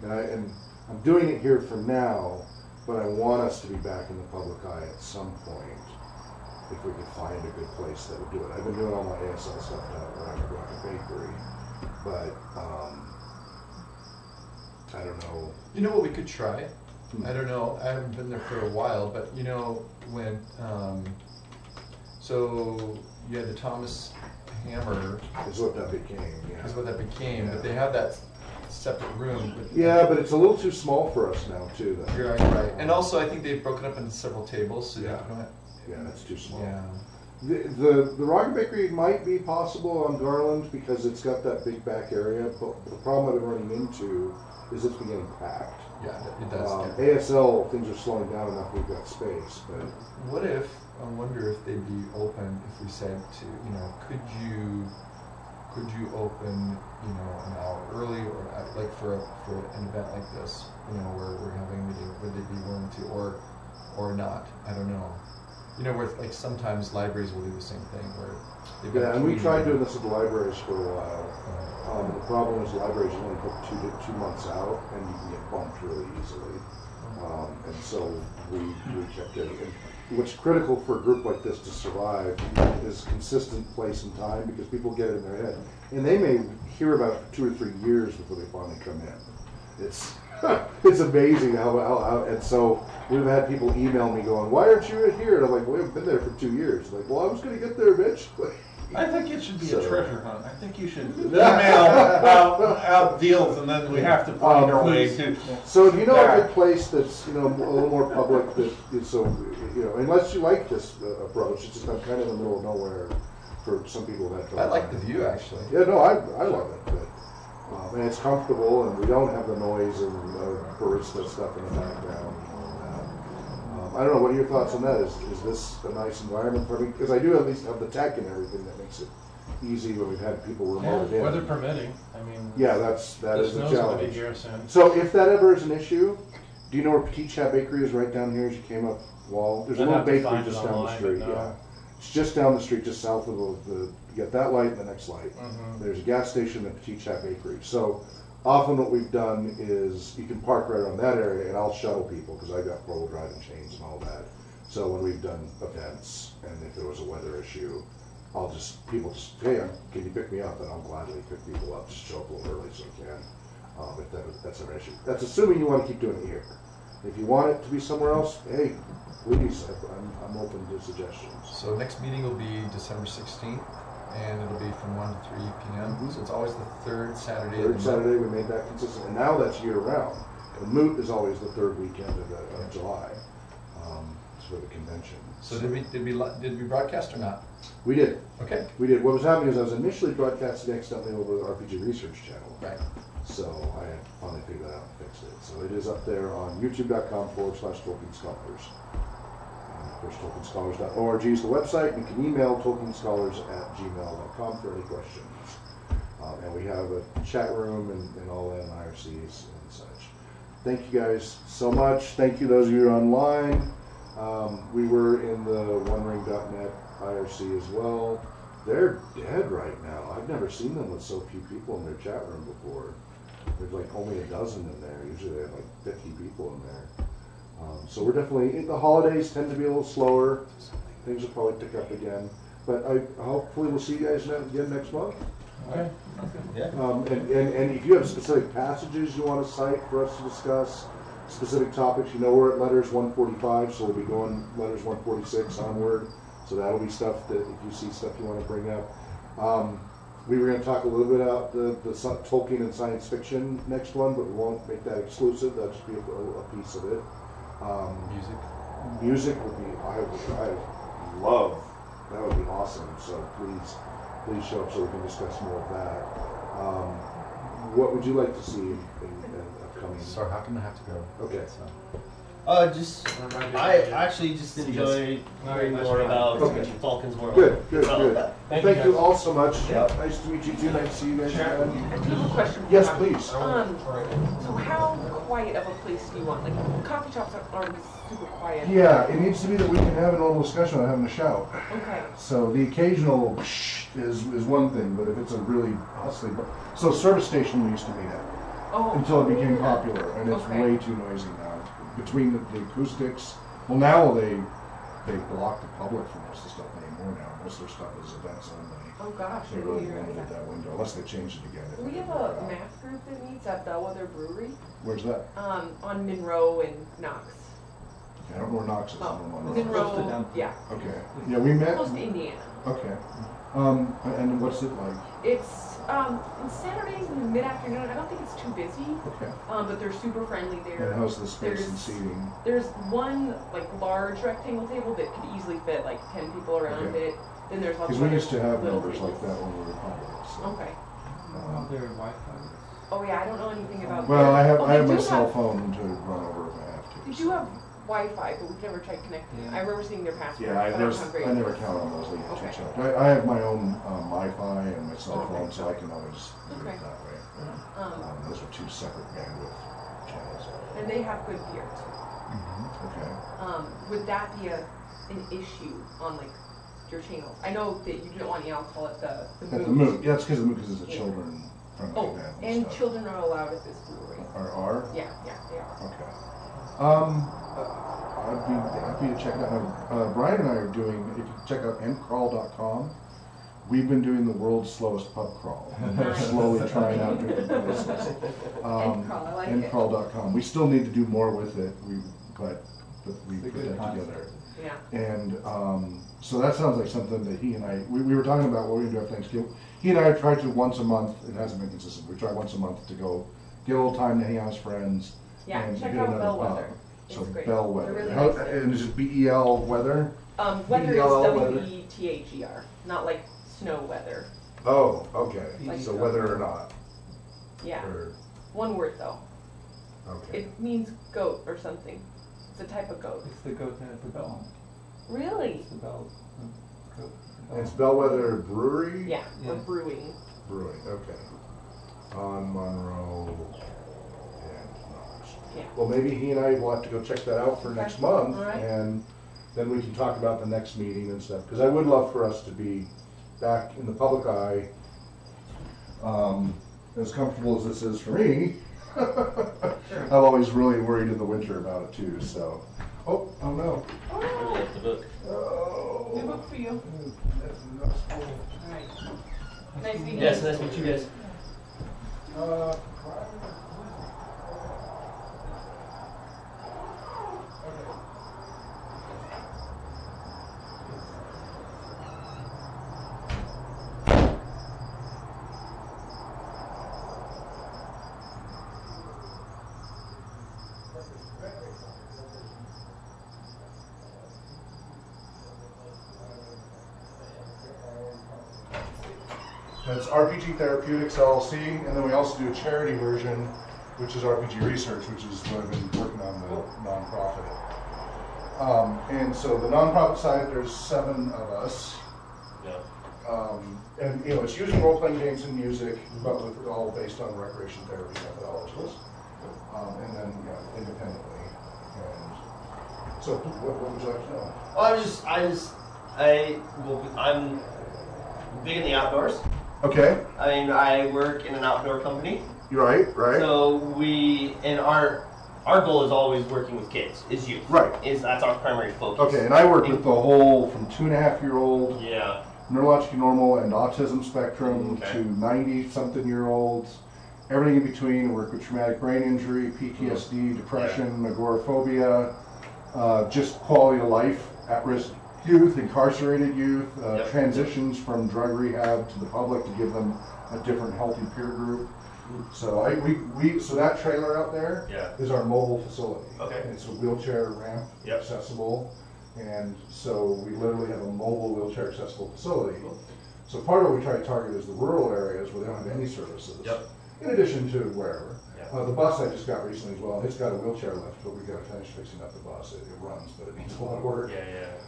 And I'm doing it here for now, but I want us to be back in the public eye at some point if we could find a good place that would do it. I've been doing all my ASL stuff now around the Rocket Bakery, but I don't know. You know what we could try? I don't know. I haven't been there for a while, but you know when. So you had the Thomas Hammer. Is what that became. Yeah. Is what that became. Yeah. But they have that separate room. But yeah, but it's a little too small for us now too. Though. You're right. And also, I think they've broken up into several tables. So yeah. Yeah, that's too small. Yeah. The Rocket Bakery might be possible on Garland because it's got that big back area, but the problem I've been running into is it's beginning packed. Yeah, it does. ASL, things are slowing down enough, we've got space. But what if, I wonder if they'd be open if we said to, you know, could you open, you know, an hour early or like for an event like this, you know, where we're having a meeting, would they be willing to or not? I don't know. You know, where like sometimes libraries will do the same thing where they've got and we tried doing this at the libraries for a while. The problem is libraries only book 2 months out, and you can get bumped really easily. And so we kept getting it. What's critical for a group like this to survive is consistent place and time, because people get it in their head, and they may hear about it for 2 or 3 years before they finally come in. It's it's amazing how and so we've had people email me going, "Why aren't you here?" And I'm like, "We haven't been there for 2 years." Like, well, I was going to get there eventually. I think it should be a treasure hunt. I think you should email out deals, and then we have to find our way to. So, do you know a good place that's a little more public that is so unless you like this approach, it's just I'm kind of in the middle of nowhere for some people that. I like the view actually. Yeah, no, I love it, but and it's comfortable, and we don't have the noise and barista stuff in the background. I don't know, what are your thoughts on that? Is this a nice environment for me? Because I do at least have the tech and everything that makes it easy when we've had people remote in. Weather permitting. I mean, yeah, that is a challenge. Here soon. So if that ever is an issue, do you know where Petit Chat Bakery is right down here as you came up wall? There's a little bakery just down the street. Yeah, it's just down the street, just south of you get that light and the next light. There's a gas station and Petit Chat Bakery. So often what we've done is you can park right around that area, and I'll shuttle people because I've got four-wheel driving chains and all that. So when we've done events, and if there was a weather issue, people just, hey, can you pick me up? And I'll gladly pick people up, just show up a little early so I can, if that's an issue. That's assuming you want to keep doing it here. If you want it to be somewhere else, hey, please, I'm open to suggestions. So next meeting will be December 16th. And it'll be from 1 to 3 p.m. So it's always the third Saturday. Third Saturday, we made that consistent, and now that's year round. The Moot is always the third weekend of July. It's for the convention. So did we broadcast or not? We did. Okay. We did. What was happening is I was initially broadcasting accidentally over the RPG Research channel. Right. So I had finally figured that out and fixed it. So it is up there on youtube.com/Tolkien Scholars. Of course, TolkienScholars.org is the website. You can email TolkienScholars@gmail.com for any questions. And we have a chat room and all that in IRCs and such. Thank you guys so much. Thank you those of you who are online. We were in the OneRing.net IRC as well. They're dead right now. I've never seen them with so few people in their chat room before. There's like only a dozen in there. Usually they have like 50 people in there. So we're definitely, the holidays tend to be a little slower. Things will probably pick up again. But hopefully we'll see you guys again next month. Okay. Yeah. And if you have specific passages you want to cite for us to discuss, specific topics, we're at letters 145, so we'll be going letters 146 onward. So that'll be stuff that if you see stuff you want to bring up. We were going to talk a little bit about the Tolkien and science fiction next one, but we won't make that exclusive. That'll just be a piece of it. Music would be, I love, that would be awesome. So please show up so we can discuss more of that. What would you like to see in upcoming? Sorry, how come I have to go? Okay. So. I actually just enjoy learning more about Tolkien's world. Good. Thank you guys. all so much. Yep. Nice to meet you too. Nice to see you guys. I do have a question. Yes, please. So how quiet of a place do you want? Like coffee shops aren't super quiet. Yeah, it needs to be that we can have a normal discussion without having to shout. Okay. So the occasional shh is one thing, but if it's a really hustling, so service station we used to meet at until it became popular, and it's way too noisy now. Between the acoustics, well now they block the public from most of the stuff anymore now. Most of their stuff is events only. Oh gosh, They really limited that window, unless they changed it again. We have a math group that meets at Bellwether Brewery. Where's that? On Monroe and Knox. I don't know where Knox is. Monroe, yeah. Okay. Yeah, we met. Close to Indiana. Okay. And what's it like? It's on Saturdays in the mid-afternoon. I don't think it's too busy. Okay. But they're super friendly there. And how's the space and seating? There's one like large rectangle table that could easily fit like 10 people around it. Then there's lots of because we used to have little numbers tables. like that when we were public. So. Okay. Their Wi-Fi. Oh yeah, I don't know anything about. Well, I have they my do cell phone to run over if I have to. They do have Wi-Fi, but we've never tried connecting. I remember seeing their password. Yeah, I never count on those. I have my own Wi-Fi and my cell phone, so I can always do it that way. Those are two separate bandwidth channels. And they have good beer. Okay. Would that be an issue on like your channels? I know that you don't want any alcohol at the Moot. At the Moot, yeah, it's because the Moot is a children-friendly event. And children are allowed at this brewery. Are? Yeah, they are. Okay. I'd be happy to check it out. Brian and I are doing, if you check out mcrawl.com, we've been doing the world's slowest pub crawl. Slowly trying out different places. Mcrawl, I like it. mcrawl.com. We still need to do more with it. We're glad that we put that together. Yeah. And so that sounds like something that he and I, we were talking about what we're going to do after Thanksgiving. He and I have tried to once a month, it hasn't been consistent, we try once a month to go get a little time to hang out with friends. Yeah, and check get out another Bellwether. pub. It's So great. Bellwether. Really How, nice there. and is it B-E-L weather? Weather is B-E-L-L weather? W-E-T-H-E-R, not like snow weather. Oh, okay. Like- So whether or not. Yeah. Or, One word though. okay. It means goat or something. It's a type of goat. It's the goat that at the bell. Really? It's the bell. The goat. And it's Bellwether Brewery? Yeah, we're Yeah. brewing. Brewing, okay. On Monroe and Knox. Yeah. Well, maybe he and I will have to go check that out for next month, All right. and then we can talk about the next meeting and stuff. Because I would love for us to be back in the public eye, as comfortable as this is for me. I'm always really worried in the winter about it too. So, oh no. Oh, That's the book. Oh. new book for you. That's not cool. All right. Nice meeting you. Yes, nice to meet you guys. That's RPG Therapeutics LLC, and then we also do a charity version, which is RPG Research, which is what I've been working on, the nonprofit. And so the nonprofit side, there's 7 of us. Yeah. And you know, it's using role-playing games and music, but all based on recreation therapy methodologies. And then independently. And so, what would you like to know? Well, I'm big in the outdoors. Okay, I mean, I work in an outdoor company. you're right. So our goal is always working with kids, is youth. Right. That's our primary focus. Okay, and I work with the whole from 2.5-year-old Yeah. neurologically normal and autism spectrum Okay. to 90-something-year-olds, everything in between. I work with traumatic brain injury, PTSD, depression, agoraphobia, just quality of life, at-risk youth, incarcerated youth, transitions from drug rehab to the public to give them a different healthy peer group. So so that trailer out there is our mobile facility. Okay. It's a wheelchair ramp accessible. And so we literally have a mobile wheelchair accessible facility. So part of what we try to target is the rural areas where they don't have any services. Yep. in addition to wherever. Yeah. The bus I just got recently as well, and it's got a wheelchair lift, but we got to finish fixing up the bus. It runs, but it needs a lot of work.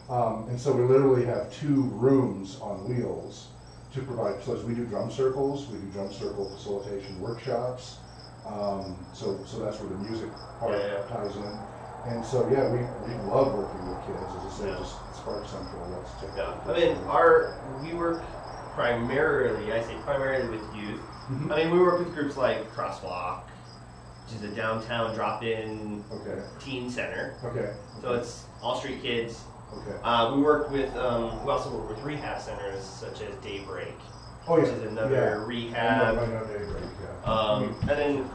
And so we literally have 2 rooms on wheels to provide, so as we do drum circles, we do drum circle facilitation workshops. So that's where the music part ties in. And so we love working with kids. As I say, just Spark Central. That's typical. I mean, we work primarily with youth. Mm-hmm. I mean, we work with groups like Crosswalk, which is a downtown drop-in teen center. Okay. So it's all street kids. Okay. We also work with rehab centers such as Daybreak, which is another rehab. I know Daybreak. Yeah. And then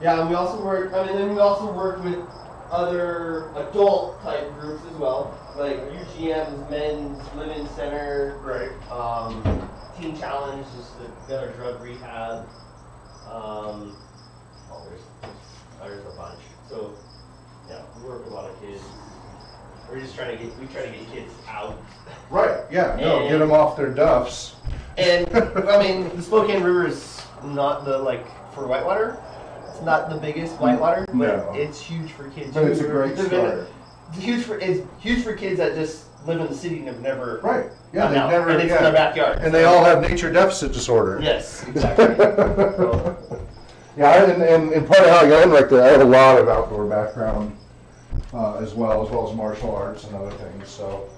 and we also work with other adult type groups as well, like UGM's Men's Living Center, right? Teen Challenge is the drug rehab. There's a bunch. So we work with a lot of kids. We try to get kids out. Right. Yeah. No. Get them off their duffs. And I mean, the Spokane River is not for whitewater. It's not the biggest whitewater, but it's huge for kids. But it's a great start. It's huge for kids that just live in the city and have never and it's in their backyard. And they all have nature deficit disorder. Yes, exactly. And part of how I got in right there, I have a lot of outdoor background as well as martial arts and other things. So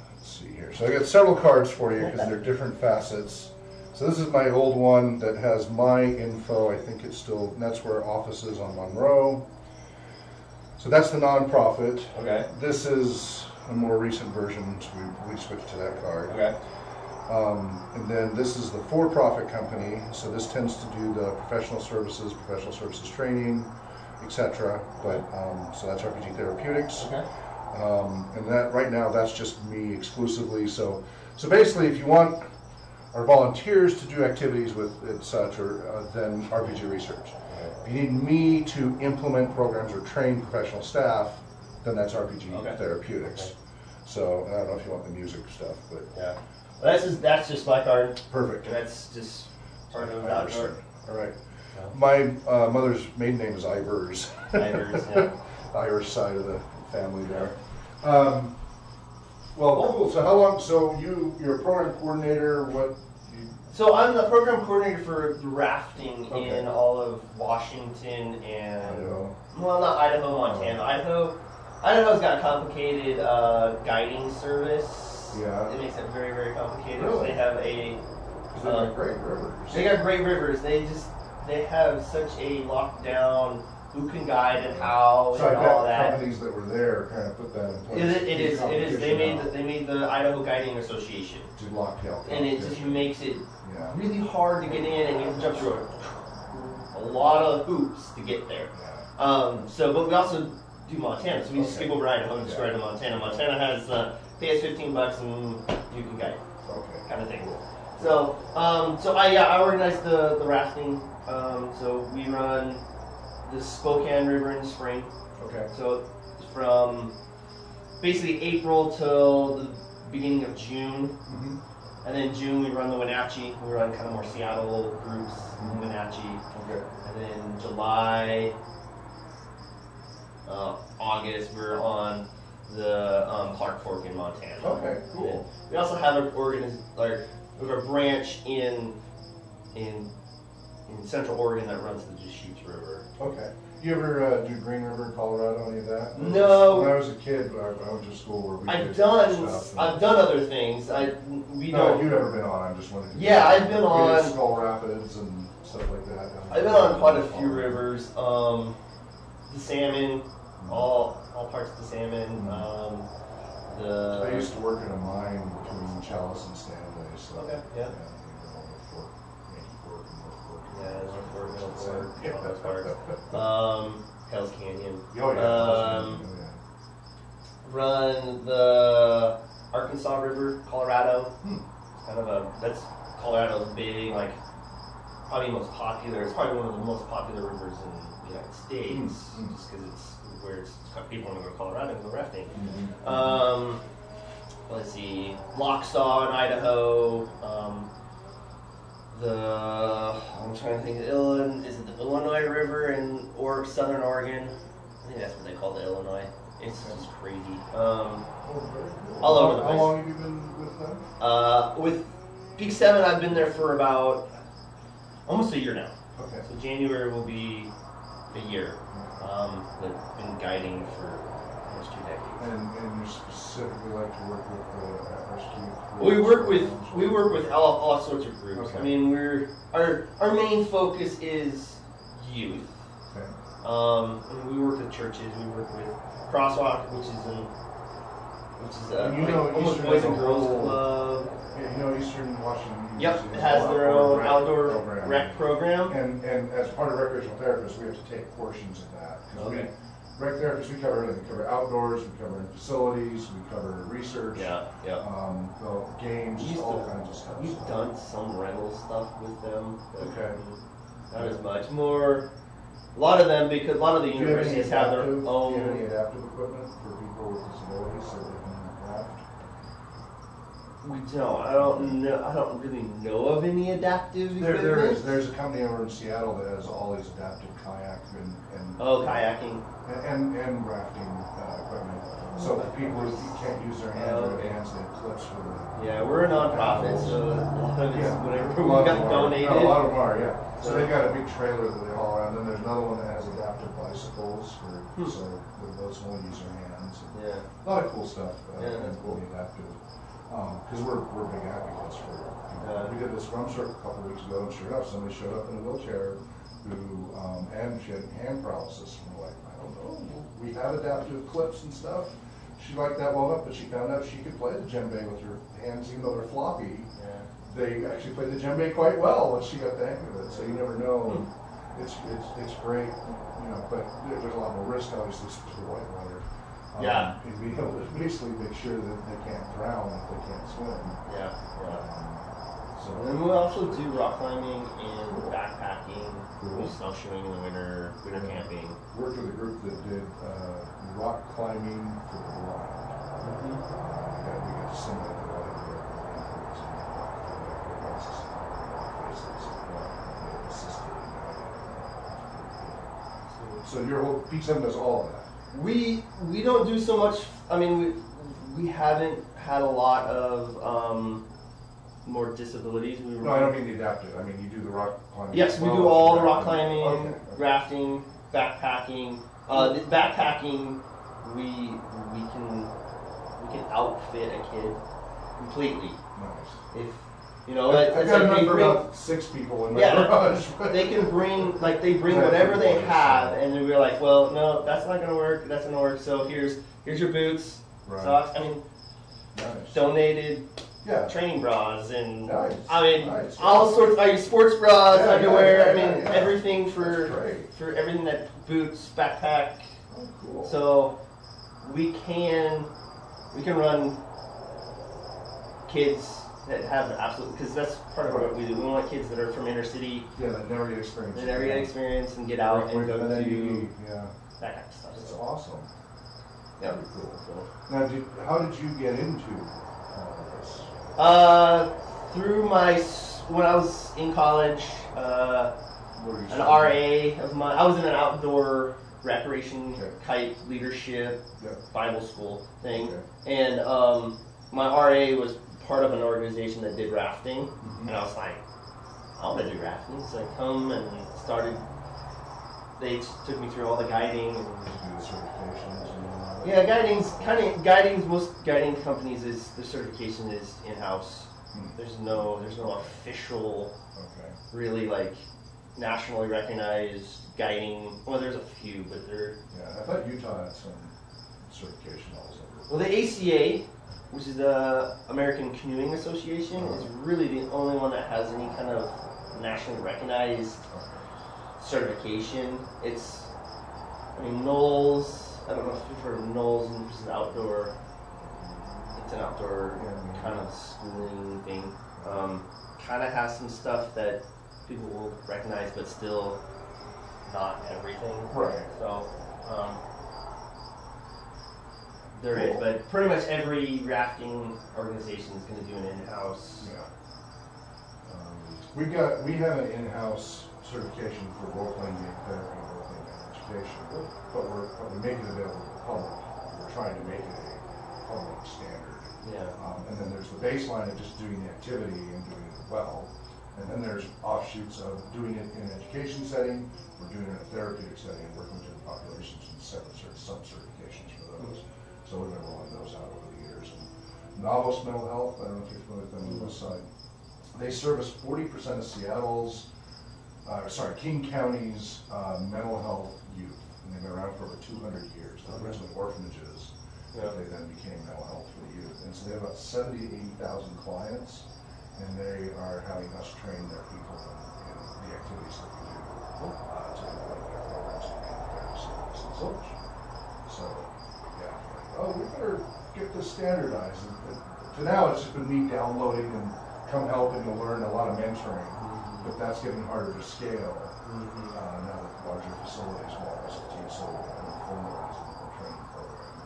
let's see here. So I got several cards for you because they're different facets. So this is my old one that has my info. I think it's still, that's where office is on Monroe. So that's the nonprofit. Okay. This is a more recent version, so we switched to that card. Okay. And then this is the for-profit company. So this tends to do the professional services training, etc. But so that's RPG Therapeutics. Okay. And that right now that's just me exclusively. So basically, if you want our volunteers to do activities with it such, or then RPG Research. If you need me to implement programs or train professional staff, then that's RPG Therapeutics. Okay. So I don't know if you want the music stuff, but that's just my card. Perfect. That's just part of the outdoor. All right. My mother's maiden name is Ivers. Ivers, yeah. Irish side of the family there. Well, so how long? So you're a program coordinator. What? So I'm the program coordinator for the rafting in all of Washington and Idaho. Well, not Idaho, Montana. Idaho's got a complicated guiding service. Yeah. It makes it very, very complicated. Really? They have they got great rivers. They got great rivers. They have such a lockdown. Who can guide and how so and all that. Companies that were there kind of put that in place. It is. They made the Idaho Guiding Association. To lock down. And it just makes it really hard to get in, and you have to jump through a lot of hoops to get there. But we also do Montana, so we just skip over Idaho and just go right to Montana. Montana has pay us $15 and you can guide, kind of thing. So I organize the rafting. So we run the Spokane River in the spring. Okay. So from basically April till the beginning of June. Mm-hmm. And then June we run the Wenatchee. We run kind of more Seattle groups in Wenatchee. Okay. And then July, August we're on the Clark Fork in Montana. Okay, cool. We also have a branch in Central Oregon that runs the Deschutes River. Okay. You ever do Green River, Colorado, any of that? No. When I was a kid, I went to school where we I've did done stuff. I've done other things. You've never been on. I'm just wondering. Yeah, I've been on Skull Rapids and stuff like that. I've been on quite a few rivers. The salmon, all parts of the salmon. I used to work in a mine between Chalice and Stanley. So okay. Yeah. Hell's Canyon. Run the Arkansas River, Colorado. That's Colorado's big, probably most popular. It's probably one of the most popular rivers in the United States, just because it's where people want to go to Colorado and go rafting. let's see, Locksaw in Idaho. I'm trying to think. Is it the Illinois River in Southern Oregon? I think that's what they call the Illinois. It's just crazy. All over the place. How long have you been with them? With Peak 7, I've been there for about almost a year now. Okay. So January will be a year. But been guiding for almost 2 decades. And you specifically like to work with the at-risk youth? We work with all sorts of groups. Okay. I mean, our main focus is youth. Okay. And we work with churches. We work with Crosswalk, which is almost Eastern Boys and as a Girls whole- Club. Yeah, Eastern Washington. Yep, University it has their own outdoor program. rec program. And as part of recreational therapists, we have to take portions of that. 'Cause Okay. Rec therapists, we cover everything. We cover outdoors, we cover facilities, we cover research, Yeah. games, Used all to- kinds of stuff. We've done some rental stuff with them. But Okay. Not as much. More. A lot of them, because a lot of the Do you have any universities have their adaptive- Do you have any own. adaptive equipment for people with disabilities so they can craft? We don't. I don't know. I don't really know of any adaptive There equipment. is. There's a company over in Seattle that has all these adaptive kayak and Oh, kayaking. and rafting equipment. So for people who can't use their hands or their hands, they have clips for the. Yeah, we're a nonprofit, so a lot of it's whatever A we lot of got them are. donated. No, a lot of them are, yeah. So they've got a big trailer that they haul around. Then there's another one that has adaptive bicycles so those only use their hands. And Yeah. a lot of cool stuff. Yeah, that's cool. Adaptive. Because we're big advocates for. We did this rum circle a couple weeks ago, and sure enough, somebody showed up in a wheelchair who and she had hand paralysis. And we're like, I don't know. We have adaptive clips and stuff. She liked that well enough, but she found out she could play the djembe with her hands, even though they're floppy. Yeah. They actually played the djembe quite well once she got the hang of it. So you never know. It's great, but there's a lot more risk, obviously, to the white water. Yeah. And being able to basically make sure that they can't drown if they can't swim. Yeah. So And then we also do rock climbing and backpacking. Cool. We snowshoeing in the winter camping. worked with a group that did rock climbing for the blind. We got to simulate the blind So your whole P7 does all of that. We don't do so much. I mean, we haven't had a lot of more disabilities. No, I don't mean the adaptive. I mean you do the rock climbing. Yes, we do all the rock climbing, Okay. rafting, backpacking. The backpacking, we can outfit a kid completely. Nice. If you know, I've it's got like enough they for bring, about 6 people in my Yeah, garage. they can bring Exactly whatever they what it is. have, and then we're like, well, no, that's not gonna work. That's gonna work. So here's your boots, Right. socks. I mean, Nice. donated Yeah. training bras and Nice. I mean Nice. all sorts. I use sports bras, Yeah, underwear. yeah, I mean yeah. everything That's for great. everything that boots, backpack. Oh, cool. So we can run kids that have absolute, because that's part of what we do. We want kids that are from inner city, Yeah, that never get experience. that never get experience and get out and go to Yeah. that kind of stuff. That's So, awesome. yeah. Very cool. Now, how did you get into this? Through when I was in college, What were you an studying? RA of mine. I was in an outdoor recreation Okay. type leadership Yeah. Bible school thing, Okay. and my RA was part of an organization that did rafting, Mhm. and I was like, I want to do rafting, so I come and started. They took me through all the guiding. And, Did you do the certifications and all that? yeah, guiding. Most guiding companies is the certification is in house. There's no official, Okay. really like nationally recognized guiding. Well, there's a few, but they're Yeah, I thought Utah had some certification also. well. The ACA, which is the American Canoeing Association, is really the only one that has any kind of nationally recognized certification. It's, I mean, Knowles. I don't know if you've heard of Knowles, which is outdoor. It's an outdoor kind of schooling thing. Kind of has some stuff that people will recognize, but still not everything. Right. So, There is, but pretty much every rafting organization is going to do an in-house. Yeah. We have an in-house certification for role-playing game therapy and role-playing game education, but we make it available to the public. We're trying to make it a public standard. Yeah. And then there's the baseline of just doing the activity and doing it well. And then there's offshoots of doing it in an education setting, or doing it in a therapeutic setting, and working with different populations and separate sub-certifications for those. So we're going to roll those out over the years. And Novice Mental Health, I don't know if you're familiar with them on the west side. They service 40% of King County's mental health youth. And they've been around for over 200 years. They're originally orphanages. Yeah. They then became mental health for the youth. And so they have about 70 to 80,000 clients. And they are having us train their people in the activities that we do to implement their programs and their service and such. So, yeah, we better get this standardized. And to now, it's just been me downloading and come help and learn a lot of mentoring, but that's getting harder to scale now that larger facilities, more SLT, so formalized the training program.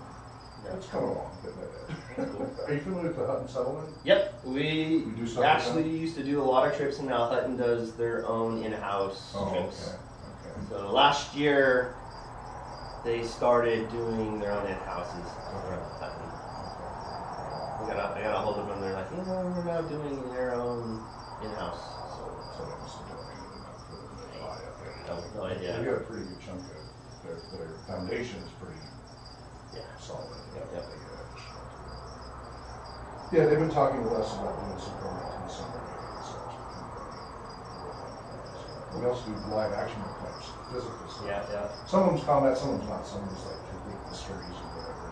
Yeah. It's coming along bit by bit. Are you familiar with the Hutton Settlement? Yep, we actually used to do a lot of trips, and now Hutton does their own in-house trips. Okay. So last year, they started doing their own in-houses. I got a hold of them. They're like, we're now doing their own in-house. So they must have donated enough for them to buy up. No idea. They got a pretty good chunk of their foundation is pretty solid. Yeah, they've been talking with us about doing some programs in the summer and such. We also do live action clips, physical stuff. Yeah. Some of them's combat, some of them's not. Some of them's like complete mysteries or whatever.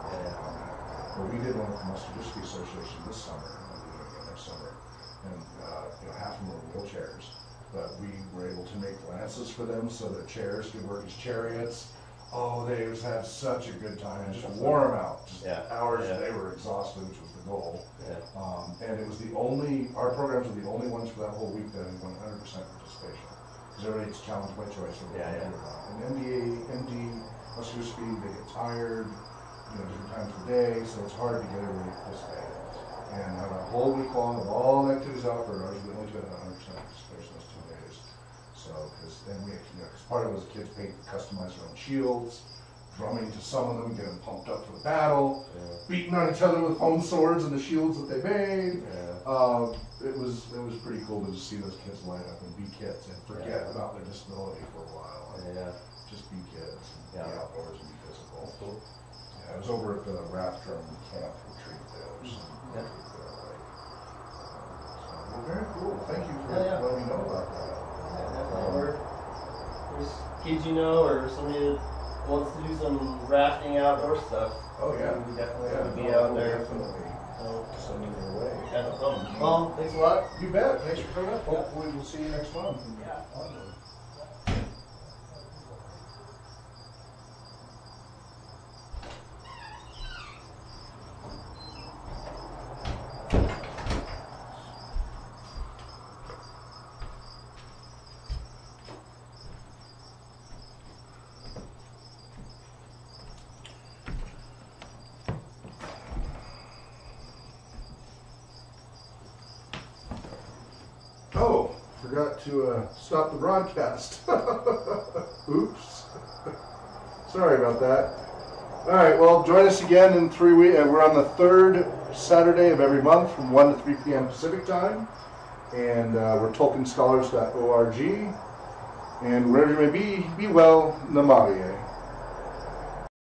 But we did one with the Mustard District Association this summer, and we'll do it again next summer. And half of them were wheelchairs, but we were able to make lances for them so that chairs could work as chariots. Oh, they just had such a good time, and just wore them out. Just hours, they were exhausted, which was the goal. Yeah. And it was our programs were the only ones for that whole week that had 100% participation. Because everybody gets challenged by choice. And MD, muscular speed, they get tired, different times of the day, so it's hard to get everybody to participate. And a whole week long of all the activities offered, ours, we only got 100% participation those 2 days. So, because part of it was the kids customize their own shields, drumming to some of them, get them pumped up for the battle, beating on each other with foam swords and the shields that they made. It was pretty cool to just see those kids light up and be kids and forget about their disability for a while. Just be kids and be outdoors and be physical. Cool. Yeah, I was over at the Raft Drum Camp retreat there. Very cool. Thank you for letting me know about that. Or there's kids or somebody that wants to do some rafting outdoor stuff. Oh yeah, we definitely be out there. Definitely. Sending your way. Well, thanks a lot. You bet. Thanks for coming up. Hopefully we'll see you next month. Forgot to stop the broadcast. Oops. Sorry about that. All right, well, join us again in 3 weeks. We're on the 3rd Saturday of every month from 1 to 3 p.m. Pacific time. And we're TolkienScholars.org. And wherever you may be well, Namaste.